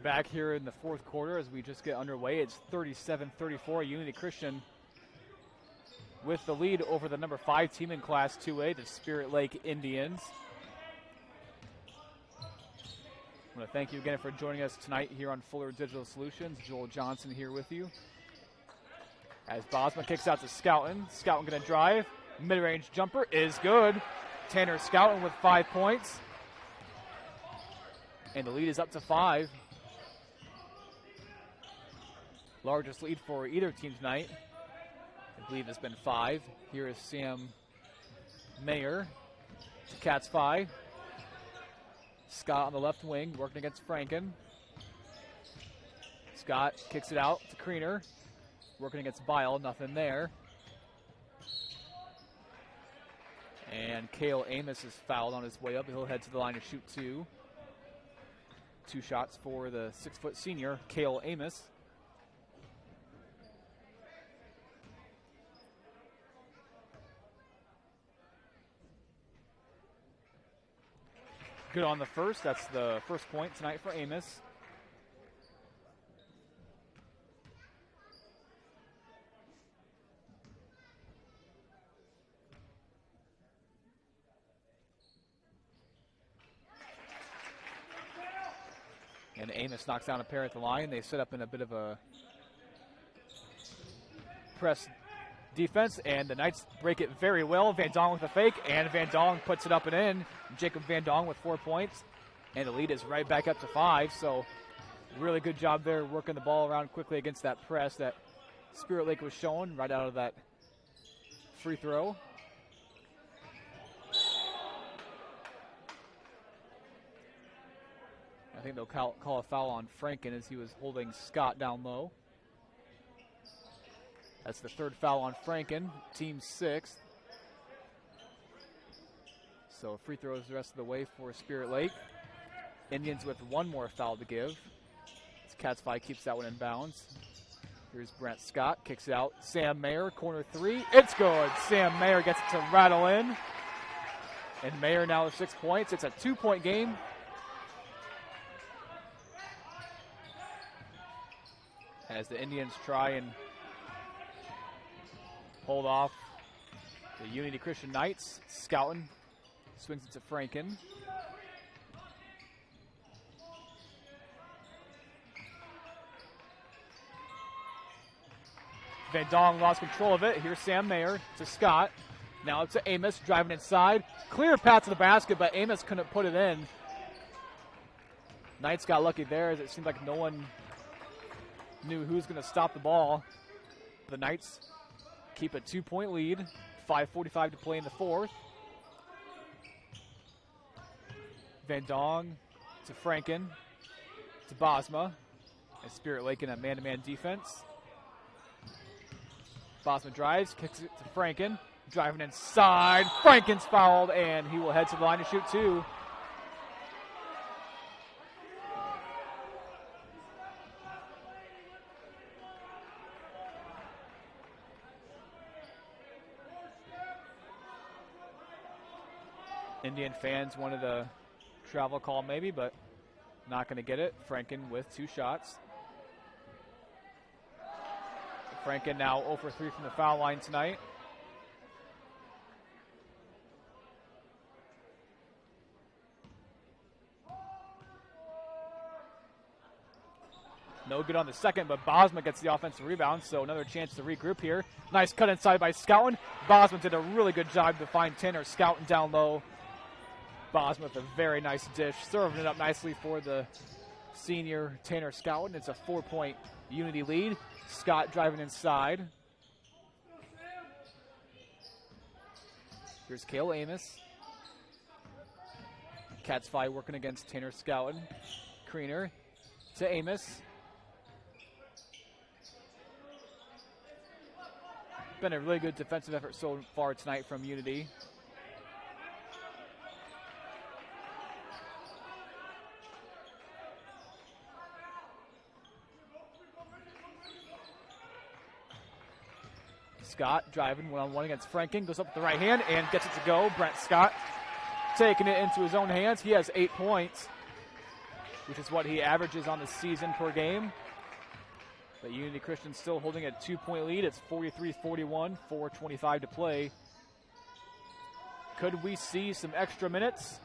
Back here in the fourth quarter as we just get underway. It's 37-34, Unity Christian with the lead over the number 5 team in Class 2A, the Spirit Lake Indians. I want to thank you again for joining us tonight here on Fuller Digital Solutions. Joel Johnson here with you. As Bosma kicks out to Scouten. Scouten going to drive. Mid-range jumper is good. Tanner Scouten with 5 points. And the lead is up to 5. Largest lead for either team tonight. I believe it's been 5. Here is Sam Mayer to Cats 5. Scott on the left wing working against Franken. Scott kicks it out to Kriener. Working against Byle, nothing there. And Cale Amos is fouled on his way up. He'll head to the line to shoot two. 2 shots for the 6-foot senior, Cale Amos. Good on the first. That's the first point tonight for Amos. And Amos knocks down a pair at the line. They set up in a bit of a press defense, and the Knights break it very well. Van Dong with a fake, and Van Dong puts it up and in. Jacob Van Dong with 4 points, and the lead is right back up to 5. So really good job there working the ball around quickly against that press that Spirit Lake was showing right out of that free throw. I think they'll call a foul on Franken as he was holding Scott down low. That's the 3rd foul on Franken, team 6th. So free throws the rest of the way for Spirit Lake. Indians with 1 more foul to give. As Catsby keeps that one in bounds. Here's Brent Scott, kicks it out. Sam Mayer, corner 3. It's good. Sam Mayer gets it to rattle in. And Mayer now with 6 points. It's a 2-point game. As the Indians try and hold off the Unity Christian Knights. Scouten swings it to Franken. Van Dong lost control of it. Here's Sam Mayer to Scott. Now it's to Amos driving inside. Clear path to the basket, but Amos couldn't put it in. Knights got lucky there as it seemed like no one knew who's going to stop the ball. The Knights keep a 2-point lead. 5:45 to play in the 4th. Van Dong to Franken to Bosma. And Spirit Lake in a man-to-man defense. Bosma drives, kicks it to Franken. Driving inside. Franken's fouled, and he will head to the line to shoot 2. Indian fans wanted a travel call maybe, but not going to get it. Franken with 2 shots. Franken now 0 for 3 from the foul line tonight. No good on the second, but Bosma gets the offensive rebound, so another chance to regroup here. Nice cut inside by Scouten. Bosma did a really good job to find Tanner Scouten down low. Bosma with a very nice dish, serving it up nicely for the senior Tanner Scouten. It's a 4-point Unity lead. Scott driving inside. Here's Cale Amos. Catsby working against Tanner Scouten. Kriener to Amos. Been a really good defensive effort so far tonight from Unity. Scott driving one-on-one against Franken, goes up with the right hand and gets it to go. Brent Scott taking it into his own hands. He has 8 points, which is what he averages on the season per game. But Unity Christian still holding a 2-point lead. It's 43-41, 4:25 to play. Could we see some extra minutes?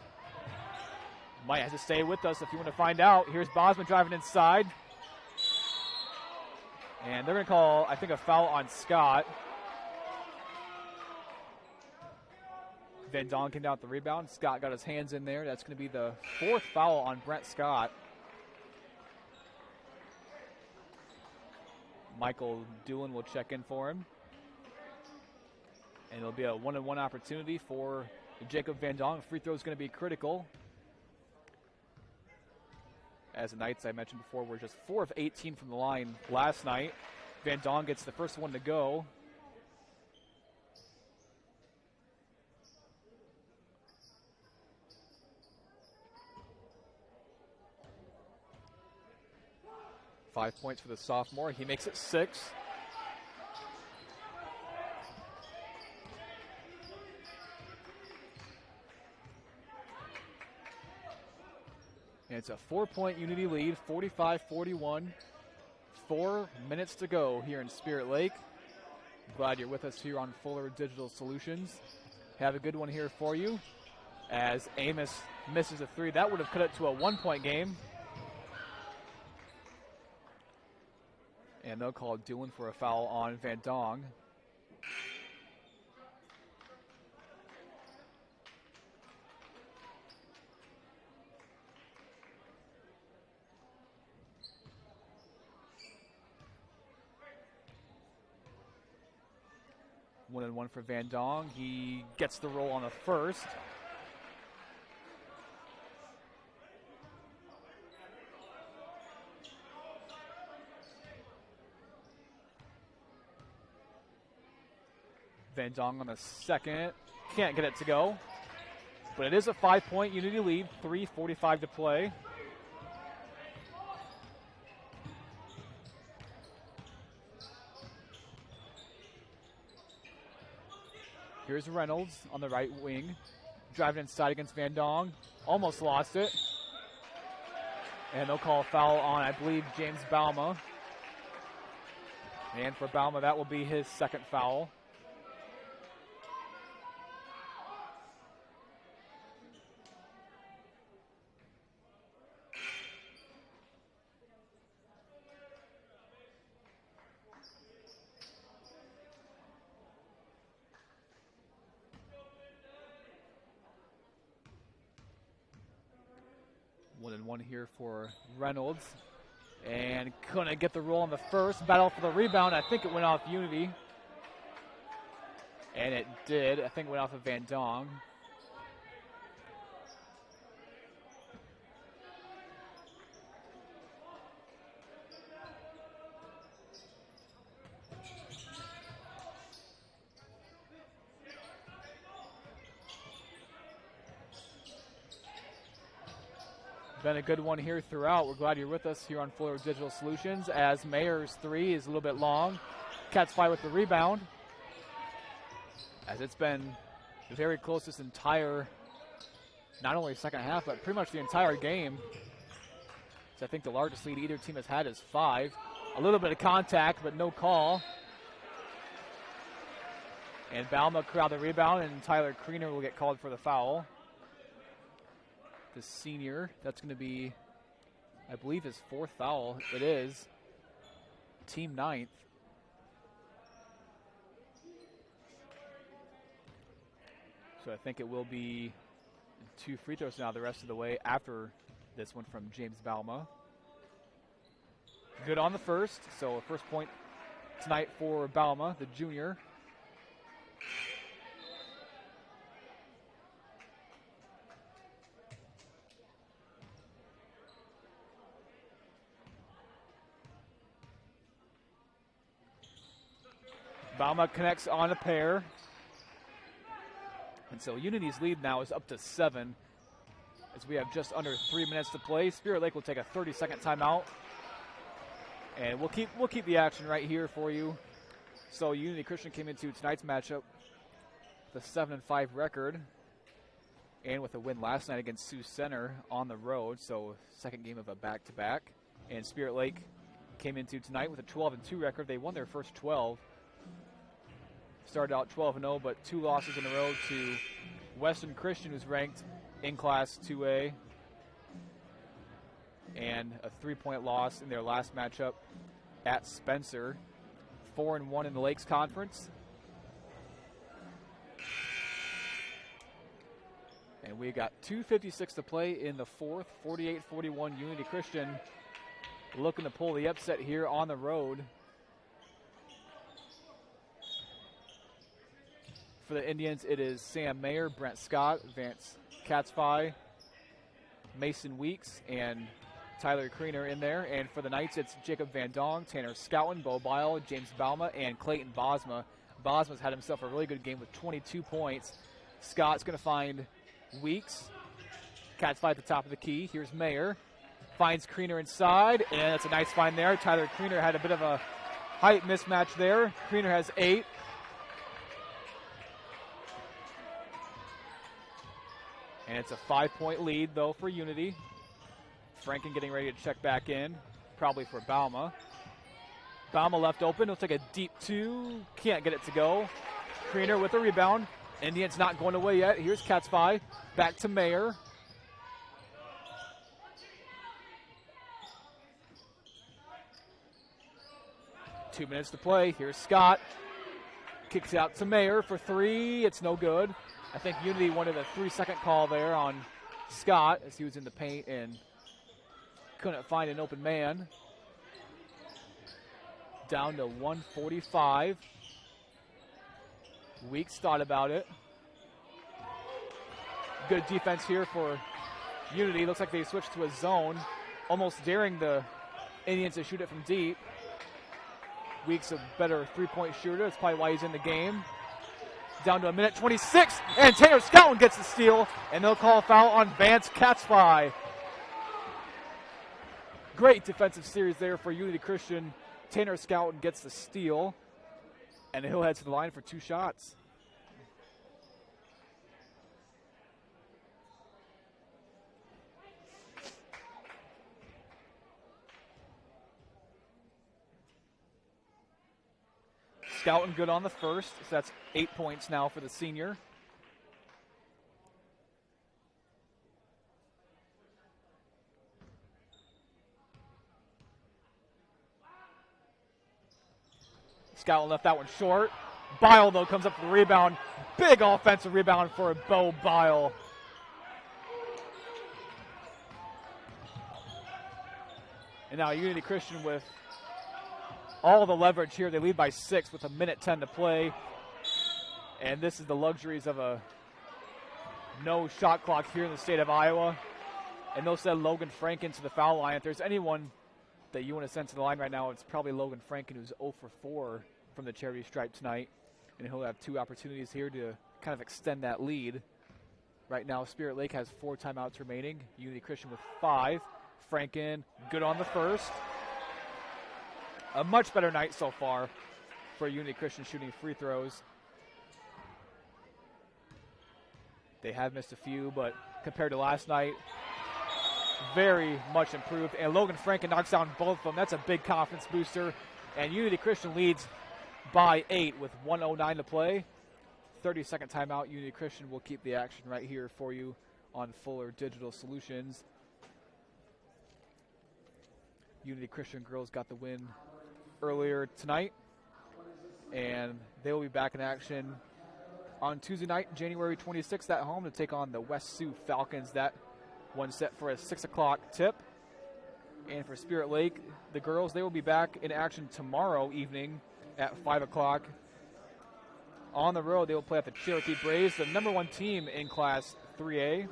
Might have to stay with us if you want to find out. Here's Bosma driving inside. And they're going to call, I think, a foul on Scott. Van Dong came down with the rebound. Scott got his hands in there. That's going to be the 4th foul on Brent Scott. Michael Doolan will check in for him. And it'll be a 1-on-1 opportunity for Jacob Van Dong. Free throw is going to be critical. As the Knights, I mentioned before, were just 4 of 18 from the line last night. Van Dong gets the first one to go. 5 points for the sophomore. He makes it 6. And it's a 4-point Unity lead, 45-41. 4 minutes to go here in Spirit Lake. Glad you're with us here on Fuller Digital Solutions. Have a good one here for you as Amos misses a 3. That would have cut it to a 1-point game. And they'll call Doolin for a foul on Van Dong. One and one for Van Dong. He gets the roll on the first. Van Dong on the second. Can't get it to go. But it is a 5-point Unity lead. 3:45 to play. Here's Reynolds on the right wing. Driving inside against Van Dong. Almost lost it. And they'll call a foul on, I believe, James Balma. And for Balma, that will be his second foul. One and one here for Reynolds. And couldn't get the roll on the first. Battle for the rebound. I think it went off Unity. And it did. I think it went off of Van Dong. Been a good one here throughout. We're glad you're with us here on Fuller Digital Solutions as Mayer's 3 is a little bit long. Cats fly with the rebound. As it's been very close this entire, not only second half, but pretty much the entire game. So I think the largest lead either team has had is 5. A little bit of contact, but no call. And Balma crowd the rebound, and Tyler Kriener will get called for the foul. The senior, that's going to be, I believe, his 4th foul. It is. Team 9th. So I think it will be 2 free throws now the rest of the way after this one from James Balma. Good on the first, so first point tonight for Balma, the junior. Balma connects on a pair. And so Unity's lead now is up to 7 as we have just under 3 minutes to play. Spirit Lake will take a 30-second timeout. And we'll keep the action right here for you. So Unity Christian came into tonight's matchup with a 7-5 record. And with a win last night against Sioux Center on the road. So second game of a back-to-back. And Spirit Lake came into tonight with a 12-2 record. They won their first 12. Started out 12-0, but 2 losses in a row to Western Christian, who's ranked in Class 2A, and a 3-point loss in their last matchup at Spencer. 4-1 in the Lakes Conference. And we got 2:56 to play in the fourth. 48-41 Unity Christian looking to pull the upset here on the road. For the Indians, it is Sam Mayer, Brent Scott, Vance Katzfei, Mason Weeks, and Tyler Kriener in there. And for the Knights, it's Jacob Van Dong, Tanner Scouten, Bo Bile, James Balma, and Clayton Bosma. Bosma's had himself a really good game with 22 points. Scott's going to find Weeks. Katzfei at the top of the key. Here's Mayer. Finds Kriener inside, and that's a nice find there. Tyler Kriener had a bit of a height mismatch there. Kriener has 8. And it's a 5-point lead, though, for Unity. Franken getting ready to check back in, probably for Bauma. Bauma left open. He'll take a deep 2. Can't get it to go. Kriener with a rebound. Indians not going away yet. Here's Katzvi. Back to Mayer. Two minutes to play. Here's Scott. Kicks out to Mayer for 3. It's no good. I think Unity wanted a 3-second call there on Scott as he was in the paint and couldn't find an open man. Down to 145. Weeks thought about it. Good defense here for Unity. Looks like they switched to a zone, almost daring the Indians to shoot it from deep. Weeks a better three-point shooter. That's probably why he's in the game. Down to a minute 26, and Tanner Scouten gets the steal, and they'll call a foul on Vance Katzvi. Great defensive series there for Unity Christian. Tanner Scouten gets the steal, and he'll head to the line for 2 shots. Scouten good on the first, so that's 8 points now for the senior. Scouten left that one short. Bball, though, comes up with the rebound. Big offensive rebound for Bo Bball. And now Unity Christian with all the leverage here. They lead by 6 with a minute 10 to play. And this is the luxuries of a no shot clock here in the state of Iowa. And they'll send Logan Franken to the foul line. If there's anyone that you want to send to the line right now, it's probably Logan Franken, who's 0 for 4 from the charity stripe tonight. And he'll have 2 opportunities here to kind of extend that lead. Right now, Spirit Lake has 4 timeouts remaining. Unity Christian with 5. Franken, good on the first. A much better night so far for Unity Christian shooting free throws. They have missed a few, but compared to last night, very much improved. And Logan Franken knocks down both of them. That's a big confidence booster. And Unity Christian leads by 8 with 1:09 to play. 30-second timeout. Unity Christian will keep the action right here for you on Fuller Digital Solutions. Unity Christian girls got the win earlier tonight, and they will be back in action on Tuesday night, January 26th at home to take on the West Sioux Falcons. That one set for a 6 o'clock tip. And for Spirit Lake, the girls, they will be back in action tomorrow evening at 5 o'clock. On the road, they will play at the Cherokee Braves, the number 1 team in Class 3A.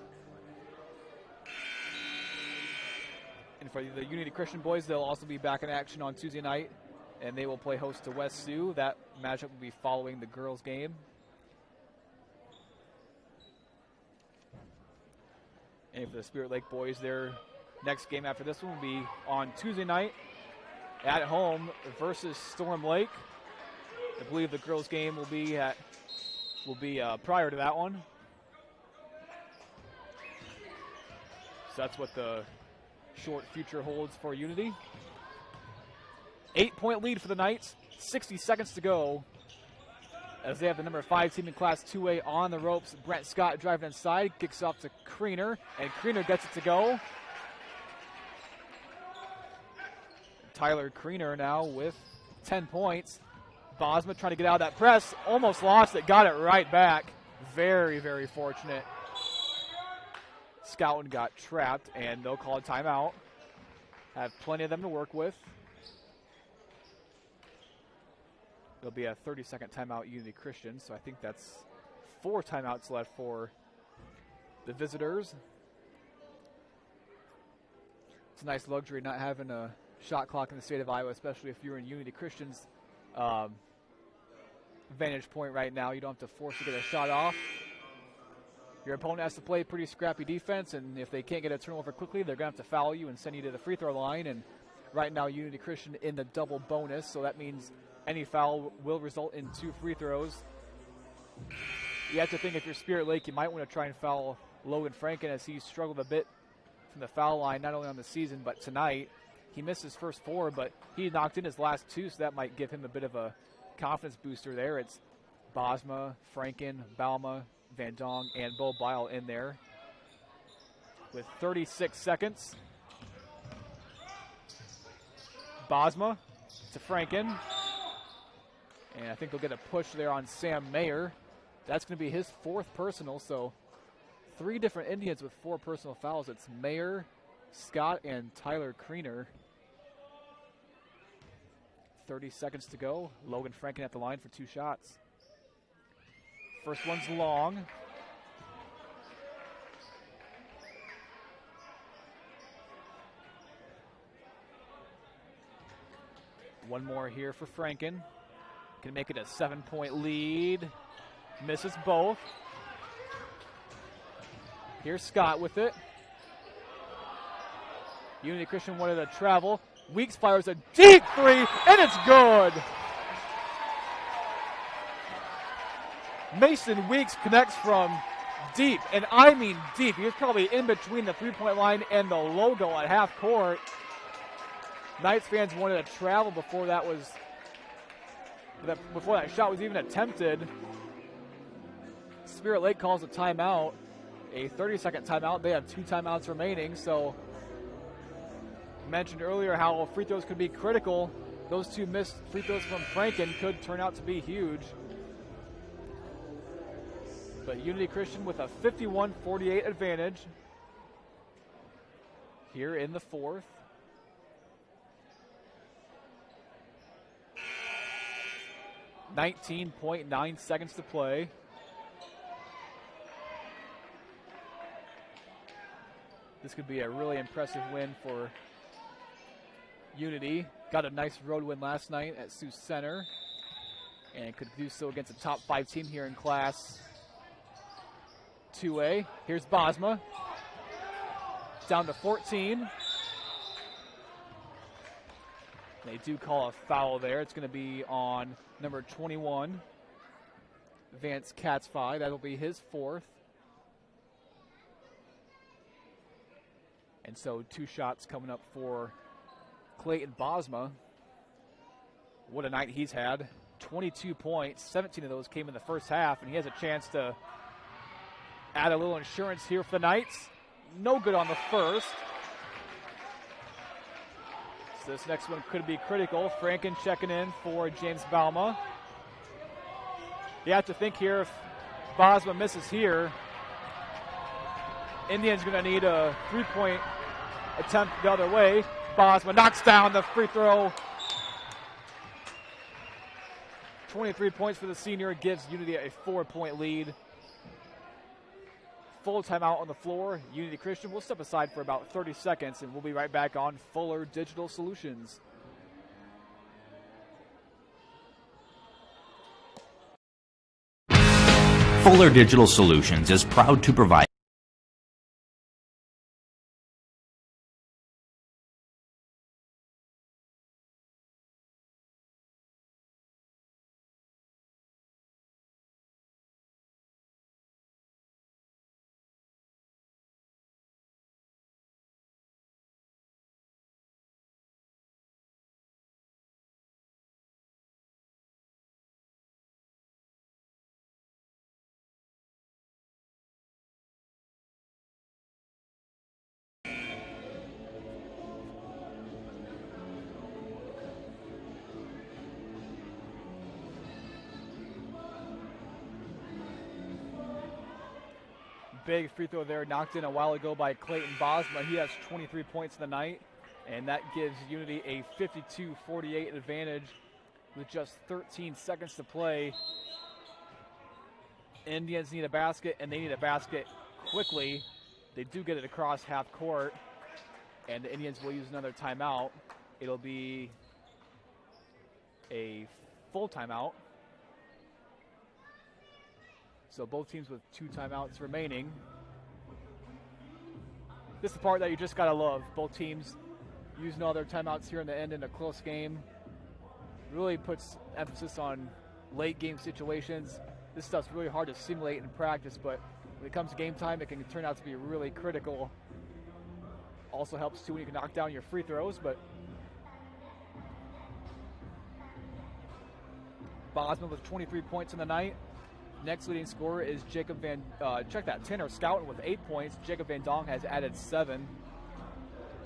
And for the Unity Christian boys, they'll also be back in action on Tuesday night, and they will play host to West Sioux. That matchup will be following the girls' game. And for the Spirit Lake boys, their next game after this one will be on Tuesday night at home versus Storm Lake. I believe the girls' game will be prior to that one. So that's what the short future holds for Unity. 8-point lead for the Knights. 60 seconds to go as they have the number 5 team in Class 2A on the ropes. Brent Scott driving inside, kicks off to Kriener, and Kriener gets it to go. Tyler Kriener now with 10 points. Bosma trying to get out of that press, almost lost it, got it right back. Very, very fortunate. Scouten got trapped, and they'll call a timeout. Have plenty of them to work with. There'll be a 30-second timeout, Unity Christian, so I think that's 4 timeouts left for the visitors. It's a nice luxury not having a shot clock in the state of Iowa, especially if you're in Unity Christian's vantage point right now. You don't have to force to get a shot off. Your opponent has to play pretty scrappy defense, and if they can't get a turnover quickly, they're going to have to foul you and send you to the free throw line. And right now, Unity Christian in the double bonus, so that means any foul will result in 2 free throws. You have to think if you're Spirit Lake, you might want to try and foul Logan Franken, as he struggled a bit from the foul line, not only on the season, but tonight. He missed his first 4, but he knocked in his last 2, so that might give him a bit of a confidence booster there. It's Bosma, Franken, Balma, Van Dong, and Bball in there with 36 seconds. Bosma to Franken. And I think they'll get a push there on Sam Mayer. That's going to be his 4th personal, so 3 different Indians with 4 personal fouls. It's Mayer, Scott, and Tyler Kriener. 30 seconds to go. Logan Franken at the line for 2 shots. First one's long. One more here for Franken. Can make it a 7-point lead. Misses both. Here's Scott with it. Unity Christian wanted to travel. Weeks fires a deep 3, and it's good. Mason Weeks connects from deep, and I mean deep. He was probably in between the 3-point line and the logo at half court. Knights fans wanted to travel before that shot was even attempted. Spirit Lake calls a timeout, a 30-second timeout. They have 2 timeouts remaining, so mentioned earlier how free throws could be critical. Those 2 missed free throws from Franken could turn out to be huge. But Unity Christian with a 51-48 advantage here in the 4th. .9 seconds to play. This could be a really impressive win for Unity. Got a nice road win last night at Sioux Center, and could do so against a top 5 team here in Class 2A. Here's Bosma. Down to 14. They do call a foul there. It's going to be on number 21, Vance Katzfi. That'll be his 4th. And so 2 shots coming up for Clayton Bosma. What a night he's had. 22 points, 17 of those came in the first half, and he has a chance to add a little insurance here for the Knights. No good on the first. So this next one could be critical. Franken checking in for James Balma. You have to think here, if Bosma misses here, Indians going to need a 3-point attempt the other way. Bosma knocks down the free throw. 23 points for the senior, gives Unity a 4-point lead. Full timeout on the floor. Unity Christian will step aside for about 30 seconds, and we'll be right back on Fuller Digital Solutions. Fuller Digital Solutions is proud to provide Big free throw there, knocked in a while ago by Clayton Bosma. He has 23 points in the night, and that gives Unity a 52-48 advantage with just 13 seconds to play. Indians need a basket, and they need a basket quickly. They do get it across half court, and the Indians will use another timeout. It'll be a full timeout. So both teams with 2 timeouts remaining. This is the part that you just got to love. Both teams using all their timeouts here in the end in a close game. Really puts emphasis on late game situations. This stuff's really hard to simulate in practice, but when it comes to game time, it can turn out to be really critical. Also helps too when you can knock down your free throws, but Bosman with 23 points in the night. Next leading scorer is Jacob Tanner Scouten with 8 points. Jacob Van Dong has added 7.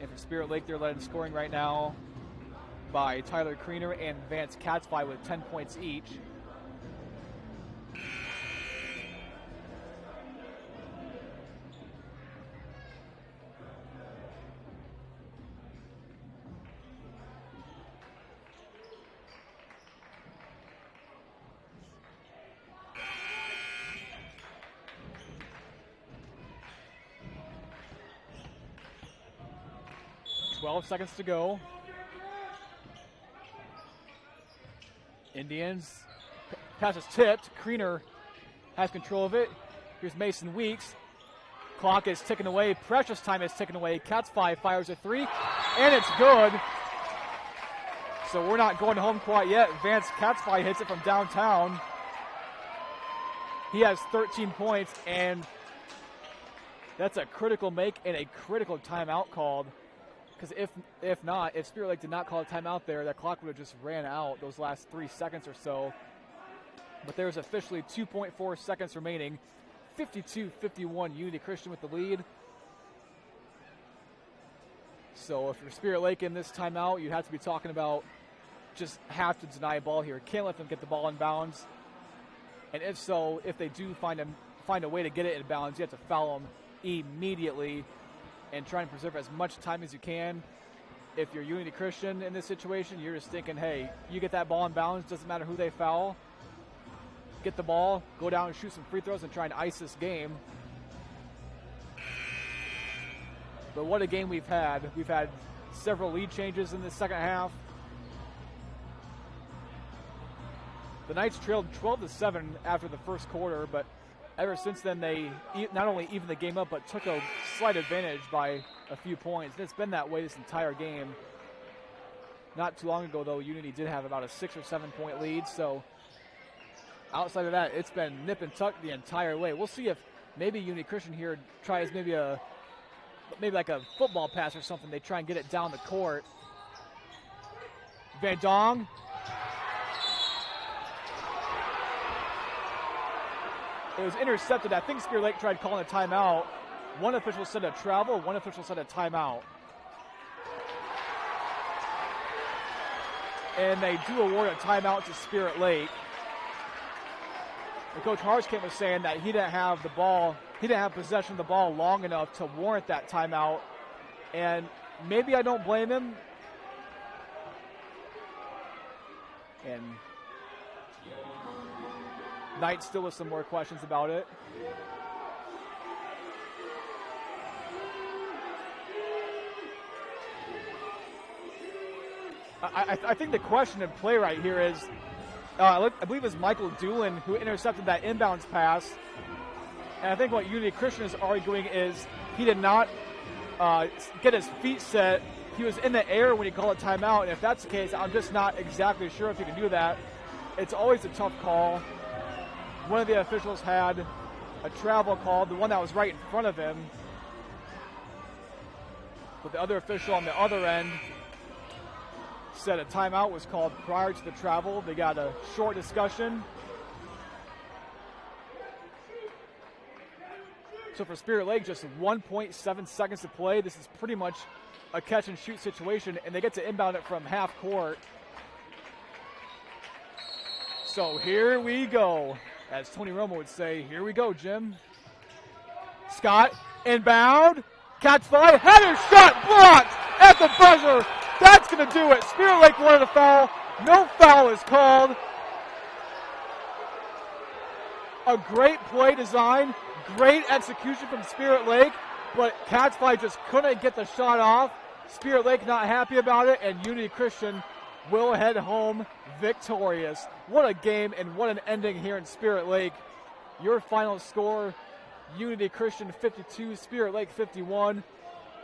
And for Spirit Lake, they're led in scoring right now by Tyler Kriener and Vance Katzfly with 10 points each. Seconds to go. Indians. Pass is tipped. Kriener has control of it. Here's Mason Weeks. Clock is ticking away. Precious time is ticking away. Katzfly fires a 3, and it's good. So we're not going home quite yet. Vance Katzfly hits it from downtown. He has 13 points, and that's a critical make and a critical timeout called. Because if Spirit Lake did not call a timeout there, that clock would have just ran out those last 3 seconds or so. But there's officially 2.4 seconds remaining. 52-51, Unity Christian with the lead. So if you're Spirit Lake in this timeout, you have to be talking about just have to deny a ball here. Can't let them get the ball in bounds. And if so, if they do find a way to get it in bounds, you have to foul them immediately and try and preserve as much time as you can. If you're Unity Christian in this situation, you're just thinking, hey, you get that ball in bounds, doesn't matter who they foul. Get the ball, go down and shoot some free throws and try and ice this game. But what a game we've had. We've had several lead changes in the second half. The Knights trailed 12-7 after the first quarter, but ever since then, they not only evened the game up, but took a slight advantage by a few points. And it's been that way this entire game. Not too long ago, though, Unity did have about a 6 or 7 point lead. So outside of that, it's been nip and tuck the entire way. We'll see if maybe Unity Christian here tries maybe like a football pass or something. They try and get it down the court. Van Dong. It was intercepted. I think Spirit Lake tried calling a timeout. One official said a travel, one official said a timeout. And they do award a timeout to Spirit Lake. And Coach Harskamp was saying that he didn't have the ball, he didn't have possession of the ball long enough to warrant that timeout. And maybe I don't blame him. And Knight still with some more questions about it. I think the question in play right here is, I believe it was Michael Doolin who intercepted that inbounds pass. And I think what Unity Christian is arguing is he did not get his feet set. He was in the air when he called a timeout. And if that's the case, I'm just not exactly sure if he can do that. It's always a tough call. One of the officials had a travel call, the one that was right in front of him. But the other official on the other end said a timeout was called prior to the travel. They got a short discussion. So for Spirit Lake, just 1.7 seconds to play. This is pretty much a catch and shoot situation, and they get to inbound it from half court. So here we go. As Tony Romo would say, here we go, Jim. Scott, inbound. Katzfly, header shot blocked at the buzzer. That's going to do it. Spirit Lake wanted a foul. No foul is called. A great play design, great execution from Spirit Lake, but Katzfly just couldn't get the shot off. Spirit Lake not happy about it, and Unity Christian will head home victorious. What a game and what an ending here in Spirit Lake. Your final score, Unity Christian 52, Spirit Lake 51.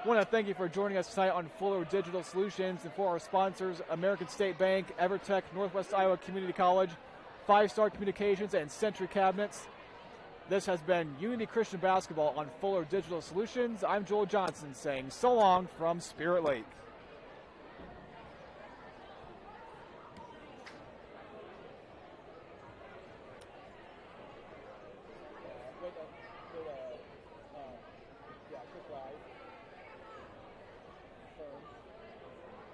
I want to thank you for joining us tonight on Fuller Digital Solutions, and for our sponsors, American State Bank, EverTech, Northwest Iowa Community College, 5 Star Communications, and Century Cabinets. This has been Unity Christian Basketball on Fuller Digital Solutions. I'm Joel Johnson saying so long from Spirit Lake. With